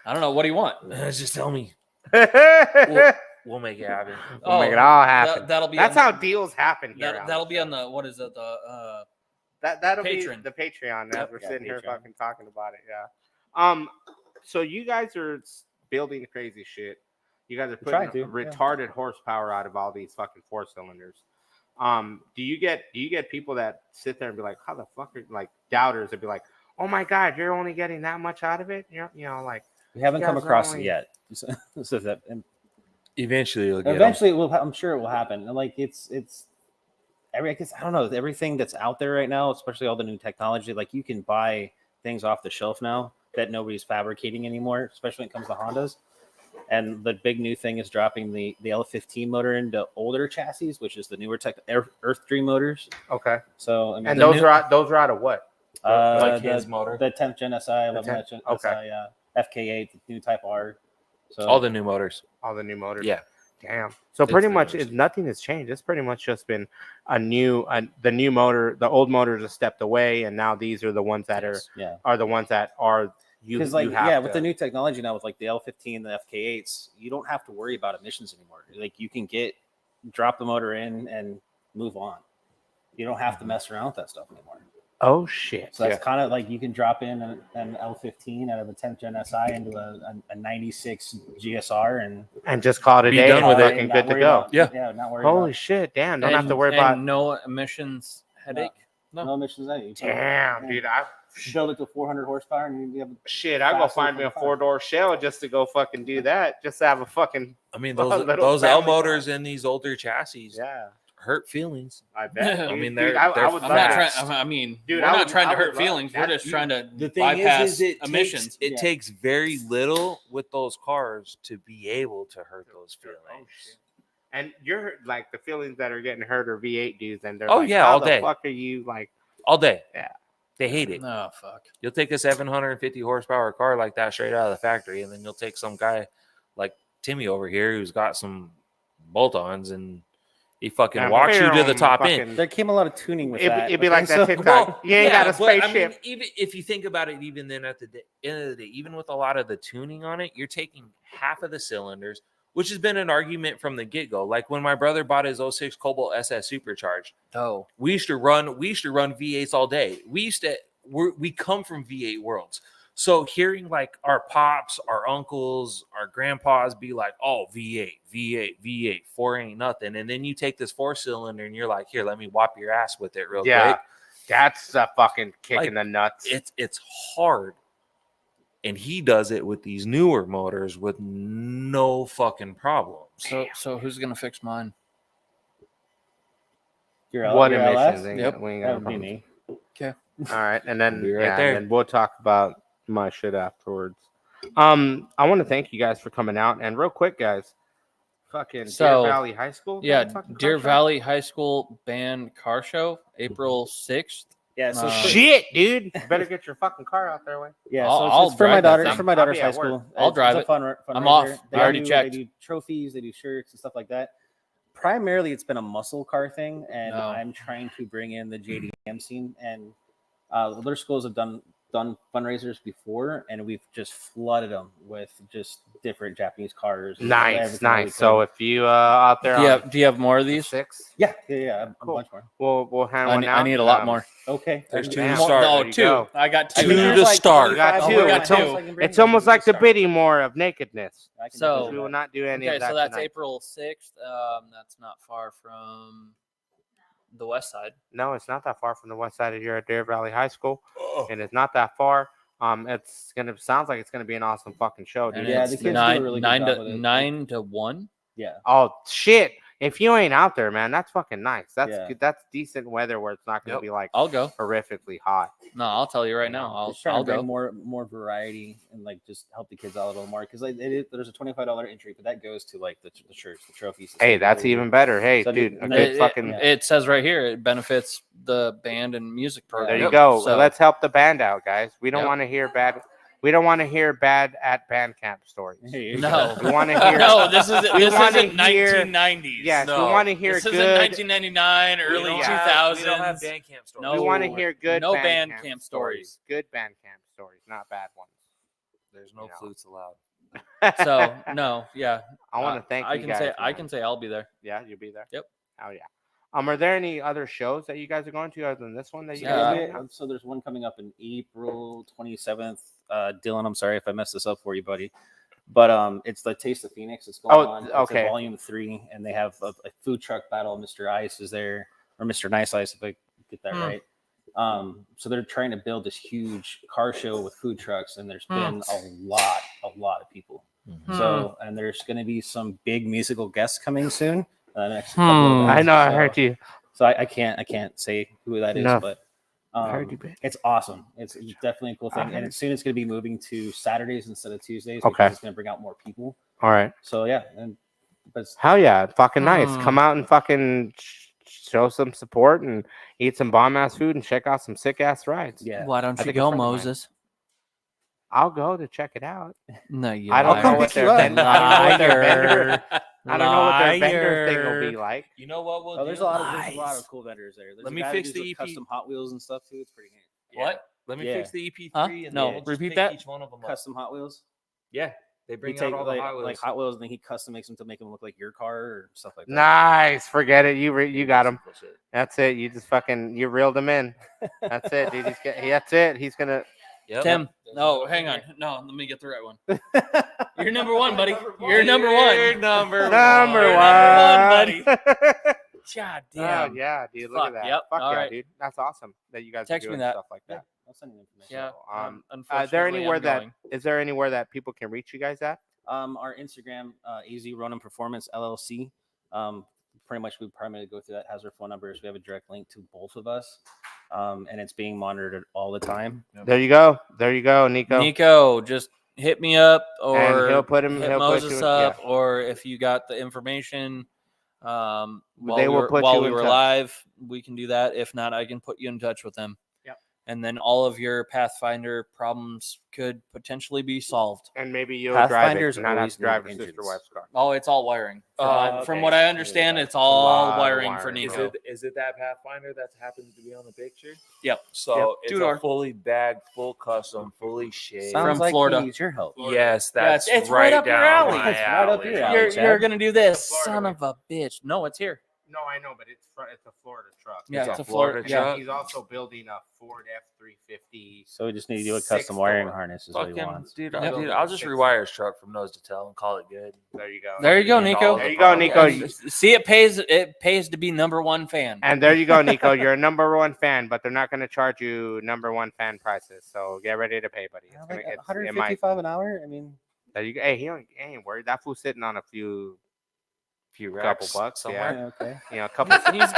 I don't know. What do you want? Just tell me. we'll We'll make it happen. make it all happen. That'll be. That's on how deals happen here. that'll be on the what is it? The That'll Patreon. be the Patreon as Yep, we're yeah, sitting here Patreon. fucking talking about it. Yeah. So you guys are building crazy shit. You guys are try putting to, yeah. retarded horsepower out of all these fucking 4-cylinders. Do you get people that sit there and be like, how the fuck are like doubters and be like, oh my god, you're only getting that much out of it? You know, like We haven't You come guys are across only- it yet. So that and Eventually, you'll get eventually it will. I'm sure it will happen. And like it's I guess I don't know, everything that's out there right now, especially all the new technology. Like you can buy things off the shelf now that nobody's fabricating anymore, especially when it comes to Hondas. And the big new thing is dropping the L15 motor into older chassis, which is the newer Earth Dream motors. okay. So I mean, And the those new- are out of what? like the, his motor. the 10th Gen SI, 11th 10th? Gen Okay. SI, FK8, the new Type R. So all the new motors. All the new motors. Yeah. Damn. So It's pretty pretty much much- nothing has changed. It's pretty much just been the new motor. The old motors have stepped away, and now these are the ones that yeah. are the ones that are you. Because like you have yeah, to, with the new technology now, with like the L15, the FK8s, you don't have to worry about emissions anymore. Like you can drop the motor in and move on. You don't have to mess around with that stuff anymore. oh shit. So that's kind of like you can drop in an L15 out of a 10th Gen SI into a 96 GSR and just call it a Be day done and with it. fucking not good to worry go. about- Yeah. yeah, not worry Holy about shit! Damn, don't have to worry and about. no emissions headache. no emissions. That you Damn, dude. I build it to 400 horsepower and you have shit. I go Faster find me a than 4-door shell just to go fucking do that. Just to have a fucking I mean, Well, those little L family motors in these older chassis yeah. hurt feelings. I bet. I Dude, mean, dude, they're I would I'm love not that. trying. I mean, Dude, we're I not would- trying I to would hurt love feelings. We're that. just trying to The thing bypass is it emissions. It Yeah. takes very little with those cars to be able to hurt those Oh, feelings. shit. And you're like the feelings that are getting hurt are V8 dudes, and they're Oh, like, yeah, how all the day. fuck are you like? All day. Yeah. They hate it. Oh fuck. You'll take a 750 horsepower car like that straight out of the factory, and then you'll take some guy like Timmy over here who's got some bolt-ons, and He fucking walks you to the top end. There came a lot of tuning with that. It'd be okay, like that so- TikTok. You ain't got a but, spaceship. even if you think about it, even then at the end of the day, even with a lot of the tuning on it, you're taking half of the cylinders, which has been an argument from the get-go. Like when my brother bought his 06 Cobalt SS Supercharged, Oh, we used to run V8s all day. We come from V8 worlds. So hearing like our pops, our uncles, our grandpas be like, oh, V8, 4 ain't nothing. And then you take this 4-cylinder and you're like, here, let me whop your ass with it real Yeah. quick. That's a fucking kick Like, in the nuts. It's hard. And he does it with these newer motors with no fucking problems. so who's gonna fix mine? What your emissions? LS? Ain't Yep. got- we ain't That got a would be problem. me. All right, and then I'll be right yeah, there. and then we'll talk about my shit afterwards. I want to thank you guys for coming out, and real quick, guys, fucking So, Deer Valley High School. Yeah, fucking car Deer show? Valley High School Band Car Show, April 6th. Yeah, so it's for- Shit, dude, you better get your fucking car out there. Way. yeah, I'll- so I'll it's for my drive that daughter. thing. It's for my I'll daughter's be high at work. school. I'll It's drive a it. fundraiser. I'm off. They I already do- checked. They do trophies. They do shirts and stuff like that. Primarily, it's been a muscle car thing, and No. I'm trying to bring in the JDM scene. And other schools have done fundraisers before, and we've just flooded them with just different Japanese cars. and Nice, everything that we nice. So could. if you out there, Do you have more of on these? 6, yeah, a Cool. bunch more. we'll hand I one need, out. I need a lot more. Okay, There's two Damn. to start. There No, you 2. go. I got I 2. think Two there's to like start. 25 You got more two. in my It's house almost- I can bring It's you. almost like the Start. bidding more of nakedness. I can So- definitely We do will that. not do any Okay, of that so that's tonight. April 6th. That's not far from the west side. No, it's not that far from the west side of here at Deer Valley High School, and it's not that far. Sounds like it's gonna be an awesome fucking show, dude. And Yeah, it's the kids do a 9, really good 9 job to with it. 9 to 1. Yeah. Oh shit! If you ain't out there, man, that's fucking nice. That's Yeah. good. That's decent weather where it's not gonna Yep. be like I'll go. horrifically hot. No, I'll tell you right now. Just trying I'll to bring go. more variety and like just help the kids out a little more because like there's a $25 entry, but that goes to like the shirts, the trophies. the Hey, stuff that's that we even do. better. Hey, So, dude, a and good It, fucking. it says right here it benefits the band and music program. There you Yep. go. So, Let's help the band out, guys. We don't Yep. want to hear bad. We don't want to hear bad at band camp stories. Hey, you No. We want to hear. no, this isn't. We This wanna isn't hear- 1990s. Yes, No. we want to hear This isn't good. 1999, We early don't 2000s. We don't have band camp stories. No. We want to hear good. No band band camp camp stories. stories. Good band camp stories, not bad ones. There's no You know. flutes allowed. So no, yeah. I want to thank I you can guys. say I man. can say I'll be there. Yeah, you'll be there. Yep. Oh yeah. Are there any other shows that you guys are going to other than this one that you Yeah. guys? Are So there's one coming up in April 27th. Dylan, I'm sorry if I messed this up for you, buddy. But it's the Taste of Phoenix. It's going Oh, on. It's okay. a volume 3, and they have a food truck battle. Mr. Ice is there, or Mr. Nice Ice, if I get that right. So they're trying to build this huge car show with food trucks, and there's been a lot of people. So, and there's going to be some big musical guests coming soon. Next couple of I months. know. I So- heard you. So I can't say who that is, No. but I heard you, bitch. it's awesome. It's definitely a cool I thing, heard- and soon it's going to be moving to Saturdays instead of Tuesdays. Okay. Because it's going to bring out more people. All right. So yeah, and but Hell yeah. Fucking nice. Hmm. Come out and fucking show some support and eat some bomb ass food and check out some sick ass rides. yeah, Why don't I you think a go, friend of mine- Moses? I'll go to check it out. No, you. I don't I'll come know what pick you their up. vendor. I don't know what their vendor. Liar. I don't know what their vendor thing will Liar. be like. You know what? We'll oh, there's do? a lot of Lies. cool vendors there. There's Let a me guy fix that does the EP. custom Hot Wheels and stuff too. It's pretty neat. What? Let me Yeah. fix the EP3 Huh? and No, then we'll just repeat pick that. each one of them up. Custom Hot Wheels. Yeah, they You bring take out all the like, Hot Wheels. like Hot Wheels, and then he custom makes them to make them look like your car or stuff like that. Nice. Forget it. You got him. Bullshit. That's it. You just fucking you reeled him in. That's it, dude. That's it. He's gonna. Yep. Tim. No, hang on. No, let me get the right one. You're number one, buddy. You're number one. You're number Number You're one. number one, God Oh, damn. yeah, dude. Look Fuck, at that. yep, Fuck all yeah, right. dude. That's awesome that you guys Text are me doing that. stuff like that. I'll send you the information. Yeah. So, Unfortunately, Is there anywhere I'm that going. is there anywhere that people can reach you guys at? Our Instagram, AZ Ronin Performance LLC. Pretty much we primarily go through that. Has our phone numbers. We have a direct link to both of us, and it's being monitored all the time. There you go. There you go, Nico. Nico, just hit me up And or he'll put him. hit He'll put Moses you. up, Yeah. or if you got the information while They we will were, put while you we in were touch. live, we can do that. If not, I can put you in touch with them. and then all of your Pathfinder problems could potentially be solved. And maybe you'll drive Pathfinders it, not have always to drive need your sister engines. wife's car. Oh, it's all wiring. From okay. what I understand, it's a all lot of wiring for wiring. Nico. Is it that Pathfinder that happens to be on the picture? Yep. So Yep. it's Two-door. a fully bagged, full custom, fully shaved. Sounds From like Florida. he needs your help. Yes, Yeah, that's it's right up your down alley. my It's right up your alley. You're Chad. gonna do this, Florida son way. of a bitch. No, it's here. No, I know, but it's a Florida truck. Yeah, It's it's a a Florida. Florida Yeah. truck. He's also building a Ford F-350. So we just need to do a Six custom wiring door. just what he Fucking wants. dude, Yep. I'll just rewire his truck from nose to tail and call it good. There you go. There you go, And Nico. all There the you go, Nico. problems. See, it pays. It pays to be #1 fan. And there you go, Nico. You're a #1 fan, but they're not going to charge you #1 fan prices. So get ready to pay, buddy. It's Like gonna, it might. 155 an hour. I mean, There you go. Hey, he ain't worried. That fool's sitting on a few Few couple racks bucks. somewhere. Yeah, okay. you know, a couple. He's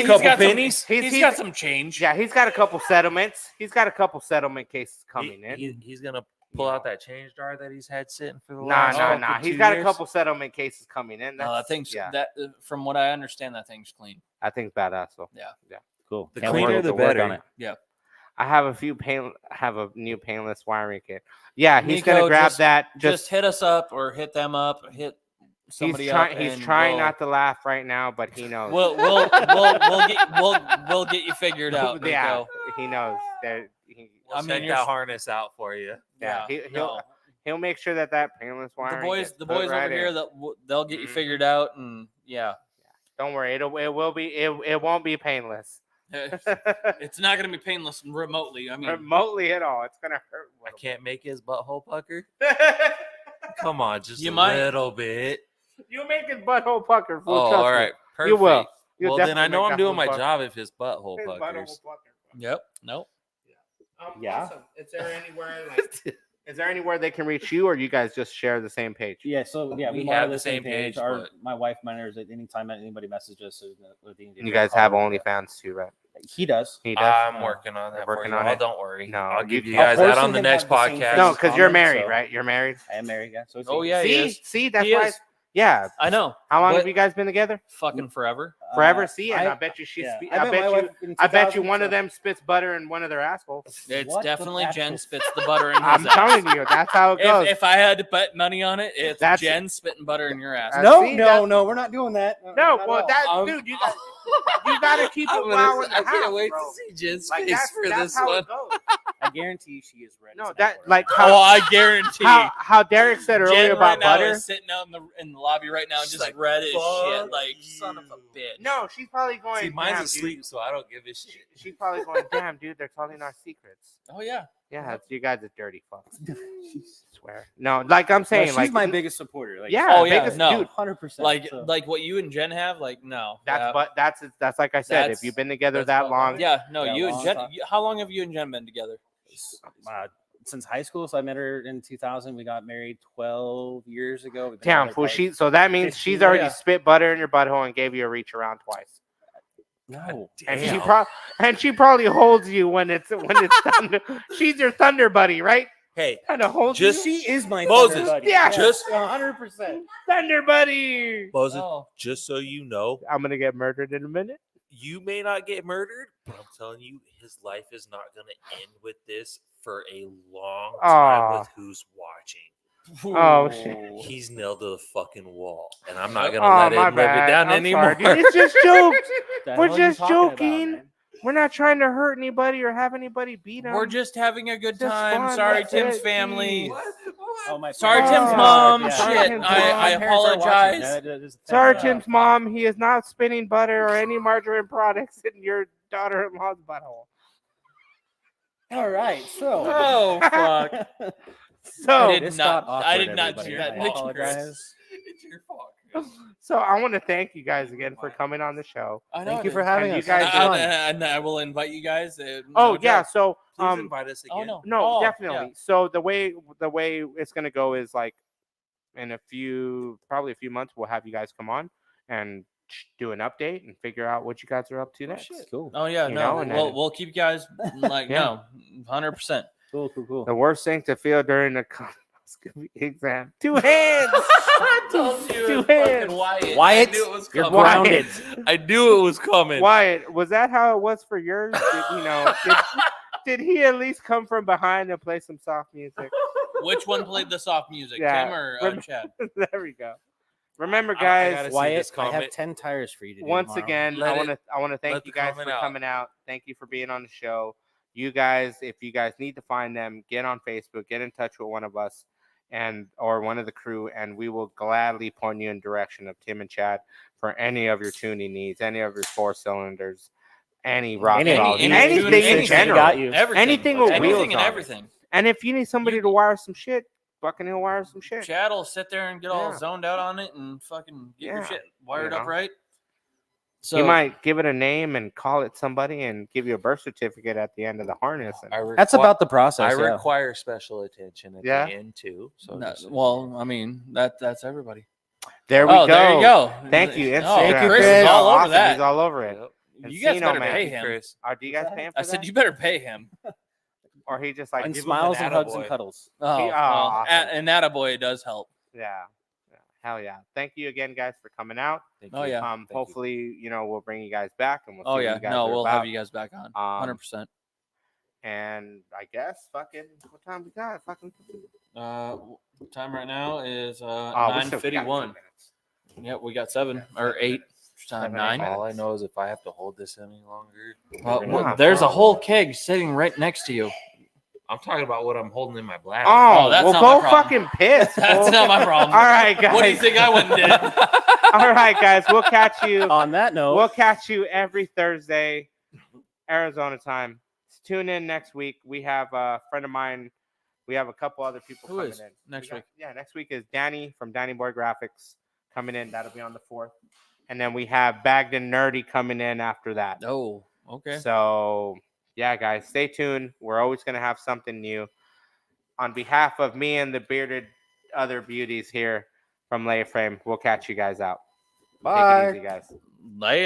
couple got pennies. Some, he's got some change. Yeah, he's got a couple settlements. He's got a couple settlement cases coming in. He's gonna pull out that change jar that he's had sitting for the Nah, last nah, fucking nah. 2 He's got a years. couple settlement cases coming in. No, That's- that thing's yeah. that. From what I understand, that thing's clean. I think badass though. Cool. The Can't cleaner, wait the to work better. on it. I have a new painless wiring kit. Yeah, he's Nico, gonna grab just- that. Just hit us up or hit them up. Hit somebody he's up. He's and trying we'll, not to laugh right now, but he knows. We'll get you figured out. yeah, Nico. he knows that. We'll I mean, check you're- that harness out for you. Yeah, no. he'll make sure that painless wiring. The gets boys put over right here in. they'll get you Mhm. figured out, and yeah, Don't worry, it will be. It won't be painless. it's not gonna be painless remotely. I mean, Remotely at all. It's gonna hurt. I can't make his butthole pucker. Come on, just You a might. little bit. You'll make his butthole pucker. Fool, Oh, trust all me. right, perfect. You will. You'll Well, then I definitely know make I'm that doing fool my pucker. job if his butthole His butthole puckers. pucker. yep, nope. Yeah. Awesome. Is there anywhere is there anywhere they can reach you, or you guys just share the same page? Yeah. So yeah, We monitor have the same page, Our but- my wife monitors it anytime anybody messages us. So You guys have OnlyFans too, right? He does. He does. I'm working on that. You're For working you. on Oh, it? don't worry. No, I'll give you you can't. guys that I'll on the force him next to have the same podcast. face. no, because you're comment, married, so- right? You're married. I am married. Yeah. So it's Oh, yeah, he See, is. see, that's He why. is. Yeah. I know. How long But- have you guys been together? Fucking forever. Forever. See, and I bet you she's. yeah. I met bet my you. wife in I bet you 2000, one of so- them spits butter in one of their assholes. It's What the definitely actual- Jen spits the butter in his I'm ass. telling you, that's how it goes. If I had to bet money on it, it's That's- Jen spitting butter in your ass. Uh, No, see, no, that- no. We're not doing that. No, not at well, all. that dude, you gotta keep it wild in the house, bro. see Jen's Like that's how it goes. I guarantee she is ready. No, that like Oh, how, I guarantee. how Derek said earlier Jen about right now butter. is sitting out in the lobby right now, She's just like, red as shit, "Fuck like son of a bitch. No, she's probably going. See, mine's damn, asleep, dude. so I don't give a shit. She's probably going. Damn, dude, they're telling our secrets. Oh yeah. Yeah, you guys are dirty fucks. Swear. No, like I'm saying, she's like my biggest supporter. Like, yeah, Oh, yeah, biggest, no. dude. 100%. Like what you and Jen have, like no. That's like I said. That's- If you've been together that's that about long, right. Yeah, no, Yeah, you and long Jen. time. How long have you and Jen been together? Since high school. So I met her in 2000. We got married 12 years ago. We've been damn together fool. probably- So that means 15, she's already yeah. spit butter in your butthole and gave you a reach around twice. No. And she Damn. she probably holds you when it's thunder. She's your thunder buddy, right? Hey, Kind of holds Just- you. She is my Moses, thunder buddy. yeah, just- 100%. Thunder buddy. Moses, Oh. just so you know, I'm gonna get murdered in a minute. you may not get murdered, but I'm telling you, his life is not going to end with this for a long time Aw. with who's watching. Oh, shit. He's nailed to the fucking wall, and I'm not going to Oh, let my him live bad. it down I'm anymore. sorry, dude. It's just jokes. The We're hell are you just talking about, joking. man? We're not trying to hurt anybody or have anybody beat them. We're just having a good Just time. fun, Sorry, that's Tim's it, family. geez. Oh, my Sorry, parents- Tim's Oh, mom. yeah. Sorry, Shit, Tim's I mom. My parents are watching. apologize. That is- Sorry, yeah. Tim's mom. He is not spinning butter or any margarine products in your daughter-in-law's butthole. All right, so. Oh fuck! So, I did This not. got I did awkward, not everybody. do that. I Nick. apologize. It's your fault. Chris. so I want to thank you guys again for coming on the show. I know Thank it you for is. having And you us. guys It's are- fun. And I will invite you guys. Oh no yeah, joke. so Please invite us again. Oh no. no, Oh, definitely. yeah. So the way it's gonna go is like in probably a few months, we'll have you guys come on and do an update and figure out what you guys are up to next. Cool. Oh yeah, You no. know, and then- We'll keep you guys like Yeah. no, 100%. Cool. The worst thing to feel during the colonoscopy exam: 2 hands. I told you, Two it was fucking hands. Wyatt. Wyatt, I knew it was you're coming. grounded. I knew it was coming. Wyatt, was that how it was for yours? did he at least come from behind and play some soft music? Which one played the soft music, Yeah. Tim or Chad? There we go. Remember, I guys. gotta see Wyatt, this I have comment. 10 tires for you today. Once tomorrow. again, Let I want to thank let you the guys for comment out. coming out. Thank you for being on the show. You guys, if you guys need to find them, get on Facebook, get in touch with one of us or one of the crew, and we will gladly point you in direction of Tim and Chad for any of your tuning needs, any of your 4 cylinders, any rock Anything. valves, Any- anything in anything. general. Got you. Everything. Anything with Anything wheels and on it. everything. And if you need somebody You- to wire some shit, fucking he'll wire some shit. Chad will sit there and get all Yeah. zoned out on it and fucking get your Yeah. shit wired You up know. right. So He might give it a name and call it somebody and give you a birth certificate at the end of the harness. And That's about the process. I yeah. require special attention at Yeah. the end too. So no, just- well, I mean that's everybody. there we Oh, go. there you go. Thank you. Oh, Instagram. Chris Chris. is all over Awesome. that. He's all over it. Yep. You guys Encino better Man. pay him. Chris. Do you guys pay him for I said that? you better pay him. Or he just like And give him smiles an and hugs and attaboy. cuddles. Oh, He- well, awesome. and attaboy does help. Yeah. Hell yeah. Thank you again, guys, for coming out. Thank Oh, you. yeah. Thank you. Hopefully, we'll bring you guys back and we'll see Oh what yeah, you guys no, are we'll about. have you guys back on. 100%. And I guess what time we got? Time right now is Oh, we still got 9:51. 2 minutes. Yep, we got 7 or 8. Time 7, 8 9. minutes. All I know is if I have to hold this any longer, Well, we're gonna- Nah, there's a bro. whole keg sitting right next to you. I'm talking about what I'm holding in my bladder. Oh, that's well, not go my problem. fucking piss. That's fool. not my problem. All right, guys. What do you think I went and did? All right, guys. We'll catch you. On that note, We'll catch you every Thursday, Arizona time. Tune in next week. We have a friend of mine. We have a couple other people Who coming is in next We got- week? Yeah, next week is Danny from Danny Boy Graphics coming in. That'll be on the 4th. And then we have Bagged and Nerdy coming in after that. Oh, okay. So, yeah, guys, stay tuned. We're always going to have something new. On behalf of me and the bearded other beauties here from Layframe, we'll catch you guys out. bye. Take it easy, guys. Later.